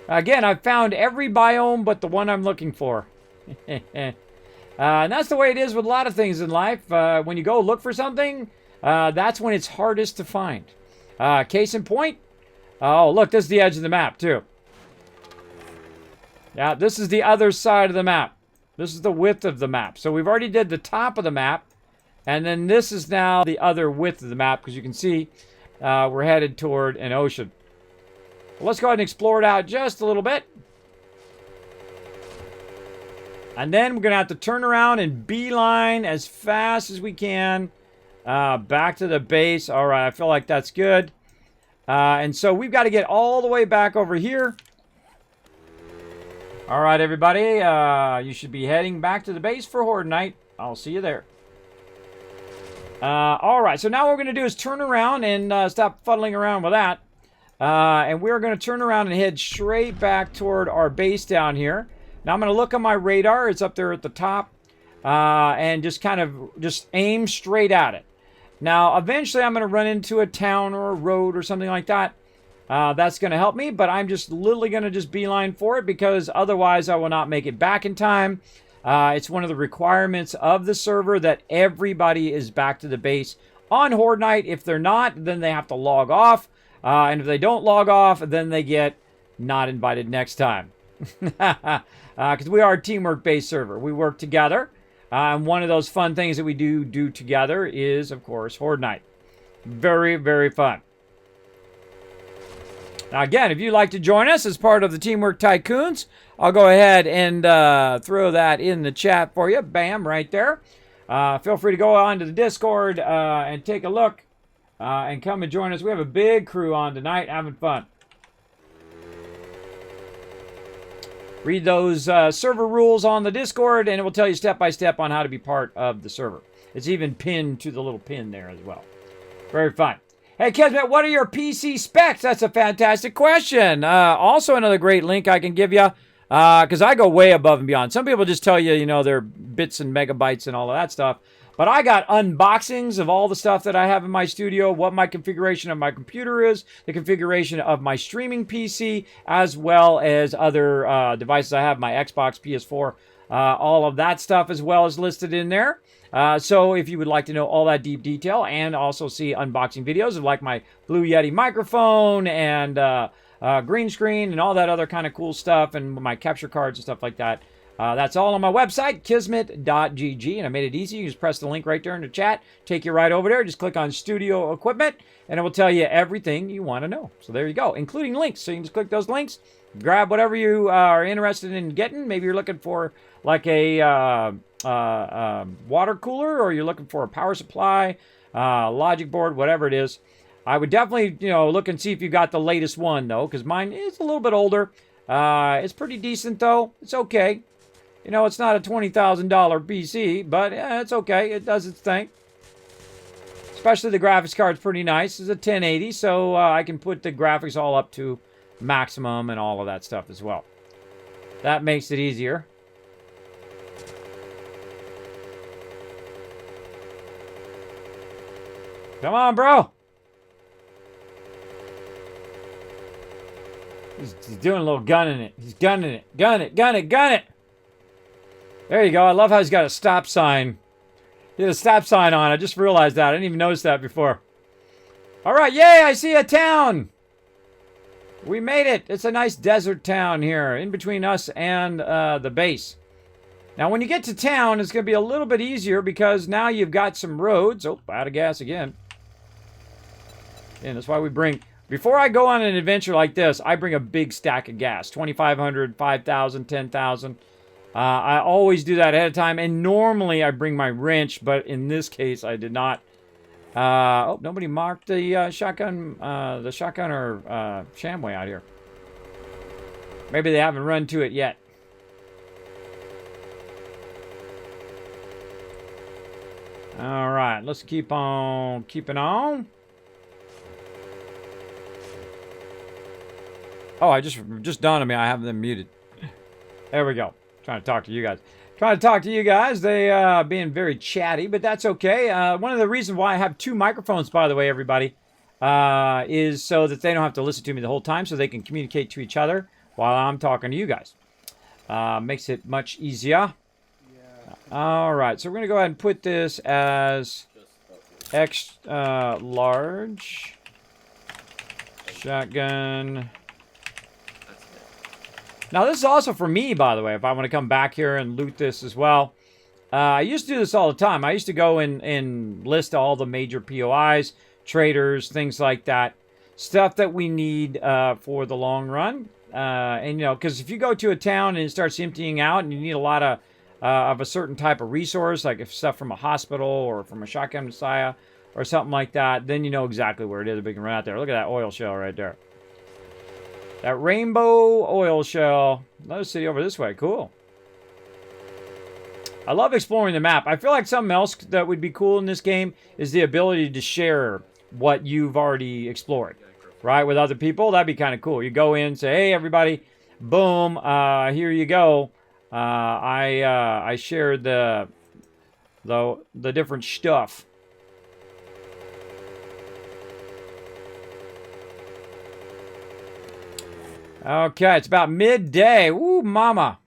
Again, I've found every biome but the one I'm looking for. And that's the way it is with a lot of things in life. When you go look for something, that's when it's hardest to find. Case in point, oh, look, this is the edge of the map, too. Yeah, this is the other side of the map. This is the width of the map. So we've already did the top of the map. And then this is now the other width of the map, because you can see we're headed toward an ocean. Well, let's go ahead and explore it out just a little bit. And then we're going to have to turn around and beeline as fast as we can back to the base. All right, I feel like that's good. And so we've got to get all the way back over here. All right, everybody. You should be heading back to the base for Horde Night. I'll see you there. All right, so now what we're going to do is turn around and stop fuddling around with that. And we're going to turn around and head straight back toward our base down here. Now I'm going to look on my radar. It's up there at the top. And just kind of just aim straight at it. Now, eventually I'm going to run into a town or a road or something like that. That's going to help me, but I'm just literally going to just beeline for it because otherwise I will not make it back in time. It's one of the requirements of the server that everybody is back to the base on Horde Night. If they're not, then they have to log off. And if they don't log off, then they get not invited next time. Because we are a teamwork-based server. We work together. And one of those fun things that we do together is, of course, Horde Night. Very, very fun. Now, again, if you'd like to join us as part of the Teamwork Tycoons, I'll go ahead and throw that in the chat for you. Bam, right there. Feel free to go on to the Discord and take a look and come and join us. We have a big crew on tonight having fun. Read those server rules on the Discord, and it will tell you step by step on how to be part of the server. It's even pinned to the little pin there as well. Very fun. Hey, Kismet, what are your PC specs? That's a fantastic question. Also, another great link I can give you, because I go way above and beyond. Some people just tell you, you know, their bits and megabytes and all of that stuff. But I got unboxings of all the stuff that I have in my studio, what my configuration of my computer is, the configuration of my streaming PC, as well as other devices I have, my Xbox, PS4, all of that stuff as well is listed in there. So if you would like to know all that deep detail and also see unboxing videos of like my Blue Yeti microphone and green screen and all that other kind of cool stuff and my capture cards and stuff like that, that's all on my website, kismet.gg, and I made it easy. You just press the link right there in the chat, take you right over there. Just click on Studio Equipment, and it will tell you everything you want to know. So there you go, including links. So you can just click those links, grab whatever you are interested in getting. Maybe you're looking for like a water cooler, or you're looking for a power supply, logic board, whatever it is. I would definitely, you know, look and see if you got the latest one, though, because mine is a little bit older. It's pretty decent, though. It's okay. You know, it's not a $20,000 PC, but it's okay. It does its thing. Especially the graphics card's pretty nice. It's a 1080, so I can put the graphics all up to maximum and all of that stuff as well. That makes it easier. Come on, bro. He's doing a little gunning it. He's gunning it. Gun it, gun it, gun it. There you go. I love how he's got a stop sign. He had a stop sign on. I just realized that. I didn't even notice that before. All right. Yay, I see a town. We made it. It's a nice desert town here in between us and the base. Now, when you get to town, it's going to be a little bit easier because now you've got some roads. Oh, out of gas again. And that's why we bring... Before I go on an adventure like this, I bring a big stack of gas. 2,500, 5,000, 10,000. I always do that ahead of time. And normally I bring my wrench, but in this case I did not. Oh, nobody marked the shotgun or Shamway out here. Maybe they haven't run to it yet. All right, let's keep on keeping on. Oh, I just dawned on me. I have them muted. There we go. Trying to talk to you guys. Trying to talk to you guys. They being very chatty, but that's okay. One of the reasons why I have two microphones, by the way, everybody, is so that they don't have to listen to me the whole time, so they can communicate to each other while I'm talking to you guys. Makes it much easier. Yeah, All right, so we're gonna go ahead and put this as Just about X large shotgun. That's it. Now this is also for me, by the way, if I want to come back here and loot this as well. I used to do this all the time. I used to go and list all the major POIs, traders, things like that. Stuff that we need for the long run. And, you know, because if you go to a town and it starts emptying out and you need a lot of a certain type of resource, like if stuff from a hospital or from a shotgun messiah or something like that, then you know exactly where it is if we can run out there. Look at that oil shell right there. That rainbow oil shell. Another city over this way. Cool. I love exploring the map. I feel like something else that would be cool in this game is the ability to share what you've already explored, right, with other people. That'd be kind of cool. You go in, say, hey, everybody, boom, here you go. I shared the different stuff. Okay, it's about midday. Woo, mama.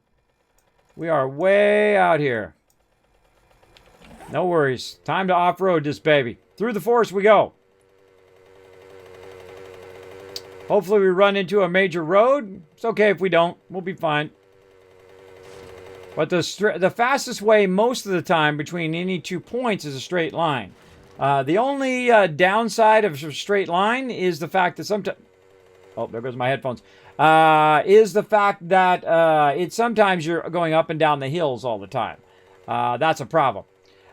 We are way out here. No worries. Time to off-road this baby. Through the forest we go. Hopefully we run into a major road. It's okay if we don't. We'll be fine. But the fastest way most of the time between any 2 points is a straight line. The only downside of a straight line is the fact that sometimes... Oh, there goes my headphones. Is the fact that it's sometimes you're going up and down the hills all the time. That's a problem.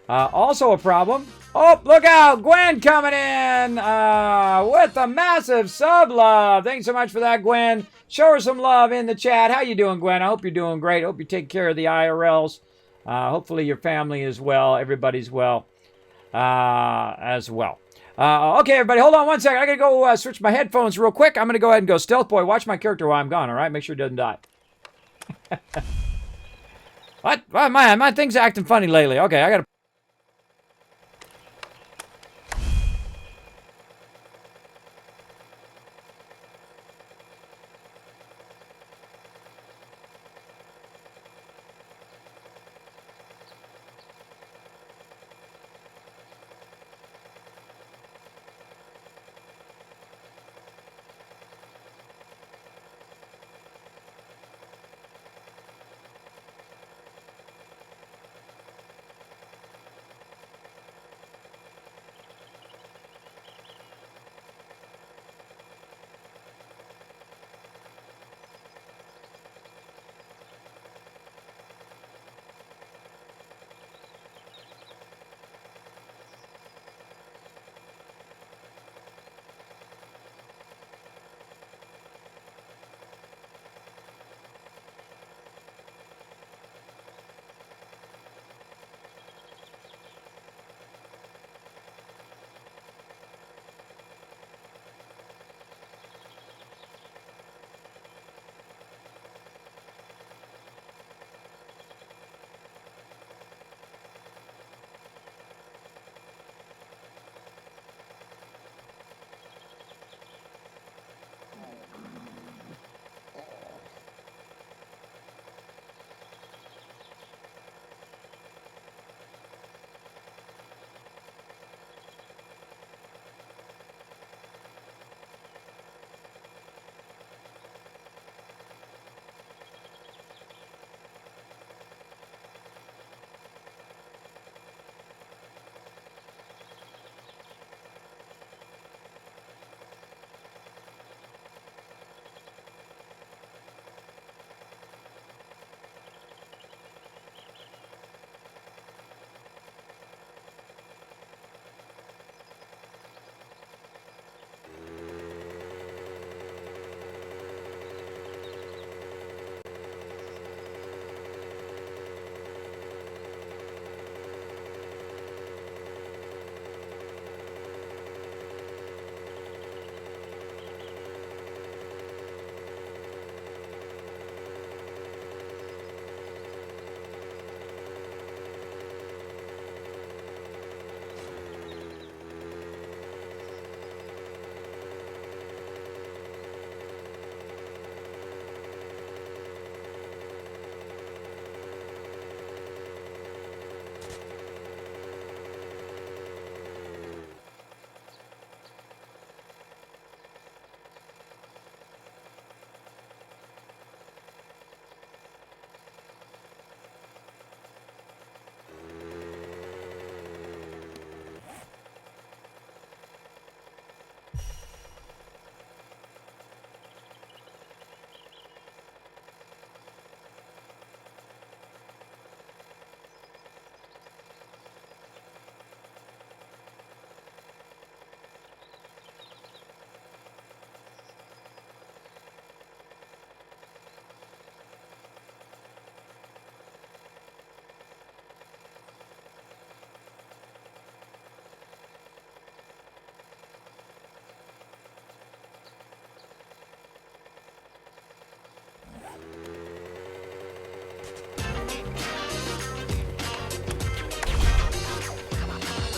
Also a problem. Oh, look out! Gwen coming in with a massive sub love. Thanks so much for that, Gwen. Show her some love in the chat. How you doing, Gwen? I hope you're doing great. Hope you take care of the IRLs. Hopefully your family is well. Everybody's well as well. Okay, everybody, hold on one second. I gotta go switch my headphones real quick. I'm gonna go ahead and go stealth boy. Watch my character while I'm gone, all right? Make sure he doesn't die. What? Well, my thing's acting funny lately. Okay, I gotta...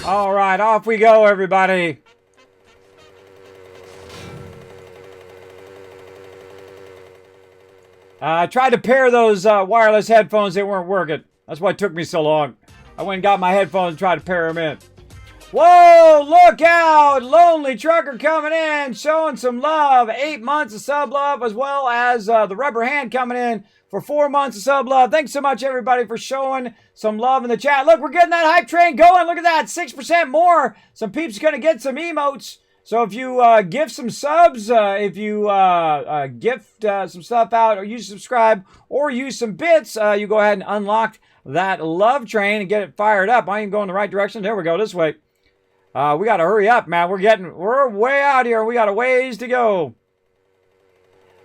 All right, off we go, everybody. I tried to pair those wireless headphones. They weren't working. That's why it took me so long. I went and got my headphones and tried to pair them in. Whoa, look out! Lonely Trucker coming in, showing some love. 8 months of sub love, as well as the Rubber Hand coming in for 4 months of sub love. Thanks so much, everybody, for showing some love in the chat. Look, we're getting that hype train going. Look at that, 6% more. Some peeps are going to get some emotes. So if you gift some subs, if you gift some stuff out, or you subscribe, or use some bits, you go ahead and unlock that love train and get it fired up. I ain't going the right direction. There we go, this way. We got to hurry up, man. We're way out here. We got a ways to go.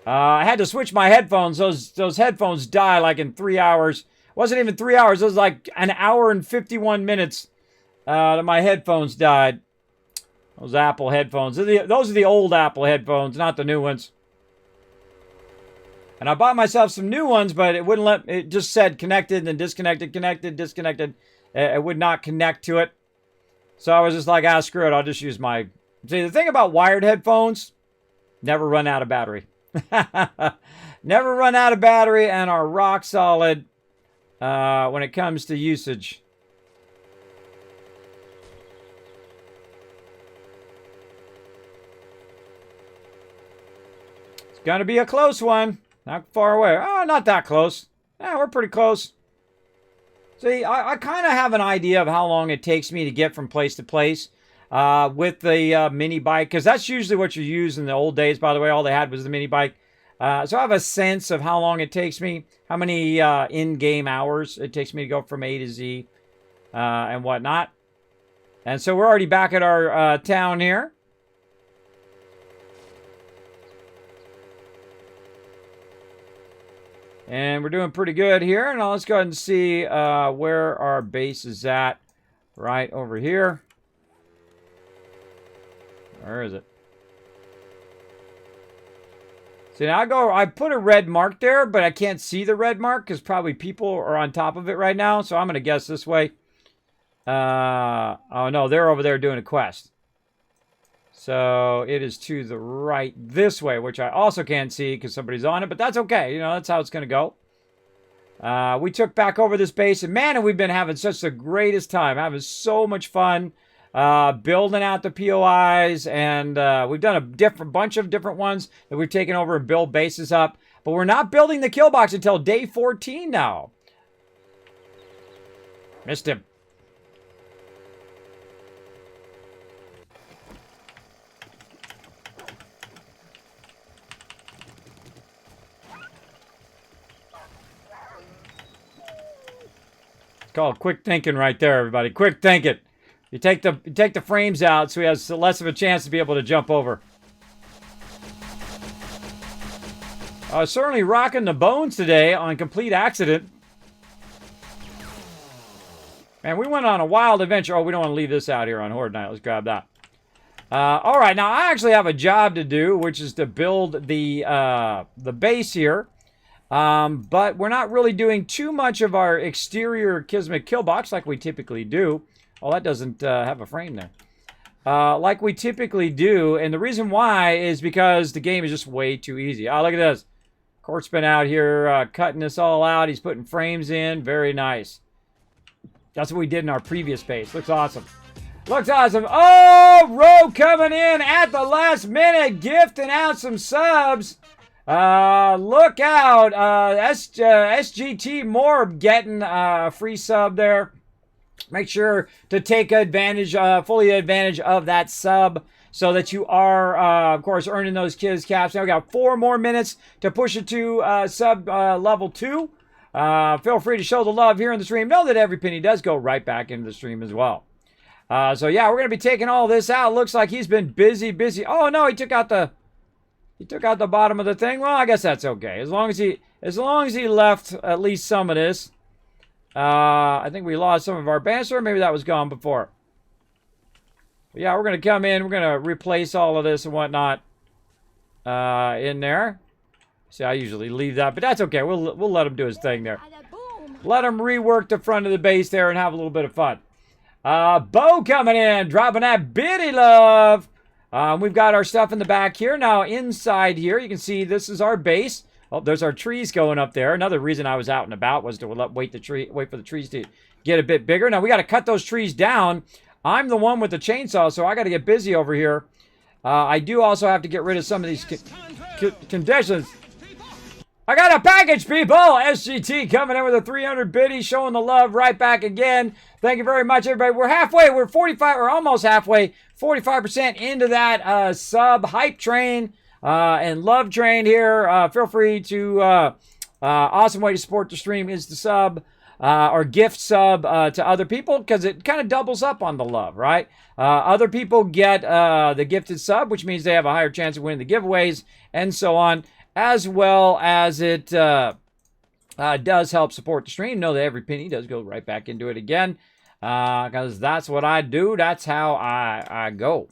I had to switch my headphones. Those headphones die like in 3 hours. It wasn't even 3 hours. It was like an hour and 51 minutes that my headphones died. Those Apple headphones. Those are the old Apple headphones, not the new ones. And I bought myself some new ones, but it wouldn't let. It just said connected and then disconnected, connected, disconnected. It would not connect to it. So I was just like, screw it. I'll just use my... See, the thing about wired headphones, never run out of battery. Never run out of battery and are rock solid when it comes to usage. It's going to be a close one. Not far away. Oh, not that close. Yeah, we're pretty close. See, I kind of have an idea of how long it takes me to get from place to place with the mini bike, because that's usually what you use in the old days, by the way. All they had was the mini bike. So I have a sense of how long it takes me, how many in-game hours it takes me to go from A to Z and whatnot. And so we're already back at our town here. And we're doing pretty good here. Now let's go ahead and see where our base is at. Right over here. Where is it? See, now I put a red mark there, but I can't see the red mark because probably people are on top of it right now. So I'm going to guess this way. Oh, no, they're over there doing a quest. So it is to the right this way, which I also can't see because somebody's on it, but that's okay. You know, that's how it's going to go. We took back over this base, and man, have we been having such the greatest time, having so much fun building out the POIs, and we've done a bunch of different ones that we've taken over and build bases up, but we're not building the kill box until day 14 now. Missed him. It's called quick thinking right there, everybody. Quick thinking. You take the frames out so he has less of a chance to be able to jump over. Certainly rocking the bones today on complete accident. Man, we went on a wild adventure. Oh, we don't want to leave this out here on Horde Night. Let's grab that. All right, now I actually have a job to do, which is to build the base here. But we're not really doing too much of our exterior Kismet kill box like we typically do. Oh, that doesn't have a frame there. Like we typically do. And the reason why is because the game is just way too easy. Oh, look at this. Court's been out here cutting this all out. He's putting frames in. Very nice. That's what we did in our previous base. Looks awesome. Looks awesome. Oh, Rogue coming in at the last minute, gifting out some subs. Look out. SGT Morb getting a free sub there. Make sure to take advantage, fully advantage of that sub so that you are, of course, earning those kids caps. Now we got 4 more minutes to push it to sub level 2. Feel free to show the love here in the stream. Know that every penny does go right back into the stream as well. So yeah, we're going to be taking all this out. Looks like he's been busy. Oh no, he took out the bottom of the thing. Well, I guess that's okay. As long as he left at least some of this. I think we lost some of our banister. Maybe that was gone before. But yeah, we're going to come in. We're going to replace all of this and whatnot in there. See, I usually leave that, but that's okay. We'll let him do his thing there. Let him rework the front of the base there and have a little bit of fun. Bo coming in, dropping that bitty love. We've got our stuff in the back here. Now, inside here, you can see this is our base. Oh, there's our trees going up there. Another reason I was out and about was to wait for the trees to get a bit bigger. Now, we got to cut those trees down. I'm the one with the chainsaw, so I got to get busy over here. I do also have to get rid of some of these conditions. I got a package, people! SGT coming in with a 300 biddy, showing the love right back again. Thank you very much, everybody. We're halfway. We're 45, or almost halfway, 45% into that sub hype train and love train here. Feel free to, awesome way to support the stream is the sub or gift sub to other people, because it kind of doubles up on the love, right? Other people get the gifted sub, which means they have a higher chance of winning the giveaways and so on, as well as it does help support the stream. Know that every penny does go right back into it again, because that's what I do. That's how I go.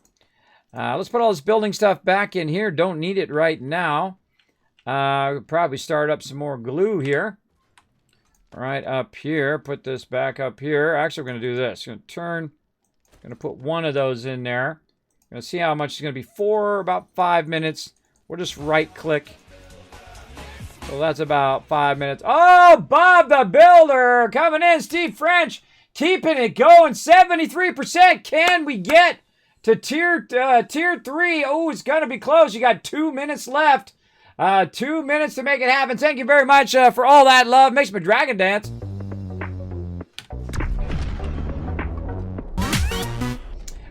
Let's put all this building stuff back in here. Don't need it right now. We'll probably start up some more glue here. Right up here. Put this back up here. Actually, we're going to do this. Going to put one of those in there. Going to see how much it's going to be for about 5 minutes. We'll just right click. So that's about 5 minutes. Oh, Bob the Builder coming in. Steve French keeping it going. 73%. Can we get to tier 3? Oh, it's going to be close. You got 2 minutes left. 2 minutes to make it happen. Thank you very much for all that love. Makes my dragon dance.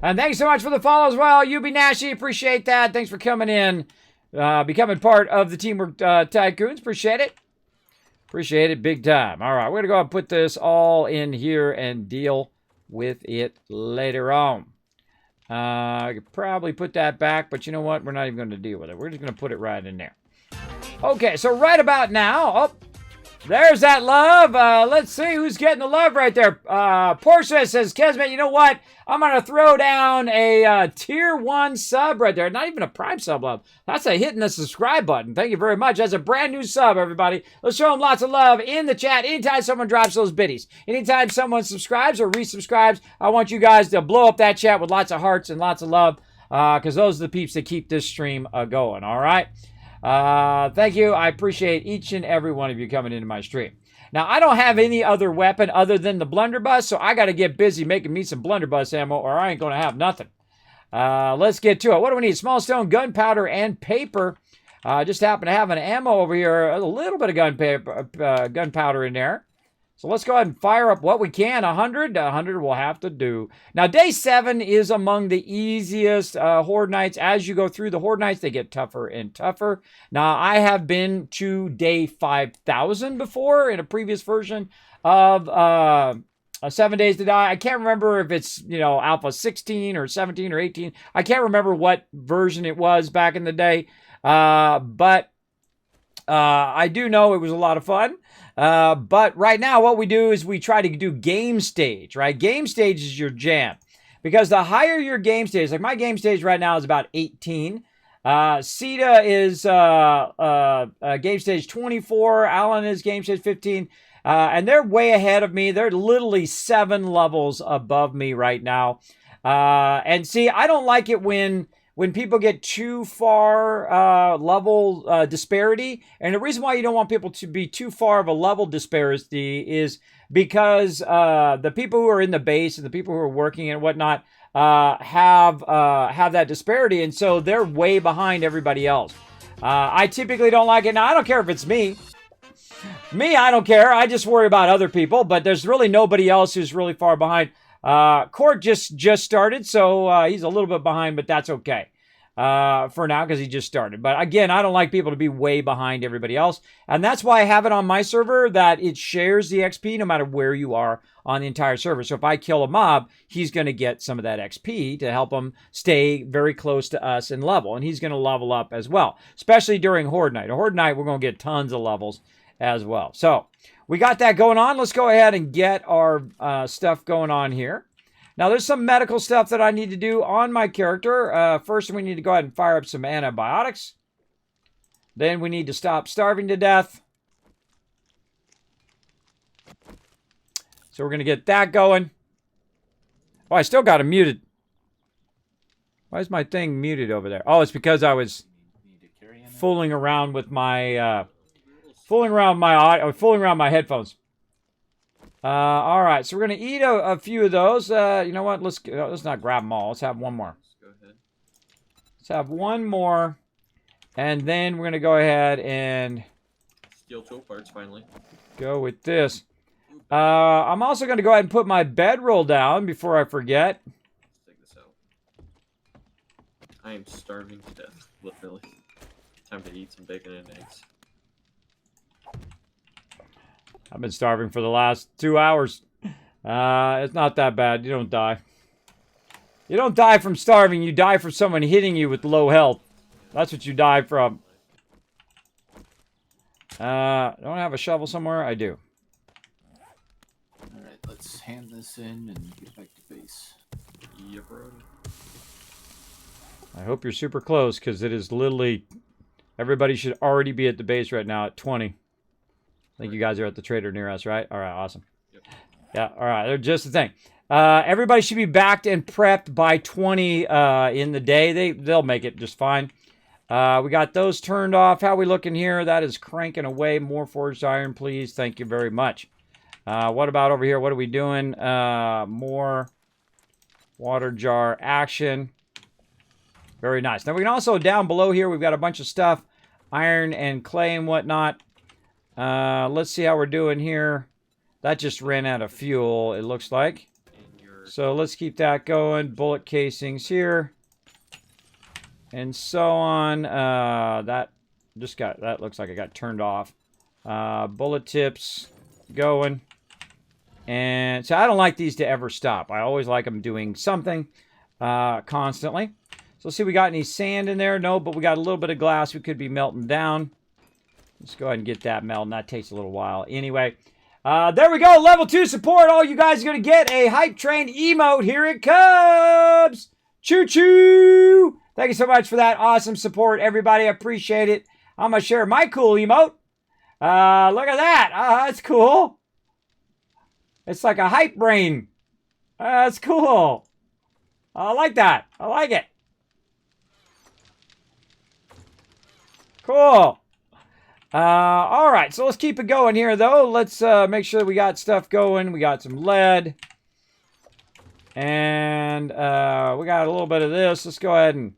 And thanks so much for the follow as well. UB Nashi, appreciate that. Thanks for coming in. Becoming part of the Teamwork Tycoons. Appreciate it. Appreciate it big time. All right, we're going to go and put this all in here and deal with it later on. I could probably put that back, but you know what? We're not even going to deal with it. We're just going to put it right in there. Okay, so right about now, oh, there's that love. Let's see who's getting the love right there. Portia says, Kismet, you know what? I'm going to throw down a tier 1 sub right there. Not even a prime sub love. That's a hitting the subscribe button. Thank you very much. That's a brand new sub, everybody. Let's show them lots of love in the chat. Anytime someone drops those biddies, anytime someone subscribes or resubscribes, I want you guys to blow up that chat with lots of hearts and lots of love, because those are the peeps that keep this stream going, all right? Thank you. I appreciate each and every one of you coming into my stream. Now, I don't have any other weapon other than the blunderbuss, so I got to get busy making me some blunderbuss ammo, or I ain't going to have nothing. Let's get to it. What do we need? Small stone, gunpowder, and paper. Just happen to have an ammo over here, a little bit of gunpowder in there. So let's go ahead and fire up what we can. 100 will have to do. Now, day 7 is among the easiest Horde nights. As you go through the Horde nights, they get tougher and tougher. Now, I have been to day 5,000 before in a previous version of 7 Days to Die. I can't remember if it's, Alpha 16 or 17 or 18. I can't remember what version it was back in the day. But I do know it was a lot of fun. But right now, what we do is we try to do game stage, right? Game stage is your jam. Because the higher your game stage, like my game stage right now is about 18. Sita is game stage 24. Alan is game stage 15. And they're way ahead of me. They're literally 7 levels above me right now. And see, I don't like it when people get too far level disparity. And the reason why you don't want people to be too far of a level disparity is because the people who are in the base and the people who are working and whatnot have that disparity. And so they're way behind everybody else. I typically don't like it. Now, I don't care if it's me. I don't care. I just worry about other people. But there's really nobody else who's really far behind. Court just started, so he's a little bit behind, but that's okay for now because he just started. But again, I don't like people to be way behind everybody else, and that's why I have it on my server that it shares the XP no matter where you are on the entire server. So if I kill a mob, he's going to get some of that XP to help him stay very close to us in level, and he's going to level up as well, especially during Horde Night. Horde Night, we're going to get tons of levels as well. So we got that going on. Let's go ahead and get our stuff going on here. Now, there's some medical stuff that I need to do on my character. First, we need to go ahead and fire up some antibiotics. Then we need to stop starving to death. So we're going to get that going. Oh, I still got him muted. Why is my thing muted over there? Oh, it's because I was fooling around with my fooling around my headphones. All right, so we're gonna eat a few of those. You know what? Let's not grab them all. Let's have one more. Go ahead. Let's have one more, and then we're gonna go ahead and Steel toe parts finally. go with this. I'm also gonna go ahead and put my bedroll down before I forget. Let's take this out. I am starving to death, literally. Time to eat some bacon and eggs. I've been starving for the last 2 hours. It's not that bad. You don't die. You don't die from starving. You die from someone hitting you with low health. That's what you die from. Don't I have a shovel somewhere? I do. Alright, let's hand this in and get back to base. Yep, bro. I hope you're super close, because it is literally... Everybody should already be at the base right now at 20. I think you guys are at the trader near us, right? All right, awesome. Yep. Yeah, all right. They're just the thing. Everybody should be backed and prepped by 20 in the day. They'll make it just fine. We got those turned off. How we looking here? That is cranking away. More forged iron, please. Thank you very much. What about over here? What are we doing? More water jar action. Very nice. Now we can also, down below here, we've got a bunch of stuff. Iron and clay and whatnot. Let's see how we're doing here. That just ran out of fuel, it looks like. So let's keep that going. Bullet casings here. And so on. That looks like it got turned off. Bullet tips going. And so I don't like these to ever stop. I always like them doing something constantly. So let's see, we got any sand in there? No, but we got a little bit of glass we could be melting down. Let's go ahead and get that melting. That takes a little while. Anyway, there we go. Level 2 support. All you guys are going to get a hype train emote. Here it comes. Choo-choo. Thank you so much for that awesome support, everybody. I appreciate it. I'm going to share my cool emote. Look at that. That's cool. It's like a hype brain. That's cool. I like that. I like it. Cool. All right, so let's keep it going here, though. Let's make sure we got stuff going. We got some lead. And we got a little bit of this. Let's go ahead and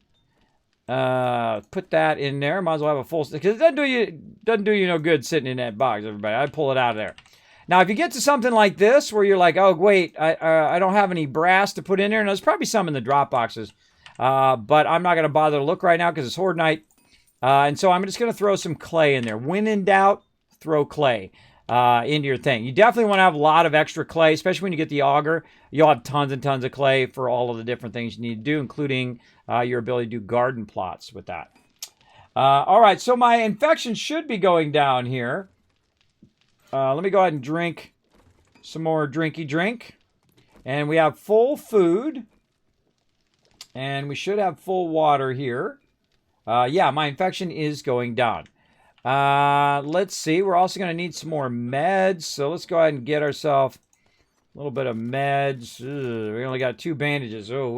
put that in there. Might as well have a full stick, because it doesn't do you no good sitting in that box, everybody. I'd pull it out of there. Now, if you get to something like this, where you're like, oh, wait, I don't have any brass to put in there. And there's probably some in the drop boxes. But I'm not going to bother to look right now, because it's Horde Night. And so I'm just going to throw some clay in there. When in doubt, throw clay into your thing. You definitely want to have a lot of extra clay, especially when you get the auger. You'll have tons and tons of clay for all of the different things you need to do, including your ability to do garden plots with that. All right, so my infection should be going down here. Let me go ahead and drink some more drinky drink. And we have full food. And we should have full water here. Yeah, my infection is going down. Let's see. We're also going to need some more meds. So let's go ahead and get ourselves a little bit of meds. Ugh, we only got 2 bandages. Oh,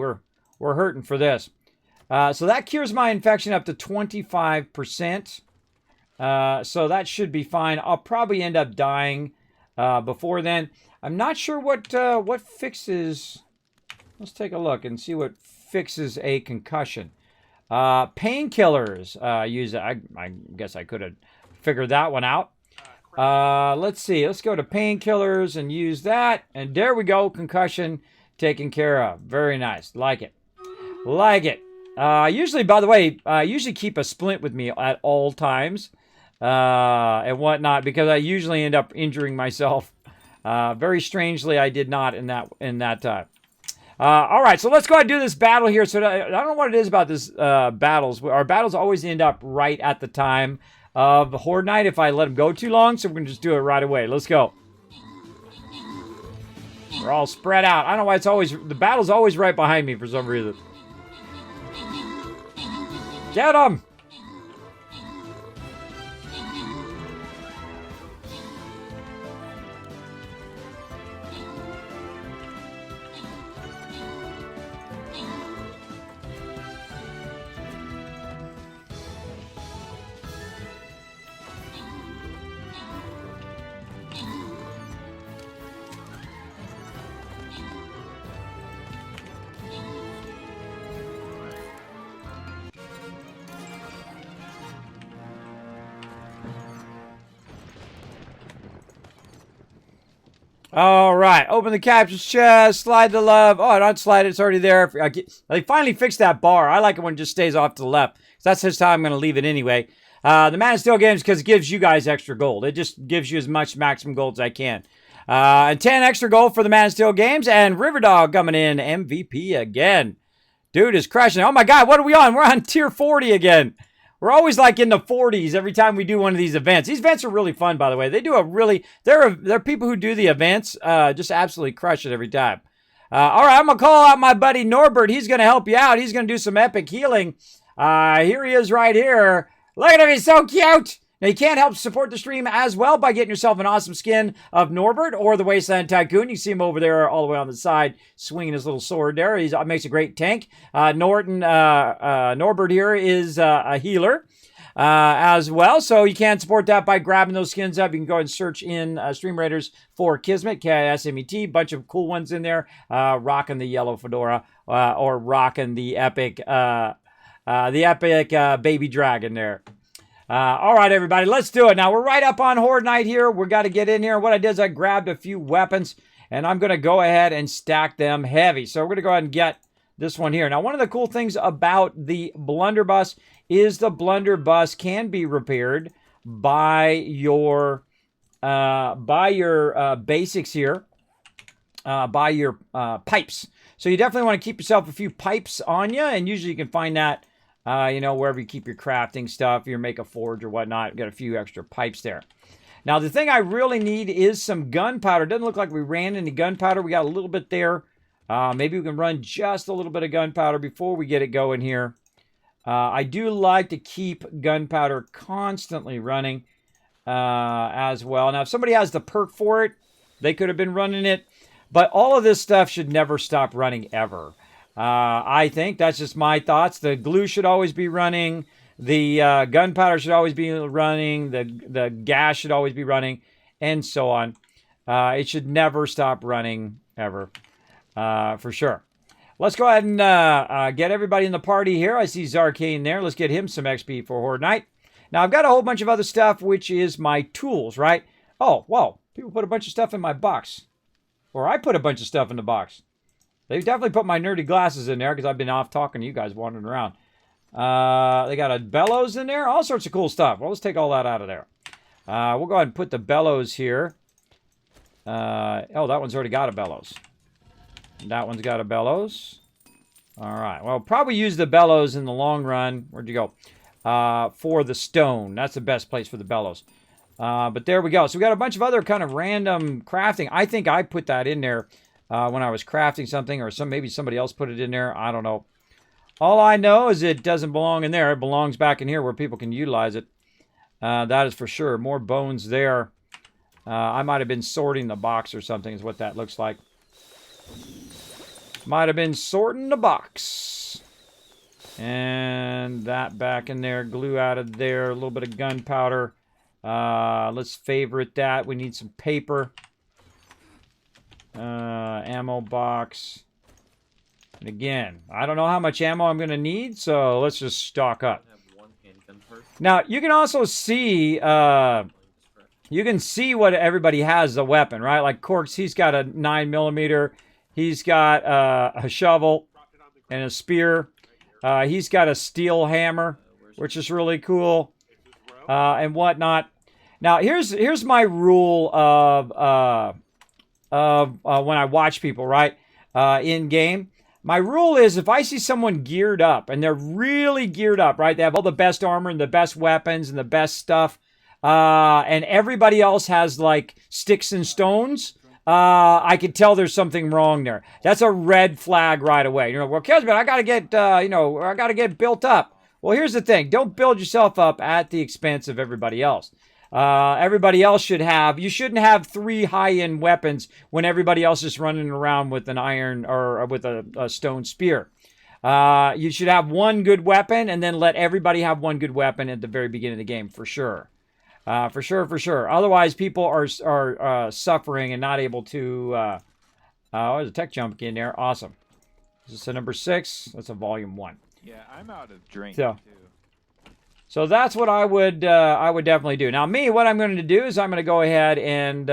we're hurting for this. So that cures my infection up to 25%. So that should be fine. I'll probably end up dying before then. I'm not sure what fixes... Let's take a look and see what fixes a concussion. Painkillers use it. I guess I could have figured that one out. Let's see. Let's go to painkillers and use that. And there we go. Concussion taken care of. Very nice. Like it. Like it. Usually, by the way, I usually keep a splint with me at all times and whatnot, because I usually end up injuring myself. Very strangely, I did not in that time. All right, so let's go ahead and do this battle here. So I don't know what it is about this battles. Our battles always end up right at the time of the Horde Night if I let them go too long. So we're going to just do it right away. Let's go. We're all spread out. I don't know why the battle's always right behind me for some reason. Get them! All right, open the captain's chest, slide the love. Oh, don't slide it, it's already there. They finally fixed that bar. I like it when it just stays off to the left. So that's just how I'm going to leave it anyway. The Man of Steel games, because it gives you guys extra gold. It just gives you as much maximum gold as I can. And 10 extra gold for the Man of Steel games. And Riverdog coming in MVP again. Dude is crushing. Oh my God, what are we on? We're on tier 40 again. We're always like in the 40s every time we do one of these events. These events are really fun, by the way. They do a really, there are people who do the events, just absolutely crush it every time. All right, I'm going to call out my buddy Norbert. He's going to help you out. He's going to do some epic healing. Here he is right here. Look at him, he's so cute. Now, you can't help support the stream as well by getting yourself an awesome skin of Norbert or the Wasteland Tycoon. You see him over there all the way on the side swinging his little sword there. He makes a great tank. Norbert here is a healer as well. So you can support that by grabbing those skins up. You can go ahead and search in Stream Raiders for Kismet, Kismet. Bunch of cool ones in there. Rocking the yellow fedora or rocking the epic baby dragon there. All right, everybody, let's do it. Now, we're right up on Horde Night here. We got to get in here. What I did is I grabbed a few weapons, and I'm going to go ahead and stack them heavy. So we're going to go ahead and get this one here. Now, one of the cool things about the blunderbuss is the blunderbuss can be repaired by your basics here, by your pipes. So you definitely want to keep yourself a few pipes on you, and usually you can find that wherever you keep your crafting stuff, you make a forge or whatnot, got a few extra pipes there. Now, the thing I really need is some gunpowder. Doesn't look like we ran any gunpowder. We got a little bit there. Maybe we can run just a little bit of gunpowder before we get it going here. I do like to keep gunpowder constantly running as well. Now, if somebody has the perk for it, they could have been running it. But all of this stuff should never stop running ever. I think that's just my thoughts. The glue should always be running. The gunpowder should always be running. The gas should always be running, and so on. It should never stop running ever, for sure. Let's go ahead and get everybody in the party here. I see Zarkane there. Let's get him some XP for Horde Night. Now, I've got a whole bunch of other stuff, which is my tools, right? Oh, whoa. People put a bunch of stuff in my box. Or I put a bunch of stuff in the box. They've definitely put my nerdy glasses in there because I've been off talking to you guys wandering around. They got a bellows in there. All sorts of cool stuff. Well, let's take all that out of there. We'll go ahead and put the bellows here. Oh, that one's already got a bellows. That one's got a bellows. All right. Well, probably use the bellows in the long run. Where'd you go? For the stone. That's the best place for the bellows. But there we go. So we got a bunch of other kind of random crafting. I think I put that in there when I was crafting something, or maybe somebody else put it in there. I don't know. All I know is it doesn't belong in there. It belongs back in here where people can utilize it. That is for sure. More bones there. I might have been sorting the box or something is what that looks like. Might have been sorting the box. And that back in there. Glue out of there. A little bit of gunpowder. Let's favorite that. We need some paper. Ammo box. And again, I don't know how much ammo I'm going to need, so let's just stock up. Now, you can also see, you can see what everybody has a weapon, right? Like Corks, he's got a 9mm. He's got a shovel and a spear. He's got a steel hammer, which is really cool, and whatnot. Now, here's my rule of when I watch people, right, in game. My rule is if I see someone geared up, and they're really geared up, right, they have all the best armor and the best weapons and the best stuff, and everybody else has, like, sticks and stones, I can tell there's something wrong there. That's a red flag right away. You know, well, Kismet, I got to get, I got to get built up. Well, here's the thing. Don't build yourself up at the expense of everybody else. Everybody else should have, you shouldn't have 3 high-end weapons when everybody else is running around with an iron or with a stone spear. You should have one good weapon and then let everybody have one good weapon at the very beginning of the game, for sure. For sure. Otherwise, people are suffering and not able to, there's a tech jump in there. Awesome. This is a number 6. That's a volume 1. Yeah, I'm out of drink, so, too. So that's what I would definitely do. Now, me, what I'm going to do is I'm going to go ahead and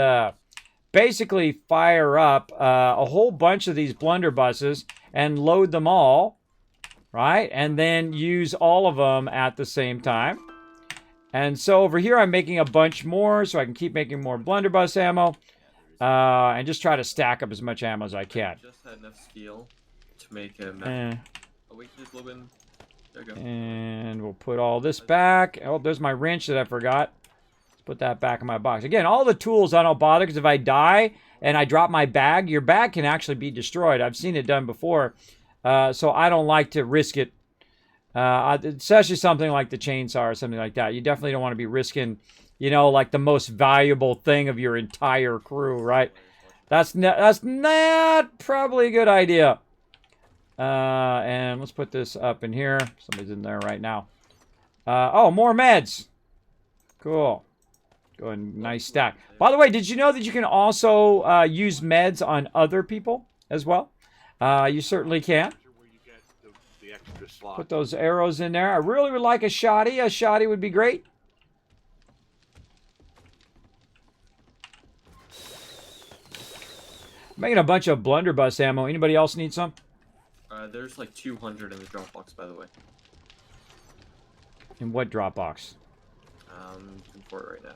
basically fire up a whole bunch of these blunderbusses and load them all, right? And then use all of them at the same time. And so over here, I'm making a bunch more so I can keep making more blunderbuss ammo and just try to stack up as much ammo as I can. Just had enough steel to make a Oh, wait, there's a little bit. There you go. And we'll put all this back. Oh, there's my wrench that I forgot. Let's put that back in my box. Again, all the tools I don't bother because if I die and I drop my bag, your bag can actually be destroyed. I've seen it done before. So I don't like to risk it. Especially something like the chainsaw or something like that. You definitely don't want to be risking, you know, like the most valuable thing of your entire crew, right? That's not probably a good idea. And let's put this up in here. Somebody's in there right now. Oh, more meds. Cool. Good, nice stack. By the way, did you know that you can also use meds on other people as well? You certainly can. Put those arrows in there. I really would like a shotty. A shotty would be great. Making a bunch of blunderbuss ammo. Anybody else need some? There's like 200 in the Dropbox, by the way. In what Dropbox? Looking for it right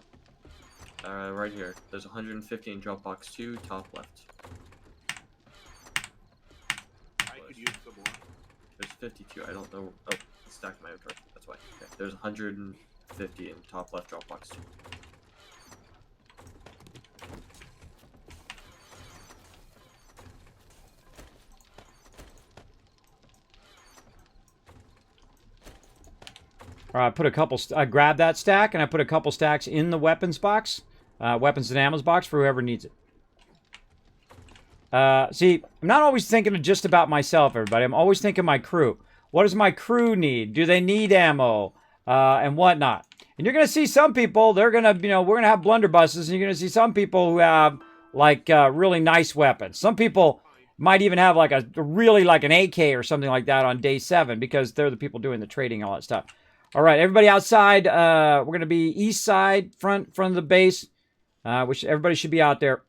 now. Right here. There's 150 in Dropbox 2, top left. I could use some more. There's 52. I don't know. Oh, it's stacked in my inventory. That's why. Okay. There's 150 in top left Dropbox 2. All right, I put a couple. I grabbed that stack and I put a couple stacks in the weapons box, weapons and ammo box for whoever needs it. See, I'm not always thinking just about myself, everybody. I'm always thinking my crew. What does my crew need? Do they need ammo and whatnot? And you're gonna see some people. They're gonna, you know, we're gonna have blunderbusses, and you're gonna see some people who have like really nice weapons. Some people might even have like a really like an AK or something like that on day 7 because they're the people doing the trading and all that stuff. All right, everybody outside. We're going to be east side, front of the base, which everybody should be out there.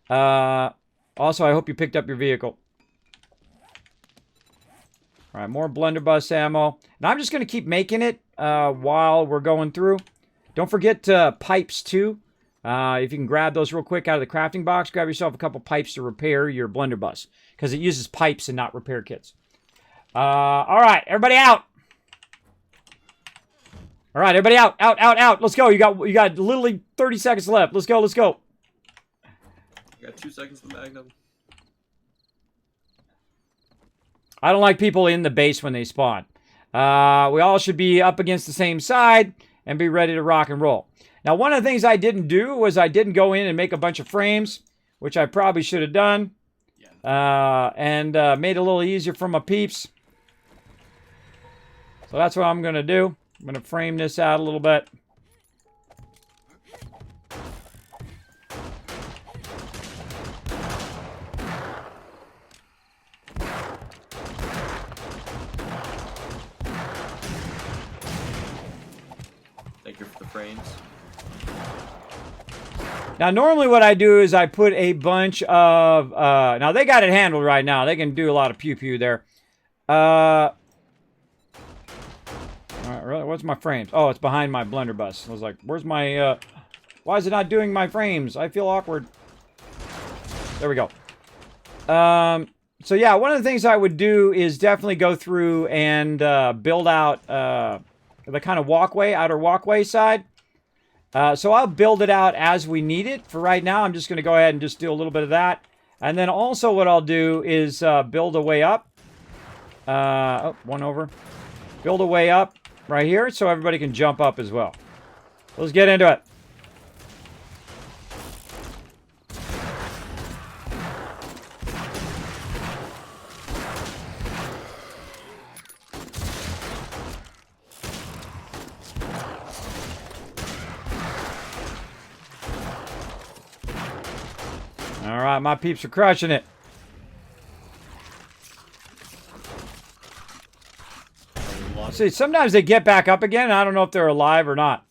Also, I hope you picked up your vehicle. All right, more blunderbuss ammo. And I'm just going to keep making it while we're going through. Don't forget pipes, too. If you can grab those real quick out of the crafting box, grab yourself a couple pipes to repair your blunderbuss because it uses pipes and not repair kits. All right, everybody out. All right, everybody out, out. Let's go. You got literally 30 seconds left. Let's go. I got 2 seconds to Magnum. I don't like people in the base when they spawn. We all should be up against the same side and be ready to rock and roll. Now, one of the things I didn't do was I didn't go in and make a bunch of frames, which I probably should have done. And made it a little easier for my peeps. So that's what I'm going to do. I'm going to frame this out a little bit. Thank you for the frames. Now, normally what I do is I put a bunch of... now, they got it handled right now. They can do a lot of pew-pew there. Really? What's my frames? Oh, it's behind my blunderbuss. I was like, where's my... why is it not doing my frames? I feel awkward. There we go. So, yeah, one of the things I would do is definitely go through and build out the kind of walkway, outer walkway side. So I'll build it out as we need it. For right now, I'm just going to go ahead and just do a little bit of that. And then also what I'll do is build a way up. Oh, one over. Build a way up right here so everybody can jump up as well. Let's get into it. All right, my peeps are crushing it. See, sometimes they get back up again, and I don't know if they're alive or not.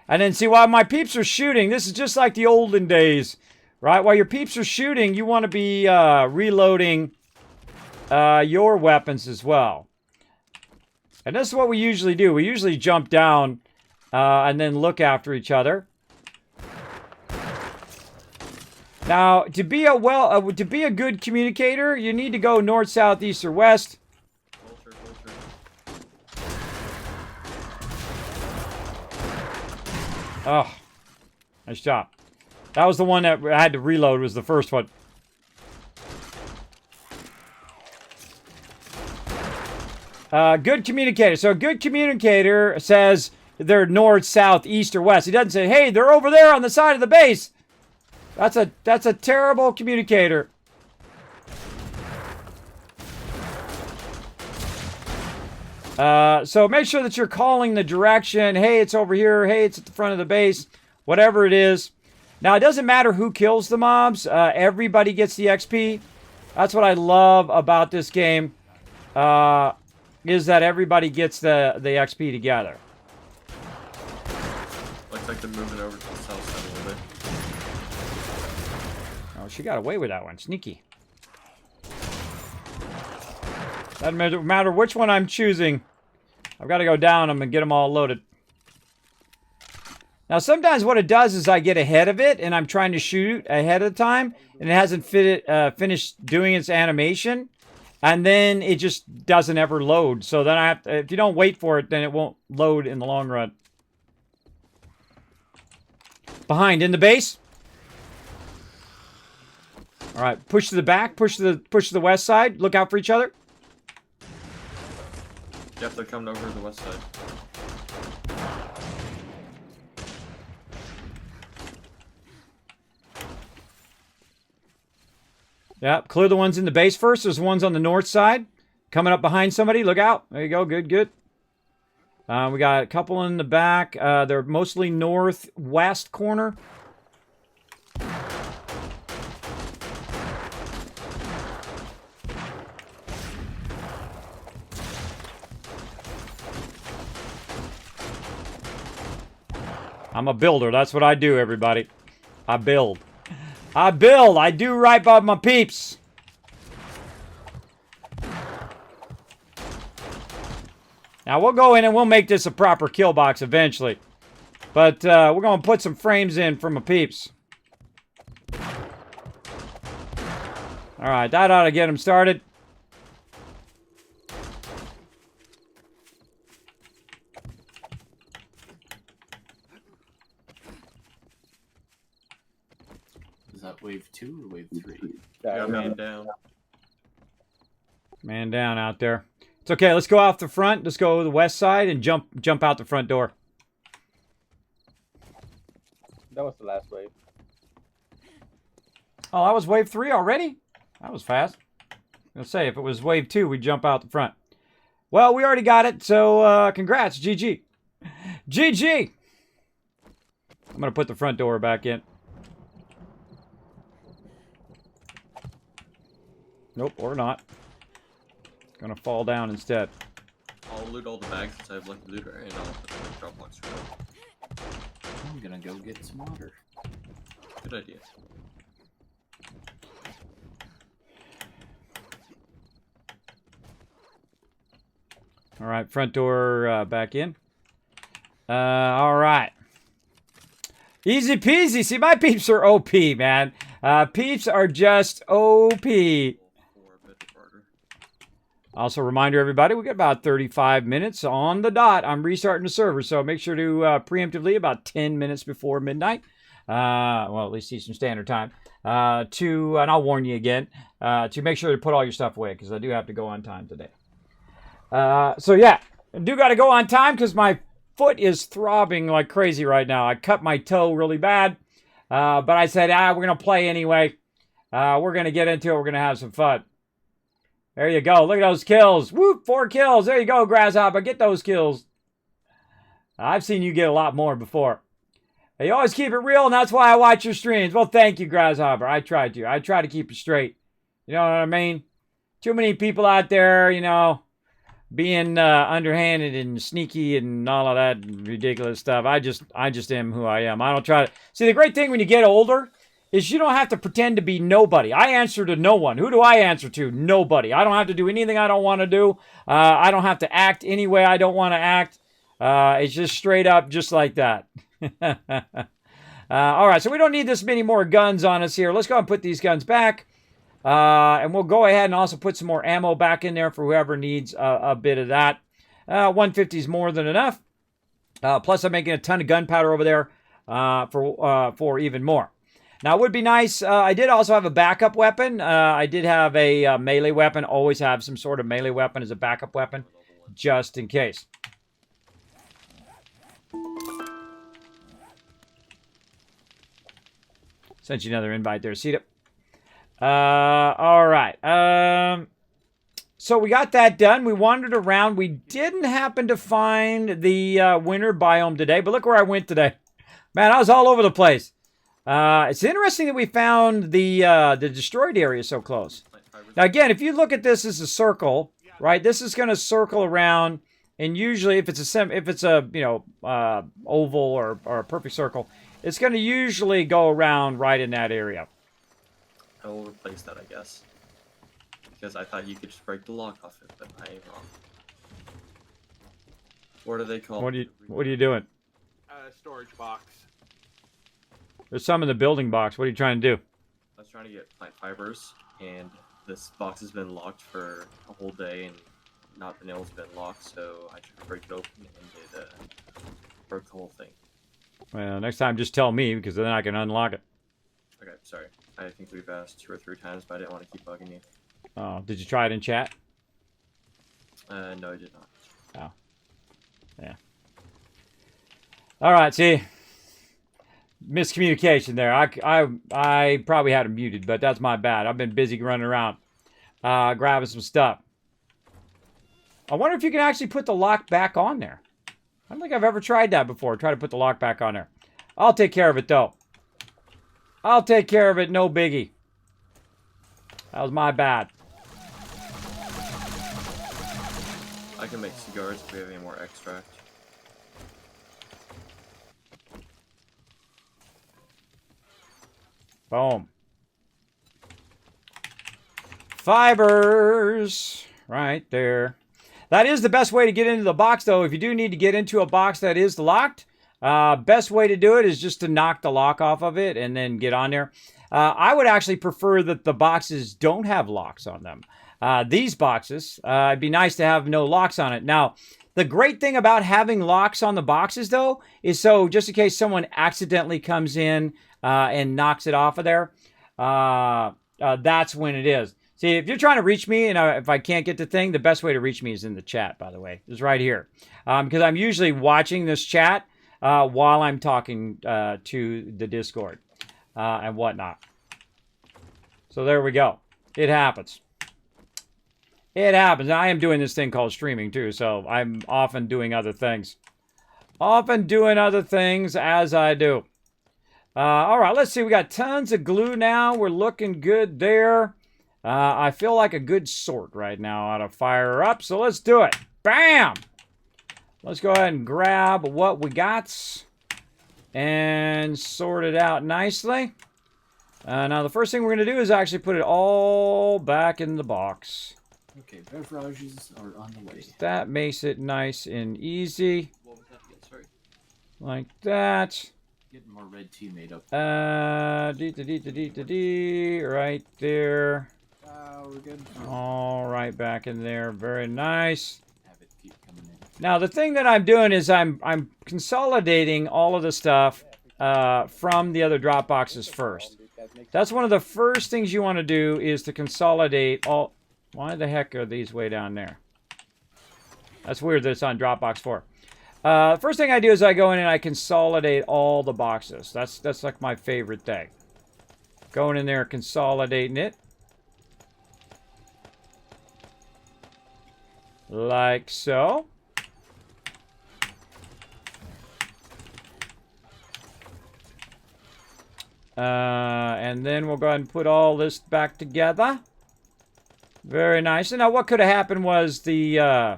And then see, while my peeps are shooting, this is just like the olden days right? While your peeps are shooting, you want to be reloading your weapons as well. And this is what we usually do. We usually jump down and then look after each other. Now, to be a good communicator, you need to go north, south, east, or west. Vulture. Oh, nice job. That was the one that I had to reload, was the first one. Good communicator. So a good communicator says they're north, south, east, or west. He doesn't say, hey, they're over there on the side of the base. That's a terrible communicator. So make sure that you're calling the direction. Hey, it's over here. Hey, it's at the front of the base. Whatever it is. Now, it doesn't matter who kills the mobs. Everybody gets the XP. That's what I love about this game. Is that everybody gets the XP together. Looks like they're moving over to the south side a little bit. Oh, she got away with that one. Sneaky. Doesn't matter which one I'm choosing. I've got to go down them and get them all loaded. Now, sometimes what it does is I get ahead of it, and I'm trying to shoot ahead of time, and it hasn't finished doing its animation, and then it just doesn't ever load. So then I have to, if you don't wait for it, then it won't load in the long run. Behind in the base. All right, push to the back, push to the west side. Look out for each other. Yep, they're coming over to the west side. Yep, clear the ones in the base first. There's ones on the north side. Coming up behind somebody. Look out. There you go. Good, good. We got a couple in the back. They're mostly northwest corner. I'm a builder. That's what I do, everybody. I build. I build. I do right by my peeps. Now, we'll go in and we'll make this a proper kill box eventually. But we're going to put some frames in for my peeps. All right, that ought to get them started. Is that wave 2 or wave 3? Yeah, man. man down. Man down out there. It's okay. Let's go off the front. Let's go to the west side and jump out the front door. That was the last wave. Oh, that was wave 3 already? That was fast. I was gonna say, if it was wave 2, we'd jump out the front. Well, we already got it, so congrats. GG. GG! I'm going to put the front door back in. Nope, or not. Gonna fall down instead. I'll loot all the bags since I have lucky looter, and I'll put them in drop box. I'm gonna go get some water. Good idea. All right, front door back in. All right. Easy peasy. See, my peeps are OP, man. Peeps are just OP. Also, reminder everybody, we got about 35 minutes on the dot. I'm restarting the server, so make sure to preemptively, about 10 minutes before midnight, well, at least Eastern Standard Time, and I'll warn you again, to make sure to put all your stuff away, because I do have to go on time today. So yeah, I do got to go on time, because my foot is throbbing like crazy right now. I cut my toe really bad, but I said, we're going to play anyway. We're going to get into it. We're going to have some fun. There you go. Look at those kills. Whoop, 4 kills. There you go, Grasshopper. Get those kills. I've seen you get a lot more before. You always keep it real, and that's why I watch your streams. Well, thank you, Grasshopper. I tried to. I try to keep it straight. You know what I mean? Too many people out there, you know, being underhanded and sneaky and all of that ridiculous stuff. I just am who I am. I don't try to... See, the great thing when you get older is you don't have to pretend to be nobody. I answer to no one. Who do I answer to? Nobody. I don't have to do anything I don't want to do. I don't have to act any way I don't want to act. It's just straight up just like that. All right, so we don't need this many more guns on us here. Let's go and put these guns back. And we'll go ahead and also put some more ammo back in there for whoever needs a bit of that. 150 is more than enough. Plus, I'm making a ton of gunpowder over there for even more. Now, it would be nice. I did also have a backup weapon. I did have a melee weapon. Always have some sort of melee weapon as a backup weapon, just in case. Sent you another invite there, Cedar. All right. So we got that done. We wandered around. We didn't happen to find the winter biome today, but look where I went today. Man, I was all over the place. It's interesting that we found the destroyed area so close. Now, again, if you look at this as a circle, right? This is going to circle around, and usually, if it's a oval or a perfect circle, it's going to usually go around right in that area. I will replace that, I guess. Because I thought you could just break the lock off it, but I am wrong. What are they called? What are you doing? Storage box. There's some in the building box. What are you trying to do? I was trying to get plant fibers, and this box has been locked for a whole day and not been able to be unlocked, so I tried to break it open and it broke the whole thing. Well, next time just tell me, because then I can unlock it. Okay, sorry. I think we've asked 2 or 3 times, but I didn't want to keep bugging you. Oh, did you try it in chat? No, I did not. Oh. Yeah. All right, see. Miscommunication there. I probably had it muted, but that's my bad. I've been busy running around grabbing some stuff. I wonder if you can actually put the lock back on there. I don't think I've ever tried that before. Try to put the lock back on there. I'll take care of it, though. I'll take care of it. No biggie. That was my bad. I can make cigars if we have any more extract. Boom. Fibers. Right there. That is the best way to get into the box, though. If you do need to get into a box that is locked, best way to do it is just to knock the lock off of it and then get on there. I would actually prefer that the boxes don't have locks on them. These boxes, it'd be nice to have no locks on it. Now, the great thing about having locks on the boxes, though, is so just in case someone accidentally comes in and knocks it off of there, that's when it is. See, if you're trying to reach me and if I can't get the thing, the best way to reach me is in the chat, by the way. It's right here. Because I'm usually watching this chat while I'm talking to the Discord and whatnot. So there we go. It happens. It happens. I am doing this thing called streaming, too, so I'm often doing other things. Often doing other things as I do. All right, let's see. We got tons of glue now. We're looking good there. I feel like a good sort right now out of fire her up, so let's do it. Bam! Let's go ahead and grab what we got and sort it out nicely. Now, the first thing we're going to do is actually put it all back in the box. Okay, beverages are on the way. That makes it nice and easy. What was that again? Sorry. Like that. Getting more red tea made up. Right there. We're good. All right, back in there. Very nice. Have it keep coming in. Now, the thing that I'm doing is I'm consolidating all of the stuff from the other drop boxes first. That's one of the first things you want to do is to consolidate all... Why the heck are these way down there? That's weird that it's on Dropbox 4. First thing I do is I go in and I consolidate all the boxes. That's like my favorite thing. Going in there, consolidating it. Like so. And then we'll go ahead and put all this back together. Very nice. And now what could have happened was the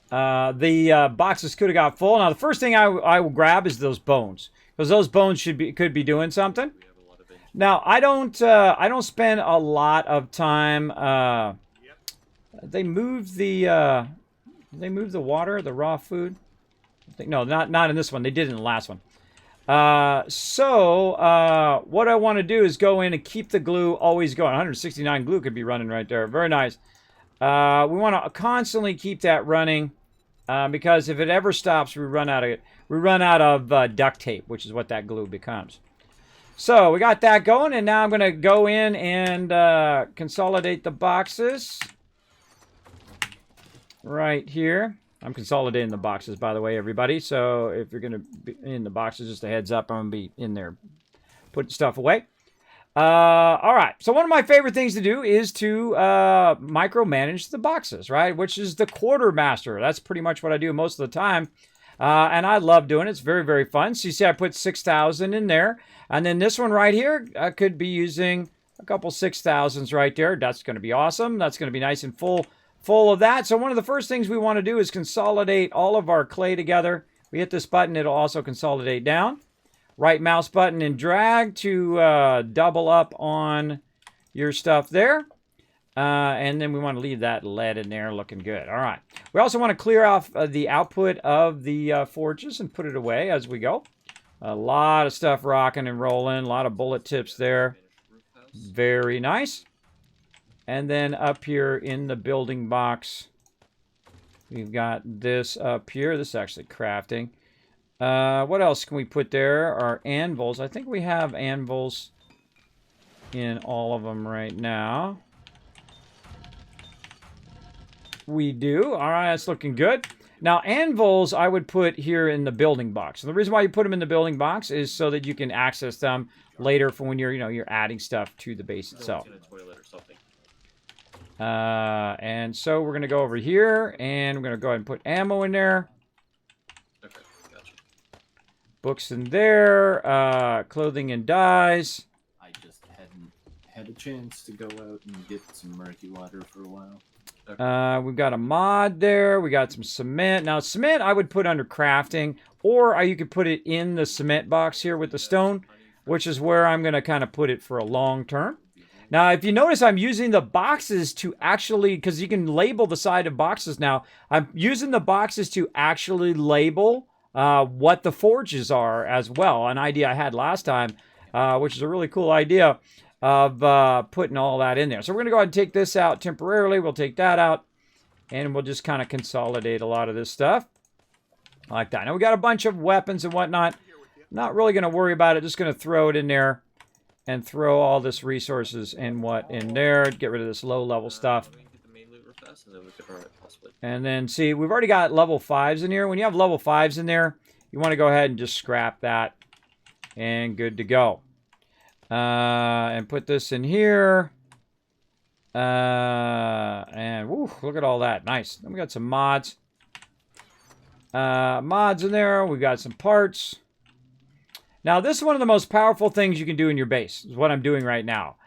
boxes could have got full. Now the first thing I will grab is those bones. because those bones could be doing something. We have a lot of engines. Now I don't spend a lot of time. They moved the water, the raw food. I think, no, not in this one. They did it in the last one. What I want to do is go in and keep the glue always going. 169 glue could be running right there. Very nice. We want to constantly keep that running because if it ever stops, we run out of duct tape, which is what that glue becomes. So we got that going, and now I'm going to go in and consolidate the boxes right here. I'm consolidating the boxes, by the way, everybody. So if you're going to be in the boxes, just a heads up, I'm going to be in there putting stuff away. All right. So one of my favorite things to do is to micromanage the boxes, right? Which is the quartermaster. That's pretty much what I do most of the time. And I love doing it. It's very, very fun. So you see I put 6,000 in there. And then this one right here, I could be using a couple 6,000s right there. That's going to be awesome. That's going to be nice and full of that. So one of the first things we want to do is consolidate all of our clay together. We hit this button, it'll also consolidate down. Right mouse button and drag to double up on your stuff there. And then we want to leave that lead in there looking good. All right. We also want to clear off the output of the forges and put it away as we go. A lot of stuff rocking and rolling. A lot of bullet tips there. Very nice. And then up here in the building box, we've got this up here. This is actually crafting. What else can we put there? Our anvils. I think we have anvils in all of them right now. We do. All right, that's looking good. Now, anvils I would put here in the building box. And the reason why you put them in the building box is so that you can access them later for when you're adding stuff to the base itself. In a toilet or something. And so we're going to go over here, and we're going to go ahead and put ammo in there. Okay, gotcha. Books in there. Clothing and dyes. I just hadn't had a chance to go out and get some murky water for a while. We've got a mod there. We got some cement. Now, cement I would put under crafting, or you could put it in the cement box here with the stone, which is where I'm going to kind of put it for a long term. Now, if you notice, I'm using the boxes to actually, because you can label the side of boxes now, I'm using the boxes to actually label what the forges are as well. An idea I had last time, which is a really cool idea of putting all that in there. So we're going to go ahead and take this out temporarily. We'll take that out, and we'll just kind of consolidate a lot of this stuff like that. Now, we got a bunch of weapons and whatnot. Not really going to worry about it. Just going to throw it in there. And throw all this resources and what in there. Get rid of this low-level stuff. Let me get the main loot real fast, and then we could run it possibly. And then, see, we've already got level 5s in here. When you have level 5s in there, you want to go ahead and just scrap that. And good to go. And put this in here. And, woo, look at all that. Nice. Then we got some mods. Mods in there. We got some parts. Now, this is one of the most powerful things you can do in your base, is what I'm doing right now,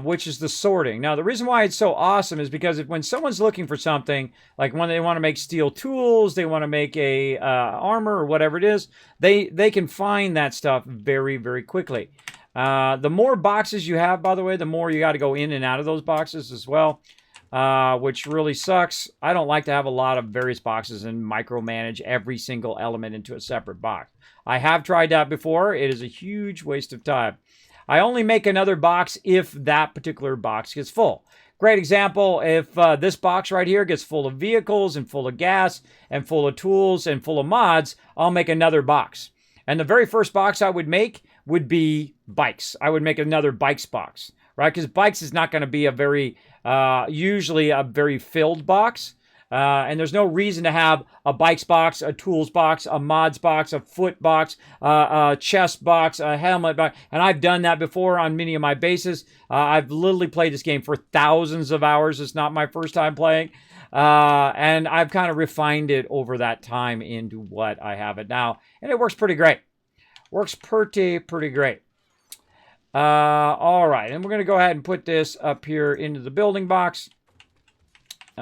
which is the sorting. Now, the reason why it's so awesome is because when someone's looking for something, like when they want to make steel tools, they want to make a armor or whatever it is, they can find that stuff very, very quickly. The more boxes you have, by the way, the more you got to go in and out of those boxes as well, which really sucks. I don't like to have a lot of various boxes and micromanage every single element into a separate box. I have tried that before. It is a huge waste of time. I only make another box if that particular box gets full. Great example, if this box right here gets full of vehicles and full of gas and full of tools and full of mods, I'll make another box. And the very first box I would make would be bikes. I would make another bikes box, right? Because bikes is not going to be a very, usually a very filled box. And there's no reason to have a bikes box, a tools box, a mods box, a foot box, a chest box, a helmet box. And I've done that before on many of my bases. I've literally played this game for thousands of hours. It's not my first time playing. And I've kind of refined it over that time into what I have it now. And it works pretty great. Works pretty great. All right. And we're going to go ahead and put this up here into the building box.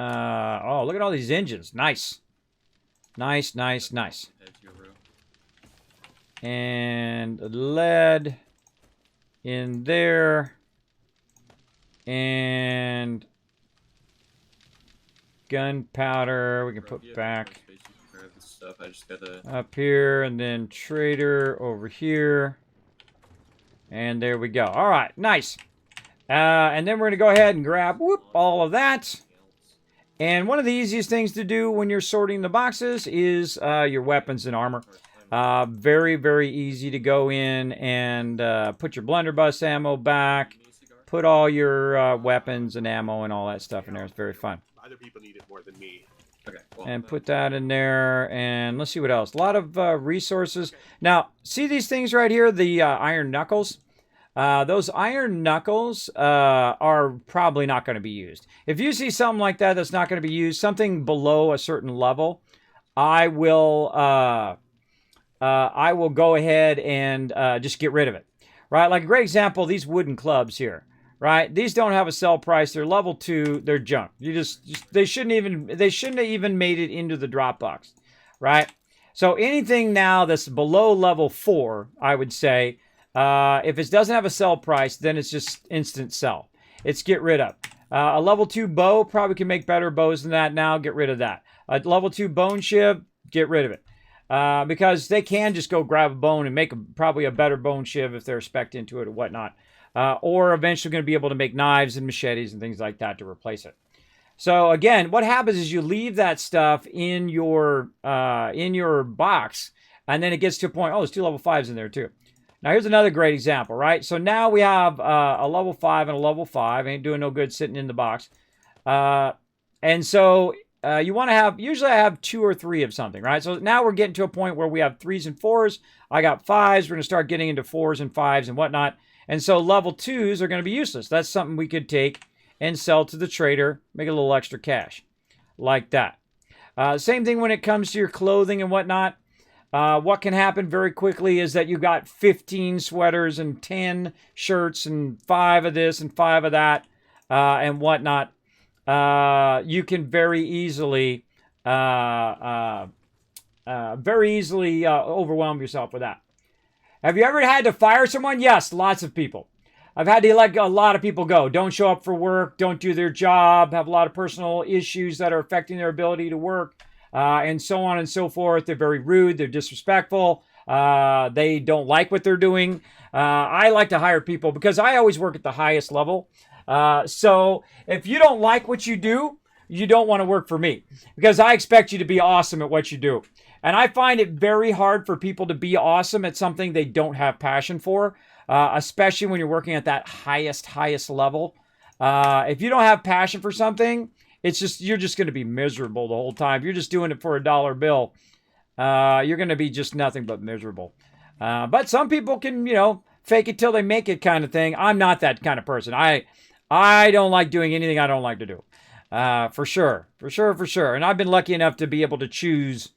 Oh, look at all these engines. Nice. Nice. Add to your row. And lead in there. And gunpowder we can Bro, put if you have back more space, you can grab this stuff. I just gotta. up here, and then trader over here. And there we go. All right, nice. And then we're going to go ahead and grab all of that. And one of the easiest things to do when you're sorting the boxes is your weapons and armor. Very, very easy to go in and put your blunderbuss ammo back. Put all your weapons and ammo and all that stuff in there. It's very fun. Other people need it more than me. Okay. Well, And put that in there. And let's see what else. A lot of resources. Now, see these things right here? The iron knuckles? Those iron knuckles are probably not going to be used. If you see something like that that's not going to be used, something below a certain level, I will go ahead and just get rid of it. Right? Like a great example, these wooden clubs here. Right? These don't have a sell price. They're level 2. They're junk. They shouldn't have even made it into the drop box. Right? So anything now that's below level 4, I would say, if it doesn't have a sell price, then it's just instant sell. It's get rid of. A level 2 bow probably can make better bows than that now. Get rid of that. A level 2 bone shiv, get rid of it. Because they can just go grab a bone and make probably a better bone shiv if they're spec'd into it or whatnot. Or eventually going to be able to make knives and machetes and things like that to replace it. So again, what happens is you leave that stuff in your box, and then it gets to a point, oh, there's 2 level 5s in there too. Now, here's another great example, right? So now we have a level 5 and a level 5. Ain't doing no good sitting in the box. And so you want to have, usually I have 2 or 3 of something, right? So now we're getting to a point where we have 3s and 4s. I got 5s. We're going to start getting into 4s and 5s and whatnot. And so level 2s are going to be useless. That's something we could take and sell to the trader, make a little extra cash like that. Same thing when it comes to your clothing and whatnot. What can happen very quickly is that you got 15 sweaters and 10 shirts and 5 of this and 5 of that and whatnot. You can very easily overwhelm yourself with that. Have you ever had to fire someone? Yes, lots of people. I've had to let a lot of people go. Don't show up for work, don't do their job, have a lot of personal issues that are affecting their ability to work. And so on and so forth. They're very rude. They're disrespectful. They don't like what they're doing. I like to hire people because I always work at the highest level. So if you don't like what you do, you don't want to work for me because I expect you to be awesome at what you do. And I find it very hard for people to be awesome at something they don't have passion for, especially when you're working at that highest level. If you don't have passion for something, it's just, you're just going to be miserable the whole time. If you're just doing it for a dollar bill, you're going to be just nothing but miserable. But some people can, fake it till they make it kind of thing. I'm not that kind of person. I don't like doing anything I don't like to do. For sure. And I've been lucky enough to be able to choose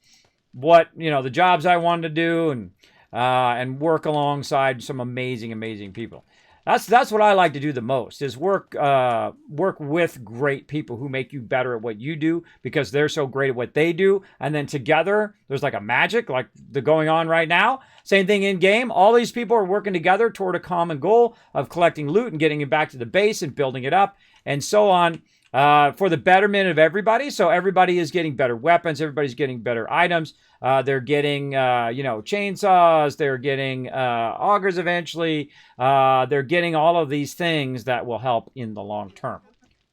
what, the jobs I wanted to do and work alongside some amazing people. That's what I like to do the most is work with great people who make you better at what you do because they're so great at what they do. And then together, there's like a magic like the going on right now. Same thing in game. All these people are working together toward a common goal of collecting loot and getting it back to the base and building it up and so on for the betterment of everybody. So everybody is getting better weapons. Everybody's getting better items. They're getting, chainsaws. They're getting augers eventually. They're getting all of these things that will help in the long term,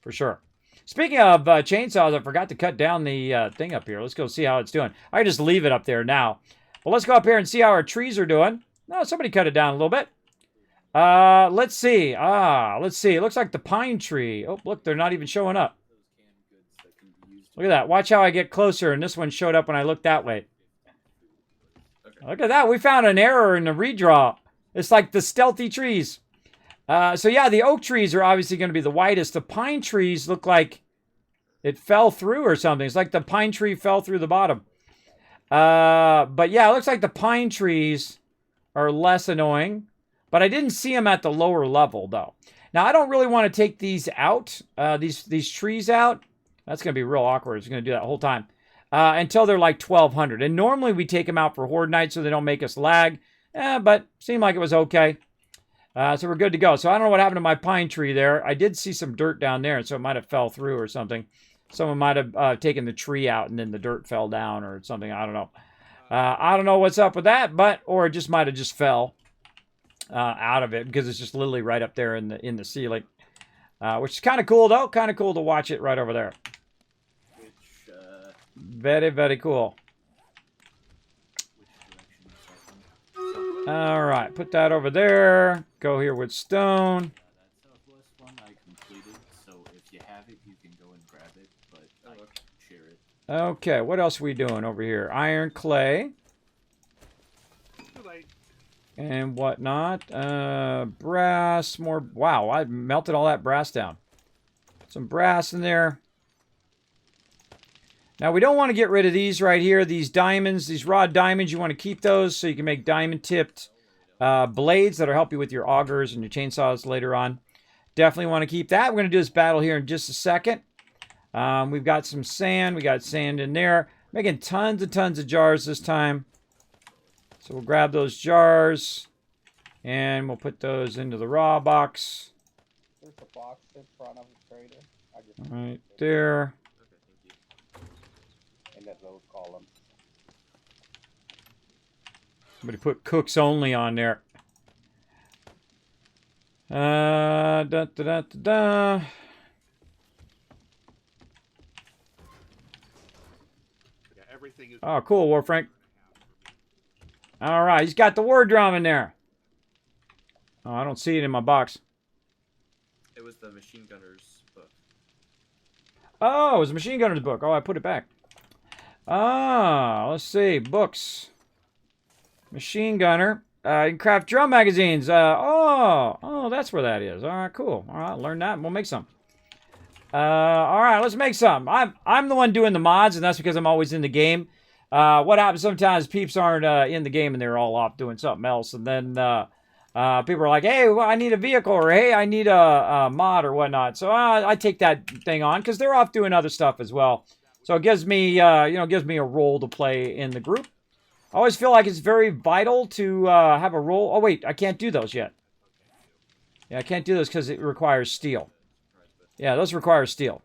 for sure. Speaking of chainsaws, I forgot to cut down the thing up here. Let's go see how it's doing. I just leave it up there now. Well, let's go up here and see how our trees are doing. No, somebody cut it down a little bit. Let's see. Let's see. It looks like the pine tree. Oh, look, they're not even showing up. Look at that. Watch how I get closer, and this one showed up when I looked that way. Look at that. We found an error in the redraw. It's like the stealthy trees. So yeah, the oak trees are obviously going to be the whitest. The pine trees look like it fell through or something. It's like the pine tree fell through the bottom. But yeah, it looks like the pine trees are less annoying. But I didn't see them at the lower level, though. Now, I don't really want to take these out, these trees out. That's going to be real awkward. It's going to do that the whole time. Until they're like 1,200. And normally we take them out for Horde Night so they don't make us lag. But seemed like it was okay. So we're good to go. So I don't know what happened to my pine tree there. I did see some dirt down there, so it might have fell through or something. Someone might have taken the tree out and then the dirt fell down or something. I don't know. I don't know what's up with that, or it just might have just fell out of it because it's just literally right up there in the ceiling, which is kind of cool though. Kind of cool to watch it right over there. Which, Very, very cool. All right, put that over there. Go here with stone. that southwest one I completed, so if you have it, you can go and grab it, but I can share it. Okay, what else are we doing over here? Iron, clay, Too late. and whatnot. Brass, more. Wow, I melted all that brass down. Some brass in there. Now, we don't want to get rid of these right here. These diamonds, these raw diamonds, you want to keep those so you can make diamond-tipped blades that'll help you with your augers and your chainsaws later on. Definitely want to keep that. We're going to do this battle here in just a second. We've got some sand. We got sand in there. Making tons and tons of jars this time. So we'll grab those jars and we'll put those into the raw box. There's a box in front of the trader. I just Right there. Okay, thank you. in that little column. Somebody put cooks only on there. Da, da, da, da, da. Yeah, everything is. Oh, cool, Warfrank. All right, he's got the war drum in there. Oh, I don't see it in my box. It was the machine gunner's book. Oh, it was a machine gunner's book. Oh, I put it back. Ah, let's see. Books. Machine gunner. You can craft drum magazines. Oh, that's where that is. All right, cool. All right, learn that and we'll make some. All right, let's make some. I'm the one doing the mods, and that's because I'm always in the game. What happens sometimes, peeps aren't in the game and they're all off doing something else, and then people are like, hey, well, I need a vehicle, or hey, I need a mod or whatnot. So I take that thing on because they're off doing other stuff as well. So it gives me, gives me a role to play in the group. I always feel like it's very vital to have a role. Oh, wait, I can't do those yet. Yeah, I can't do those because it requires steel. Yeah, those require steel.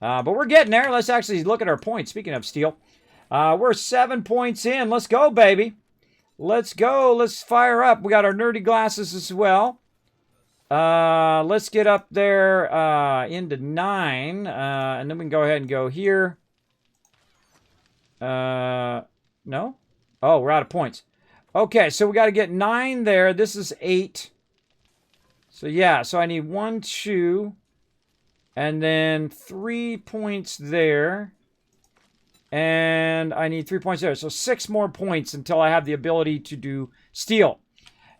But we're getting there. Let's actually look at our points. Speaking of steel, we're 7 points in. Let's go, baby. Let's go. Let's fire up. We got our nerdy glasses as well. Let's get up there into 9. And then we can go ahead and go here. No? Oh, we're out of points. Okay, so we got to get 9 there. This is 8. So, yeah. So, I need 1, 2, and then 3 points there. And I need 3 points there. So, 6 more points until I have the ability to do steel.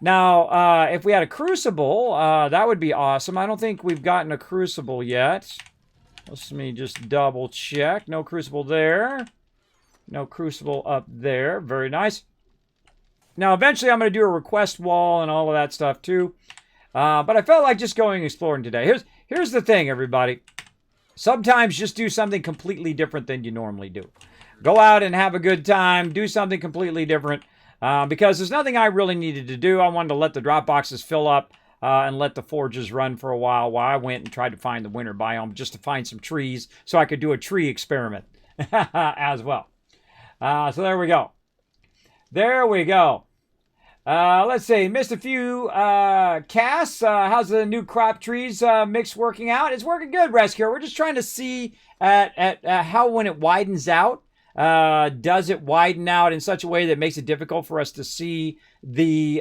Now, if we had a crucible, that would be awesome. I don't think we've gotten a crucible yet. Let me just double check. No crucible there. No crucible up there. Very nice. Now, eventually, I'm going to do a request wall and all of that stuff, too. But I felt like just going exploring today. Here's the thing, everybody. Sometimes just do something completely different than you normally do. Go out and have a good time. Do something completely different. Because there's nothing I really needed to do. I wanted to let the drop boxes fill up and let the forges run for a while I went and tried to find the winter biome just to find some trees so I could do a tree experiment as well. So there we go. There we go. Let's see. Missed a few casts. How's the new crop trees mix working out? It's working good, Rescue. We're just trying to see at how when it widens out, does it widen out in such a way that makes it difficult for us to see the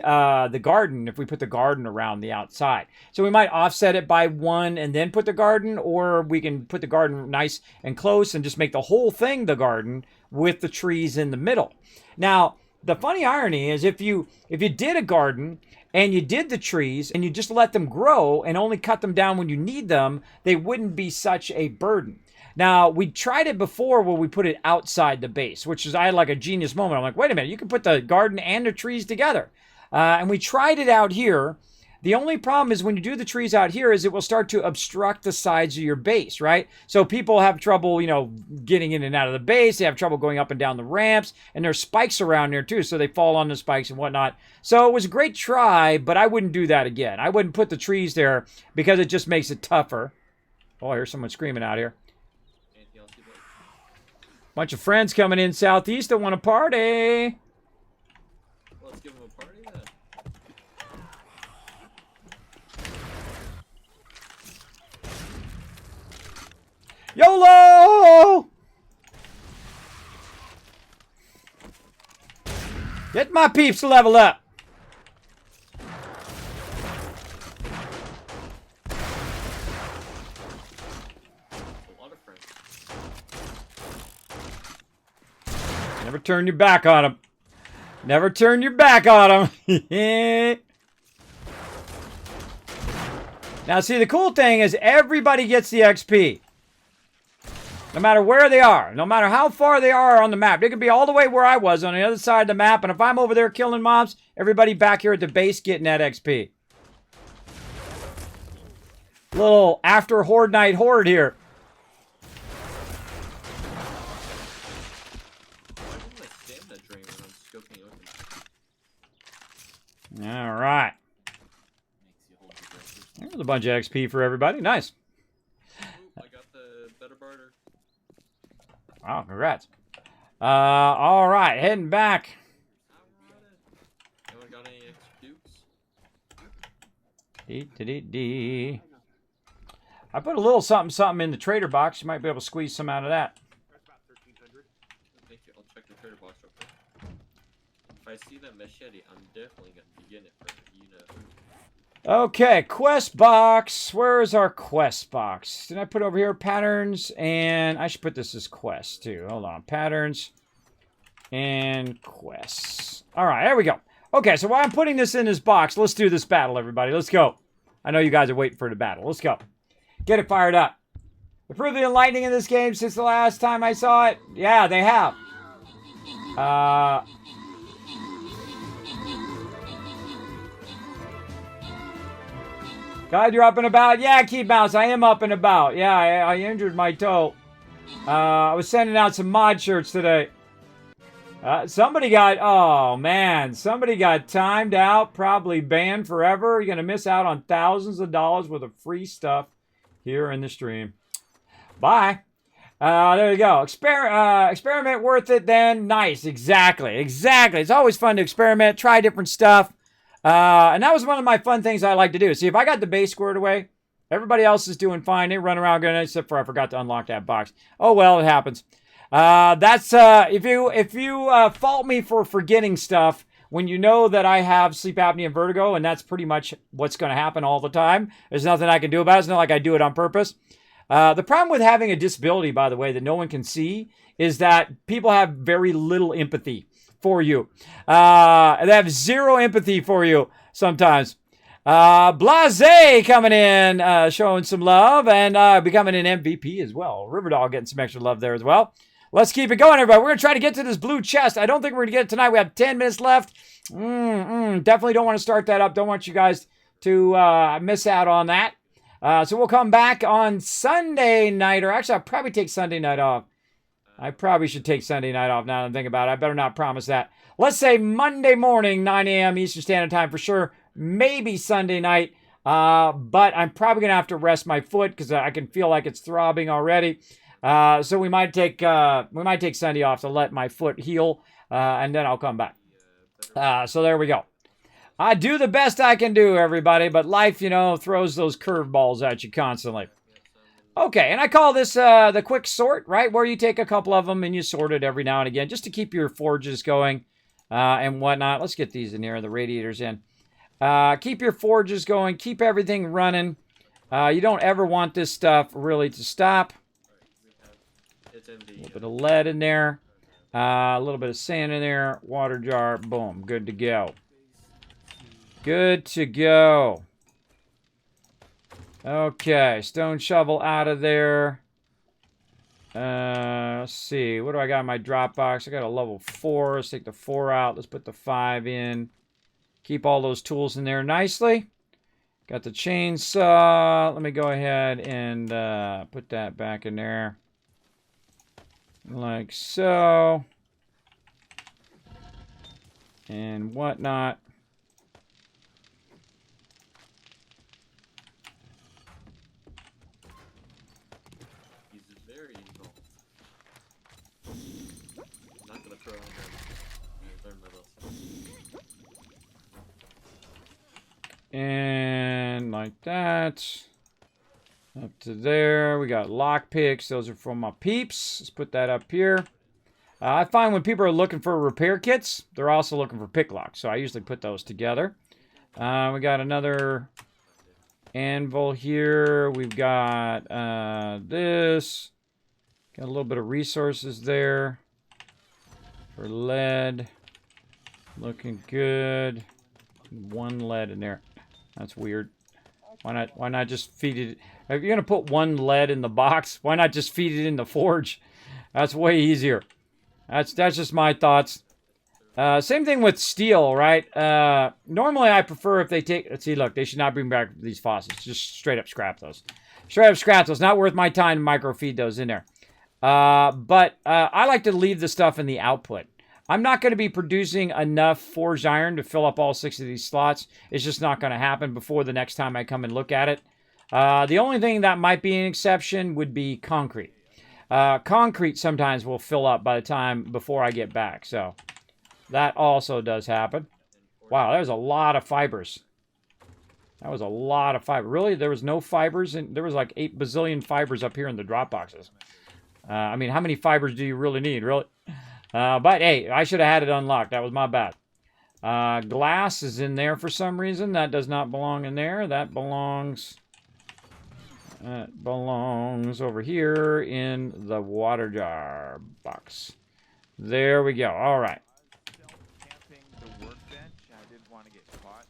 garden if we put the garden around the outside. So we might offset it by 1 and then put the garden, or we can put the garden nice and close and just make the whole thing the garden with the trees in the middle. Now, the funny irony is if you did a garden and you did the trees and you just let them grow and only cut them down when you need them, they wouldn't be such a burden. Now, we tried it before where we put it outside the base, which is, I had like a genius moment. I'm like, wait a minute, you can put the garden and the trees together. And we tried it out here. The only problem is when you do the trees out here is it will start to obstruct the sides of your base, right? So people have trouble, you know, getting in and out of the base. They have trouble going up and down the ramps. And there's spikes around there too, so they fall on the spikes and whatnot. So it was a great try, but I wouldn't do that again. I wouldn't put the trees there because it just makes it tougher. Oh, I hear someone screaming out here. Bunch of friends coming in southeast that want to party. Let's give them a party then. YOLO! Get my peeps to level up. A lot of friends. Never turn your back on them. Never turn your back on them. Now, see, the cool thing is everybody gets the XP. No matter where they are. No matter how far they are on the map. They could be all the way where I was on the other side of the map. And if I'm over there killing mobs, everybody back here at the base getting that XP. Little after Horde Night Horde here. Why didn't my stamina drain when I'm scoping open? All right. Makes you hold your breath. There's a bunch of XP for everybody. Nice. Oop, I got the better barter. Wow, congrats. All right, heading back. Anyone got any extra dukes? Dee. I put a little something in the trader box. You might be able to squeeze some out of that. That's about 1,300. Thank you. I'll check the trader box real quick. If I see that machete, I'm definitely gonna be getting it for you know. Okay, quest box. Where is our quest box? Did I put over here patterns? And I should put this as quests too. Hold on. Patterns and quests. All right, there we go. Okay, so while I'm putting this in this box, let's do this battle, everybody. Let's go. I know you guys are waiting for the battle. Let's go. Get it fired up. Improved the enlightening in this game since the last time I saw it. Yeah, they have. God, you're up and about? Yeah, Keep Mouse, I am up and about. Yeah, I injured my toe. I was sending out some mod shirts today. Somebody got, oh man, somebody got timed out, probably banned forever. You're going to miss out on thousands of dollars worth of free stuff here in the stream. Bye. There you go. Experiment worth it then? Nice, exactly. It's always fun to experiment, try different stuff. And that was one of my fun things I like to do. See, if I got the base squared away, everybody else is doing fine. They run around good, except for I forgot to unlock that box. Oh, well, it happens. If you fault me for forgetting stuff when you know that I have sleep apnea and vertigo, and that's pretty much what's going to happen all the time. There's nothing I can do about it. It's not like I do it on purpose. The problem with having a disability, by the way, that no one can see, is that people have very little empathy for you. They have zero empathy for you sometimes. Blase coming in, showing some love, and becoming an MVP as well. Riverdog getting some extra love there as well. Let's keep it going, everybody. We're going to try to get to this blue chest. I don't think we're going to get it tonight. We have 10 minutes left. Definitely don't want to start that up. Don't want you guys to miss out on that. So we'll come back on Sunday night, or actually I'll probably take Sunday night off. I probably should take Sunday night off now that I'm thinking about it. I better not promise that. Let's say Monday morning, 9 a.m. Eastern Standard Time for sure. Maybe Sunday night. But I'm probably going to have to rest my foot because I can feel like it's throbbing already. So we might take Sunday off to let my foot heal, and then I'll come back. So there we go. I do the best I can do, everybody, but life, throws those curveballs at you constantly. Okay, and I call this the quick sort, right? Where you take a couple of them and you sort it every now and again just to keep your forges going and whatnot. Let's get these in here, the radiators in. Keep your forges going. Keep everything running. You don't ever want this stuff really to stop. A little bit of lead in there. A little bit of sand in there. Water jar. Boom. Good to go. Good to go. Okay. Stone shovel out of there. Let's see. What do I got in my drop box? I got a level 4. Let's take the 4 out. Let's put the 5 in. Keep all those tools in there nicely. Got the chainsaw. Let me go ahead and put that back in there. Like so. And whatnot. He's very involved. I'm not gonna throw on him. I learned my lesson. And like that. Up to there. We got lock picks. Those are for my peeps. Let's put that up here. I find when people are looking for repair kits, they're also looking for pick locks. So I usually put those together. We got another anvil here. We've got this. Got a little bit of resources there for lead. Looking good. 1 lead in there. That's weird. Why not just feed it? If you're gonna put 1 lead in the box, why not just feed it in the forge? That's way easier. That's just my thoughts. Same thing with steel, right? Normally I prefer if they take... Let's see, look, they should not bring back these faucets. Just straight up scrap those. Straight up scrap those. Not worth my time to micro feed those in there. But I like to leave the stuff in the output. I'm not going to be producing enough forged iron to fill up all 6 of these slots. It's just not going to happen before the next time I come and look at it. The only thing that might be an exception would be concrete. Concrete sometimes will fill up by the time before I get back. So that also does happen. Wow, there's a lot of fibers. That was a lot of fiber. Really? There was no fibers? And there was like 8 bazillion fibers up here in the drop boxes. I mean, how many fibers do you really need? Really? But hey, I should have had it unlocked. That was my bad. Glass is in there for some reason. That does not belong in there. That belongs over here in the water jar box. There we go. All right. Camping the workbench. I didn't want to get caught,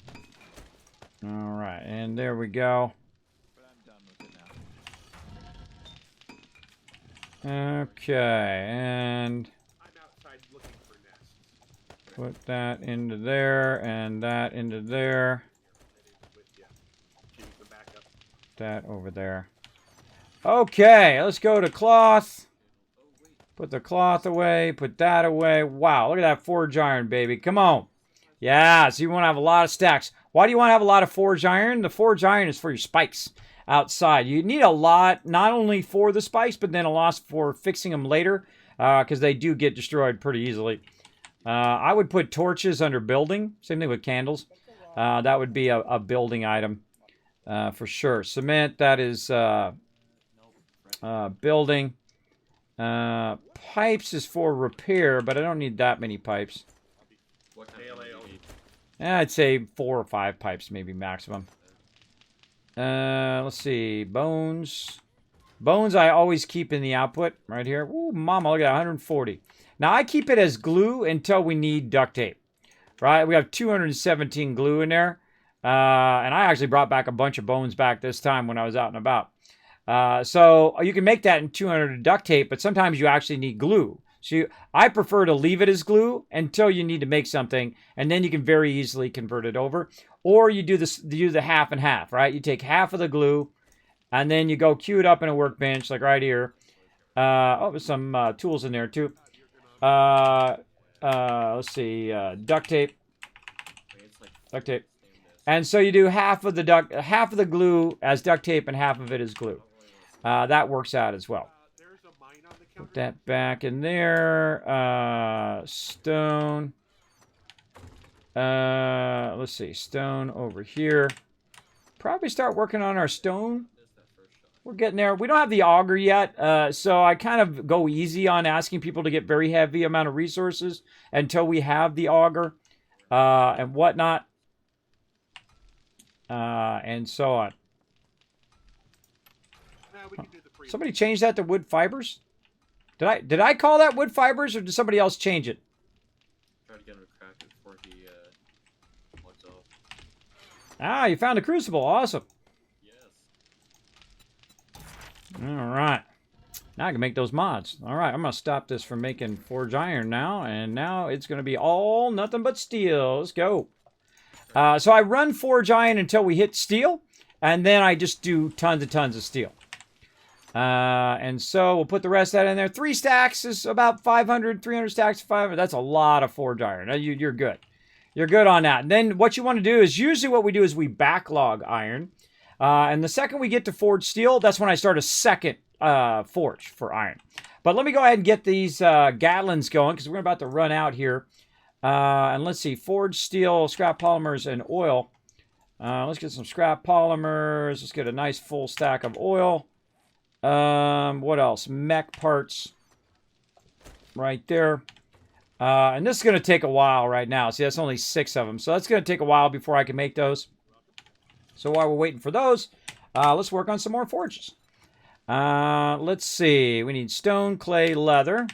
All right, and there we go. but I'm done with it now. Okay, and I'm outside looking for nests. put that into there, and that into there. With you. Give you some backup. That over there. Okay, let's go to cloth. Put the cloth away. Put that away. Wow, look at that forged iron, baby. Come on. Yeah, so you want to have a lot of stacks. Why do you want to have a lot of forged iron? The forged iron is for your spikes outside. You need a lot, not only for the spikes, but then a lot for fixing them later, because they do get destroyed pretty easily. I would put torches under building. Same thing with candles. That would be a building item for sure. Cement, that is building. Pipes is for repair, but I don't need that many pipes. What kind of do you need? I'd say 4 or 5 pipes, maybe maximum. Let's see. Bones. Bones I always keep in the output right here. Ooh, mama, look at that, 140. Now, I keep it as glue until we need duct tape. Right? We have 217 glue in there. And I actually brought back a bunch of bones back this time when I was out and about. So you can make that in 200 duct tape, but sometimes you actually need glue. So I prefer to leave it as glue until you need to make something, and then you can very easily convert it over. Or you do the half and half, right? You take half of the glue, and then you go queue it up in a workbench, like right here. Oh, there's some tools in there too. Let's see, duct tape. Duct tape. And so you do half of the glue as duct tape, and half of it is glue. That works out as well. There's a mine on the Put counter. that back in there. Stone. Let's see. Stone over here. Probably start working on our stone. We're getting there. We don't have the auger yet, so I kind of go easy on asking people to get very heavy amount of resources until we have the auger and whatnot. And so on. We can do the free Somebody changed that to wood fibers? Did I call that wood fibers, or did somebody else change it? Try to get him to crack it before he plugs off. Ah, you found a crucible. Awesome. Yes. All right. Now I can make those mods. All right, I'm going to stop this from making forged iron now, and now it's going to be all nothing but steel. Let's go. So I run forge iron until we hit steel. And then I just do tons and tons of steel. And so we'll put the rest of that in there. 3 stacks is about 500, 300 stacks, 500. That's a lot of forged iron. You're good. You're good on that. And then what you want to do is, usually what we do is we backlog iron. And the second we get to forged steel, that's when I start a second forge for iron. But let me go ahead and get these Gatlins going, because we're about to run out here. And let's see, forged steel, scrap polymers, and oil. Let's get some scrap polymers. Let's get a nice full stack of oil. What else? Mech parts right there. And this is going to take a while right now. See, that's only 6 of them. So that's going to take a while before I can make those. So while we're waiting for those, let's work on some more forges. Let's see. We need stone, clay, leather.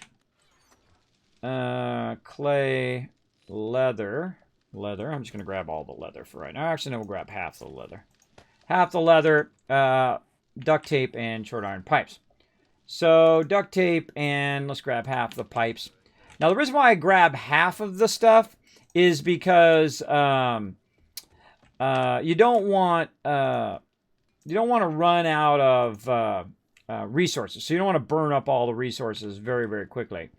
Clay, leather. Leather. I'm just going to grab all the leather for right now. Actually, no, we'll grab half the leather. Half the leather, duct tape, and short iron pipes. So duct tape, and let's grab half the pipes. Now, the reason why I grab half of the stuff is because you don't want to run out of resources. So you don't want to burn up all the resources very, very quickly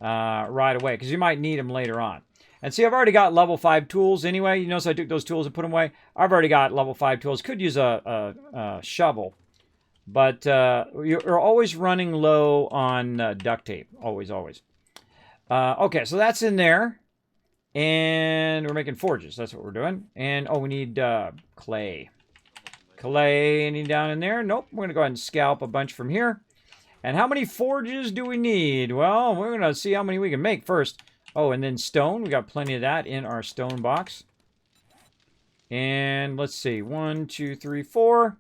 right away, because you might need them later on. And see, I've already got level 5 tools anyway. You notice I took those tools and put them away. I've already got level 5 tools. Could use a shovel. But you're always running low on duct tape. Always, always. Okay, so that's in there. And we're making forges. That's what we're doing. And, oh, we need clay. Clay, any down in there? Nope. We're going to go ahead and scalp a bunch from here. And how many forges do we need? Well, we're going to see how many we can make first. Oh, and then stone. We got plenty of that in our stone box. And let's see. 1, 2, 3, 4.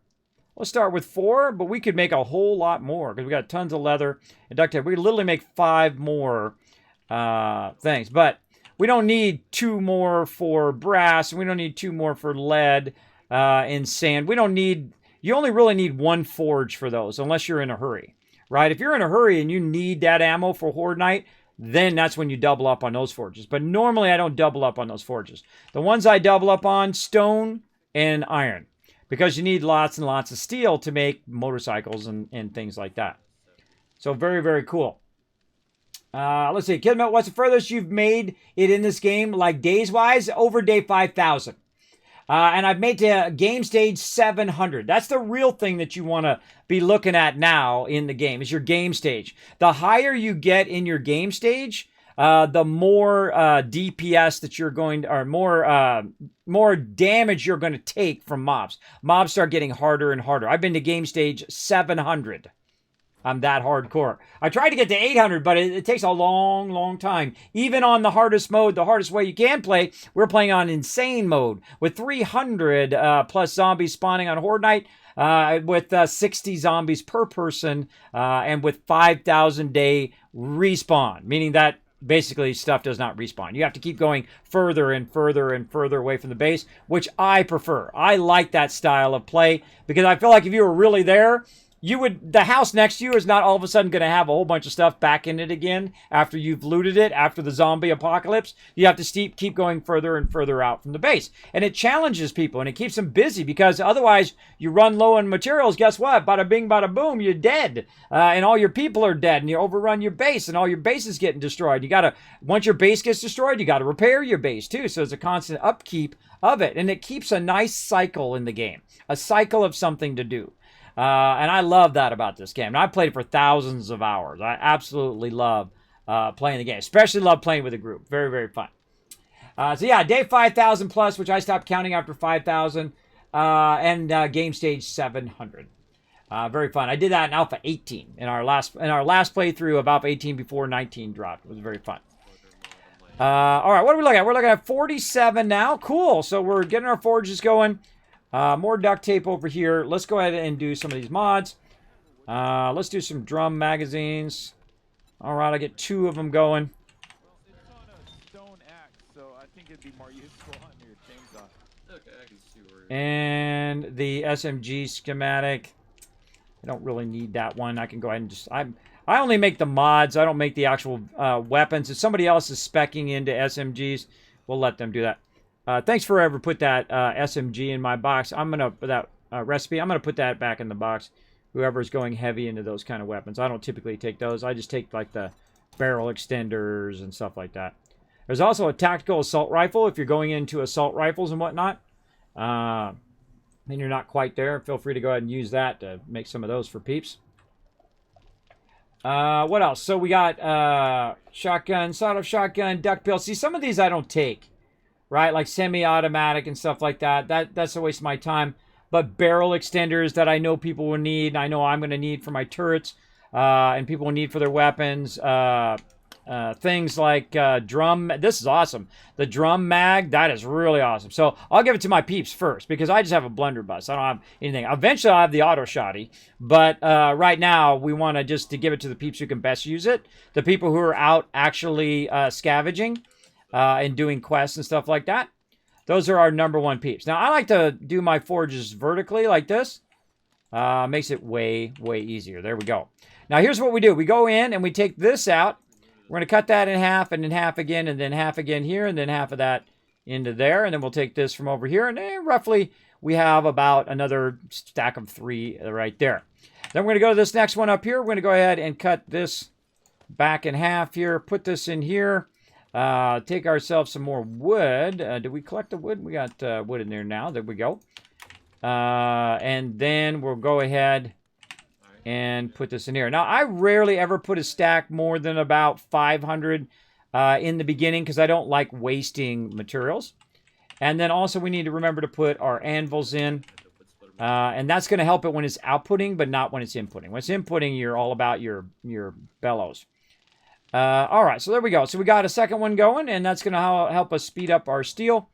Let's start with 4, but we could make a whole lot more because we got tons of leather and duct tape. We could literally make 5 more things. But we don't need 2 more for brass, and we don't need 2 more for lead and sand. We don't need... You only really need 1 forge for those, unless you're in a hurry, right? If you're in a hurry and you need that ammo for Horde Night, then that's when you double up on those forges. But normally I don't double up on those forges. The ones I double up on, stone and iron. Because you need lots and lots of steel to make motorcycles and things like that. So very, very cool. Let's see. Kismet, what's the furthest you've made it in this game, like days-wise? Over day 5,000. And I've made to game stage 700. That's the real thing that you want to be looking at now in the game, is your game stage. The higher you get in your game stage, the more DPS that you're going to, or more damage you're going to take from mobs. Mobs start getting harder and harder. I've been to game stage 700. I'm that hardcore. I tried to get to 800, but it takes a long, long time. Even on the hardest mode, the hardest way you can play, we're playing on insane mode with 300 plus zombies spawning on Horde Night, with 60 zombies per person, and with 5,000 day respawn, meaning that basically stuff does not respawn. You have to keep going further and further and further away from the base, which I prefer. I like that style of play because I feel like if you were really there, the house next to you is not all of a sudden going to have a whole bunch of stuff back in it again after you've looted it, after the zombie apocalypse. You have to keep going further and further out from the base. And it challenges people and it keeps them busy, because otherwise you run low on materials. Guess what? Bada bing, bada boom, you're dead. And all your people are dead, and you overrun your base, and all your base is getting destroyed. Once your base gets destroyed, you got to repair your base too. So it's a constant upkeep of it. And it keeps a nice cycle in the game, a cycle of something to do. And I love that about this game. And I've played it for thousands of hours. I absolutely love playing the game. Especially love playing with a group. Very, very fun. So yeah, day 5,000 plus, which I stopped counting after 5,000. And game stage 700. Very fun. I did that in Alpha 18 in our last playthrough of Alpha 18 before 19 dropped. It was very fun. All right, what are we looking at? We're looking at 47 now. Cool. So we're getting our forges going. More duct tape over here. Let's go ahead and do some of these mods. Let's do some drum magazines. All right, I get 2 of them going. It's on a stone axe, so I think it'd be more useful on your chainsaw. Okay, I can see where. And the SMG schematic. I don't really need that one. I can go ahead and just... I only make the mods. I don't make the actual weapons. If somebody else is speccing into SMGs, we'll let them do that. Thanks for ever put that SMG in my box. I'm gonna put that recipe. I'm going to put that back in the box. Whoever's going heavy into those kind of weapons. I don't typically take those. I just take like the barrel extenders and stuff like that. There's also a tactical assault rifle if you're going into assault rifles and whatnot. And you're not quite there, feel free to go ahead and use that to make some of those for peeps. What else? So we got shotgun, sawed-off shotgun, duckbill. See, some of these I don't take, right? Like semi-automatic and stuff like that. That's a waste of my time. But barrel extenders that I know people will need, and I know I'm going to need for my turrets, and people will need for their weapons. Things like drum. This is awesome. The drum mag, that is really awesome. So I'll give it to my peeps first because I just have a blunderbuss. I don't have anything. Eventually I'll have the auto shotty, but right now we want to just to give it to the peeps who can best use it. The people who are out actually scavenging and doing quests and stuff like that. Those are our #1 peeps. Now I like to do my forges vertically like this. Makes it way easier. There we go. Now here's what we do. We go in and we take this out. We're going to cut that in half and then half again and then half again here and then half of that into there. And then we'll take this from over here and then roughly we have about another stack of 3 right there. Then we're going to go to this next one up here. We're going to go ahead and cut this back in half here. Put this in here. Take ourselves some more wood. Did we collect the wood? We got wood in there now. There we go. And then we'll go ahead and put this in here. Now, I rarely ever put a stack more than about 500 in the beginning because I don't like wasting materials. And then also we need to remember to put our anvils in. And that's going to help it when it's outputting, but not when it's inputting. When it's inputting, you're all about your bellows. All right, so there we go. So we got a second one going, and that's going to help us speed up our steel.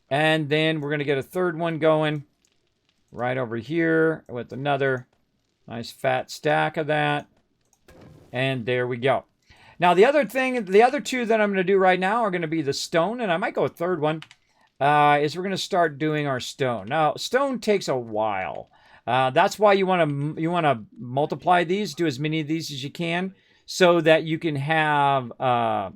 And then we're going to get a third one going right over here with another nice fat stack of that. And there we go. Now, the other two that I'm going to do right now are going to be the stone, and I might go a third one, is we're going to start doing our stone. Now, stone takes a while. That's why you want to multiply these, do as many of these as you can, so that you can have... now,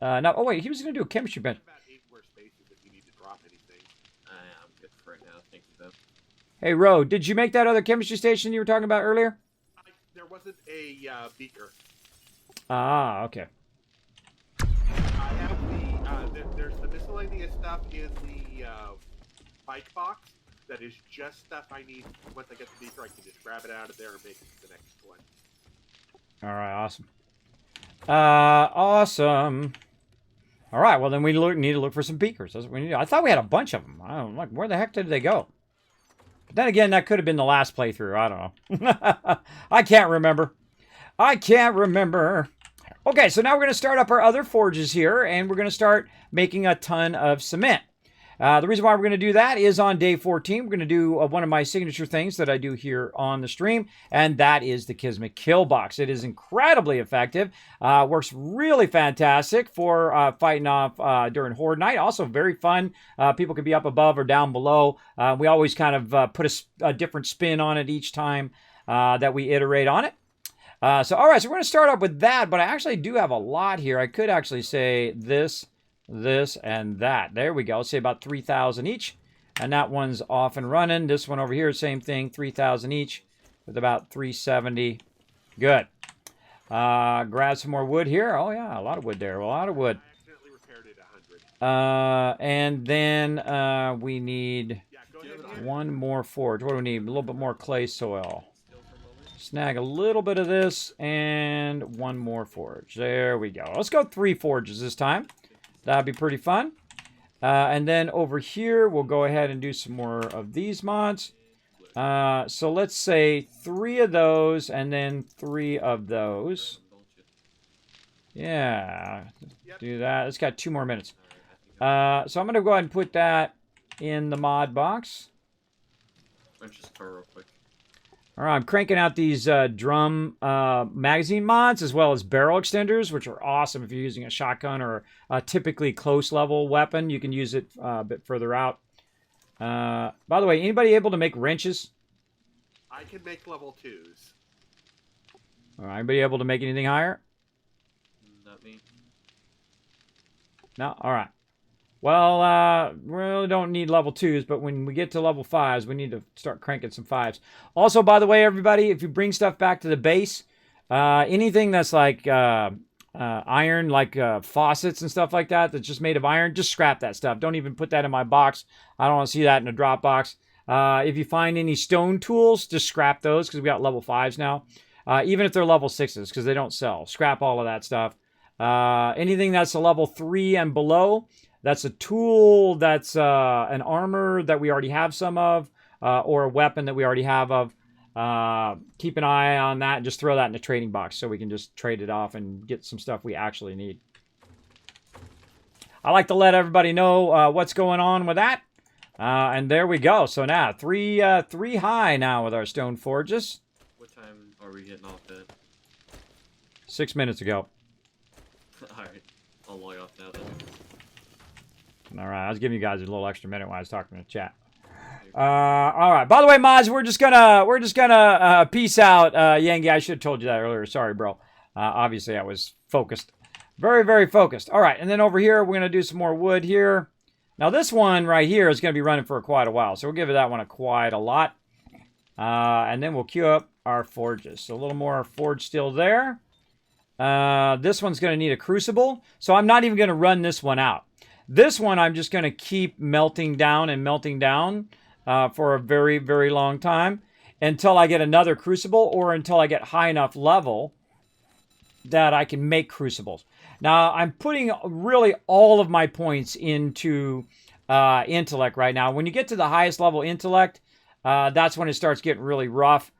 oh, wait, he was going to do a chemistry bench. About 8 more spaces if you need to drop anything. I'm good for right now. Thank you, though. Hey, Ro, did you make that other chemistry station you were talking about earlier? There wasn't a beaker. Ah, okay. I have there's the miscellaneous stuff in the bike box that is just stuff I need. Once I get the beaker, I can just grab it out of there and make it to the next one. All right, awesome. Awesome. All right, well, then we need to look for some beakers. That's what we need. I thought we had a bunch of them. I don't know, like, where the heck did they go? But then again, that could have been the last playthrough. I don't know. I can't remember. Okay, so now we're going to start up our other forges here, and we're going to start making a ton of cement. The reason why we're going to do that is on day 14, we're going to do one of my signature things that I do here on the stream, and that is the Kismet kill box. It is incredibly effective. Works really fantastic for fighting off during Horde Night. Also very fun. People can be up above or down below. We always kind of put a different spin on it each time that we iterate on it. So, all right, so we're going to start up with that, but I actually do have a lot here. I could actually say this, and that. There we go. Let's say about 3,000 each. And that one's off and running. This one over here, same thing, 3,000 each with about 370. Good. Grab some more wood here. Oh, yeah, a lot of wood there. A lot of wood. I accidentally repaired it 100. And then we need Yeah, go ahead. one more forge. What do we need? A little bit more clay soil. Snag a little bit of this and one more forge. There we go. Let's go 3 forges this time. That'd be pretty fun. And then over here, we'll go ahead and do some more of these mods. So let's say 3 of those and then 3 of those. Yeah, do that. It's got 2 more minutes. So I'm going to go ahead and put that in the mod box. Let's just start real quick. All right, I'm cranking out these drum magazine mods as well as barrel extenders, which are awesome if you're using a shotgun or a typically close level weapon. You can use it a bit further out. By the way, anybody able to make wrenches? I can make level 2s. All right, anybody able to make anything higher? Not me. No? All right. Well, we really don't need level 2s, but when we get to level 5s, we need to start cranking some 5s. Also, by the way, everybody, if you bring stuff back to the base, anything that's like iron, like faucets and stuff like that, that's just made of iron, just scrap that stuff. Don't even put that in my box. I don't want to see that in a drop box. If you find any stone tools, just scrap those because we got level 5s now. Even if they're level 6s, because they don't sell. Scrap all of that stuff. Anything that's a level 3 and below, that's a tool, that's an armor that we already have some of, or a weapon that we already have of. Keep an eye on that and just throw that in the trading box so we can just trade it off and get some stuff we actually need. I like to let everybody know what's going on with that. And there we go. So now, three high now with our stone forges. What time are we getting off at? 6 minutes ago. Alright, I'll log off now then. All right, I was giving you guys a little extra minute when I was talking in the chat. All right. By the way, mods, we're just gonna peace out. Yangi, I should have told you that earlier. Sorry, bro. Obviously, I was focused, very, very focused. All right, and then over here, we're gonna do some more wood here. Now, this one right here is gonna be running for quite a while, so we'll give that one quite a lot. And then we'll queue up our forges. So a little more forge still there. This one's gonna need a crucible, so I'm not even gonna run this one out. This one, I'm just going to keep melting down and melting down for a very, very long time until I get another crucible or until I get high enough level that I can make crucibles. Now, I'm putting really all of my points into intellect right now. When you get to the highest level intellect, that's when it starts getting really rough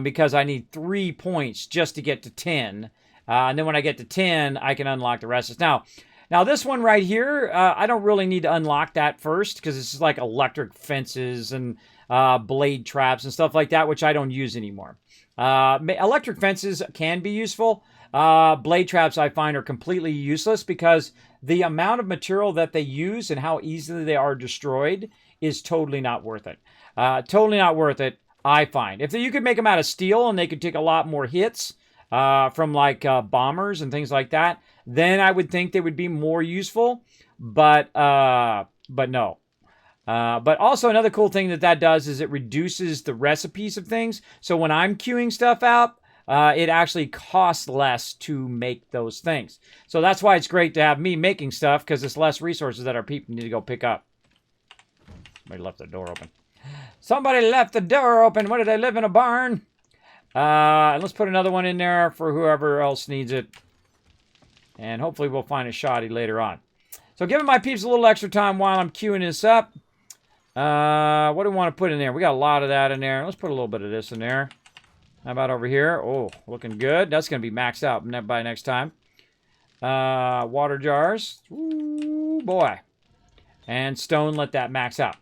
because I need 3 points just to get to 10. And then when I get to 10, I can unlock the rest. Now, this one right here, I don't really need to unlock that first because this is like electric fences and blade traps and stuff like that, which I don't use anymore. Electric fences can be useful. Blade traps, I find, are completely useless because the amount of material that they use and how easily they are destroyed is totally not worth it. Totally not worth it, I find. If you could make them out of steel and they could take a lot more hits from like bombers and things like that, then I would think they would be more useful, but no. But also another cool thing that does is it reduces the recipes of things. So when I'm queuing stuff out, it actually costs less to make those things. So that's why it's great to have me making stuff because it's less resources that our people need to go pick up. Somebody left the door open. Somebody left the door open. What, did they live in a barn? Let's put another one in there for whoever else needs it. And hopefully we'll find a shoddy later on. So giving my peeps a little extra time while I'm queuing this up. What do we want to put in there? We got a lot of that in there. Let's put a little bit of this in there. How about over here? Oh, looking good. That's going to be maxed out by next time. Water jars. Ooh, boy. And stone, let that max out.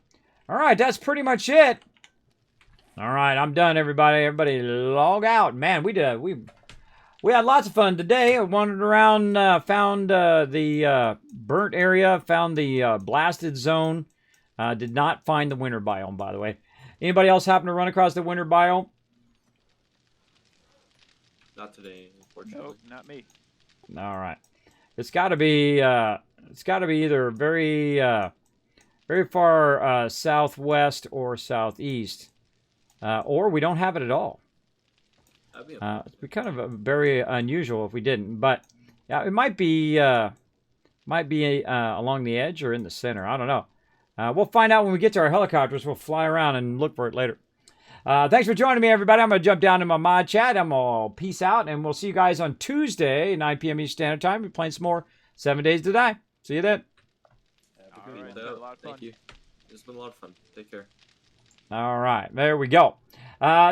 All right, that's pretty much it. All right, I'm done, everybody. Everybody log out. Man, we had lots of fun today. I wandered around, found the burnt area, found the blasted zone. Did not find the winter biome, by the way. Anybody else happen to run across the winter biome? Not today, unfortunately. Nope, not me. All right. It's got to be either very very far southwest or southeast, or we don't have it at all. It'd be kind of very unusual if we didn't, but yeah, it might be along the edge or in the center. I don't know. We'll find out when we get to our helicopters. We'll fly around and look for it later. Thanks for joining me, everybody. I'm going to jump down to my mod chat. I'm all peace out, and we'll see you guys on Tuesday, 9 p.m. Eastern Standard Time. We're playing some more 7 Days to Die. See you then. All right, So, a lot of fun. thank you. It's been a lot of fun. Take care. All right, there we go.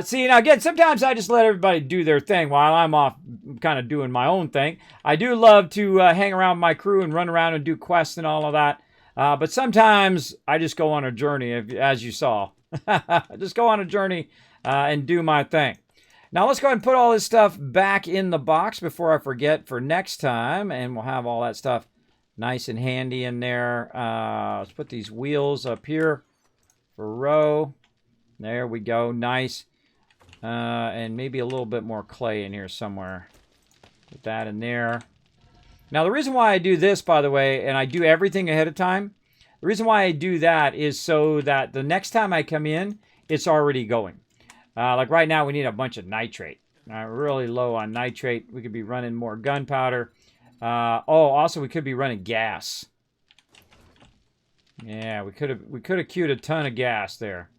See, now again, sometimes I just let everybody do their thing while I'm off kind of doing my own thing. I do love to hang around with my crew and run around and do quests and all of that. But sometimes I just go on a journey, as you saw. Just go on a journey and do my thing. Now let's go ahead and put all this stuff back in the box before I forget for next time. And we'll have all that stuff nice and handy in there. Let's put these wheels up here for row. There we go. Nice. And maybe a little bit more clay in here somewhere. Put that in there. Now, the reason why I do this, by the way, and I do everything ahead of time, The reason why I do that is so that the next time I come in, it's already going. Like right now, we need a bunch of nitrate. We're really low on nitrate. We could be running more gunpowder. Also, we could be running gas. Yeah, we could have queued a ton of gas there.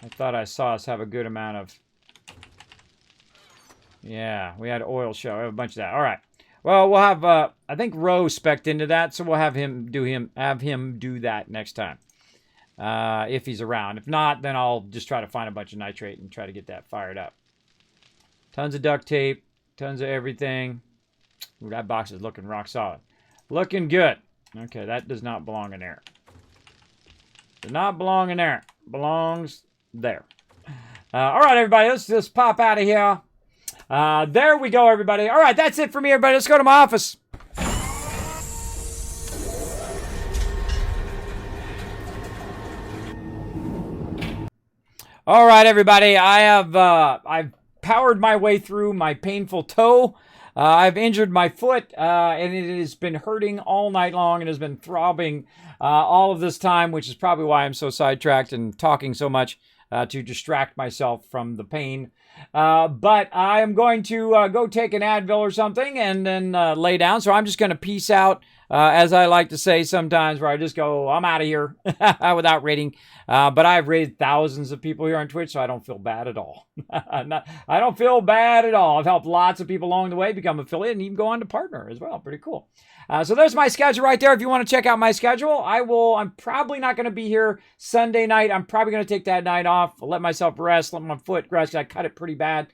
I thought I saw us have a good amount of... Yeah, we had oil show. We have a bunch of that. All right. Well, we'll have, I think Rose spec'd into that, so we'll have him do that next time. If he's around. If not, then I'll just try to find a bunch of nitrate and try to get that fired up. Tons of duct tape. Tons of everything. Ooh, that box is looking rock solid. Looking good. Okay, that does not belong in there. Does not belong in there. Belongs there. All right, everybody. Let's just pop out of here. There we go, everybody. All right, that's it for me, everybody. Let's go to my office. All right, everybody. I've powered my way through my painful toe. I've injured my foot, and it has been hurting all night long and has been throbbing all of this time, which is probably why I'm so sidetracked and talking so much to distract myself from the pain. But I am going to go take an Advil or something and then lay down. So I'm just going to peace out, as I like to say sometimes, where I just go, I'm out of here without rating. But I've rated thousands of people here on Twitch, so I don't feel bad at all. I don't feel bad at all. I've helped lots of people along the way become affiliate and even go on to partner as well. Pretty cool. So there's my schedule right there. If you want to check out my schedule, I'm probably not going to be here Sunday night. I'm probably going to take that night off. I'll let myself rest, let my foot rest. I cut it pretty bad.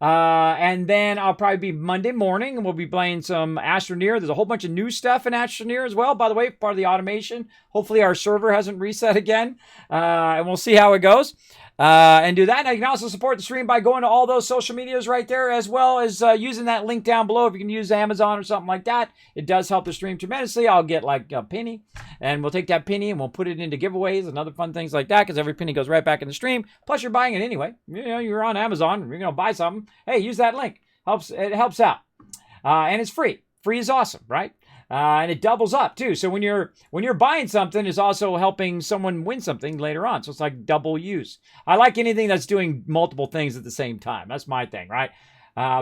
And then I'll probably be Monday morning and we'll be playing some Astroneer. There's a whole bunch of new stuff in Astroneer as well. By the way, part of the automation. Hopefully our server hasn't reset again. And we'll see how it goes. And do that. Now you can also support the stream by going to all those social medias right there, as well as using that link down below. If you can use Amazon or something like that, it does help the stream tremendously. I'll get like a penny, and we'll take that penny and we'll put it into giveaways and other fun things like that, because every penny goes right back in the stream. Plus, you're buying it anyway. You know, you're on Amazon. You're gonna buy something. Hey, use that link. It helps out, and it's free. Free is awesome, right? And it doubles up too. So when you're buying something, it's also helping someone win something later on. So it's like double use. I like anything that's doing multiple things at the same time. That's my thing, right?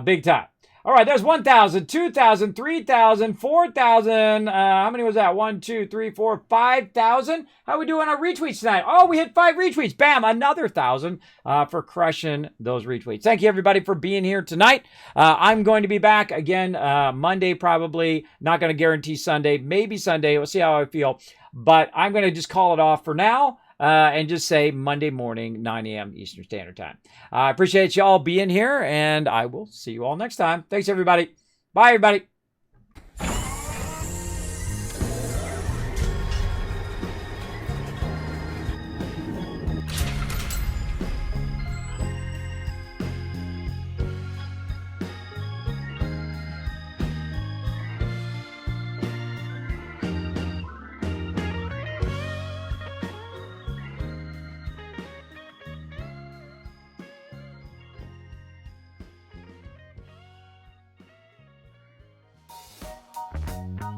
Big time. All right, there's 1,000, 2,000, 3,000, 4,000. How many was that? 1, 2, 3, 4, 5,000. How we doing on retweets tonight? Oh, we hit 5 retweets. Bam, another 1,000 for crushing those retweets. Thank you, everybody, for being here tonight. I'm going to be back again Monday, probably. Not going to guarantee Sunday. Maybe Sunday. We'll see how I feel. But I'm going to just call it off for now. And just say Monday morning, 9 a.m. Eastern Standard Time. I appreciate you all being here, and I will see you all next time. Thanks, everybody. Bye, everybody.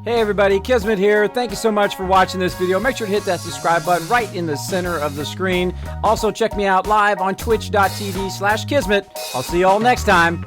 Hey everybody, Kismet here. Thank you so much for watching this video. Make sure to hit that subscribe button right in the center of the screen. Also check me out live on twitch.tv/Kismet. I'll see you all next time.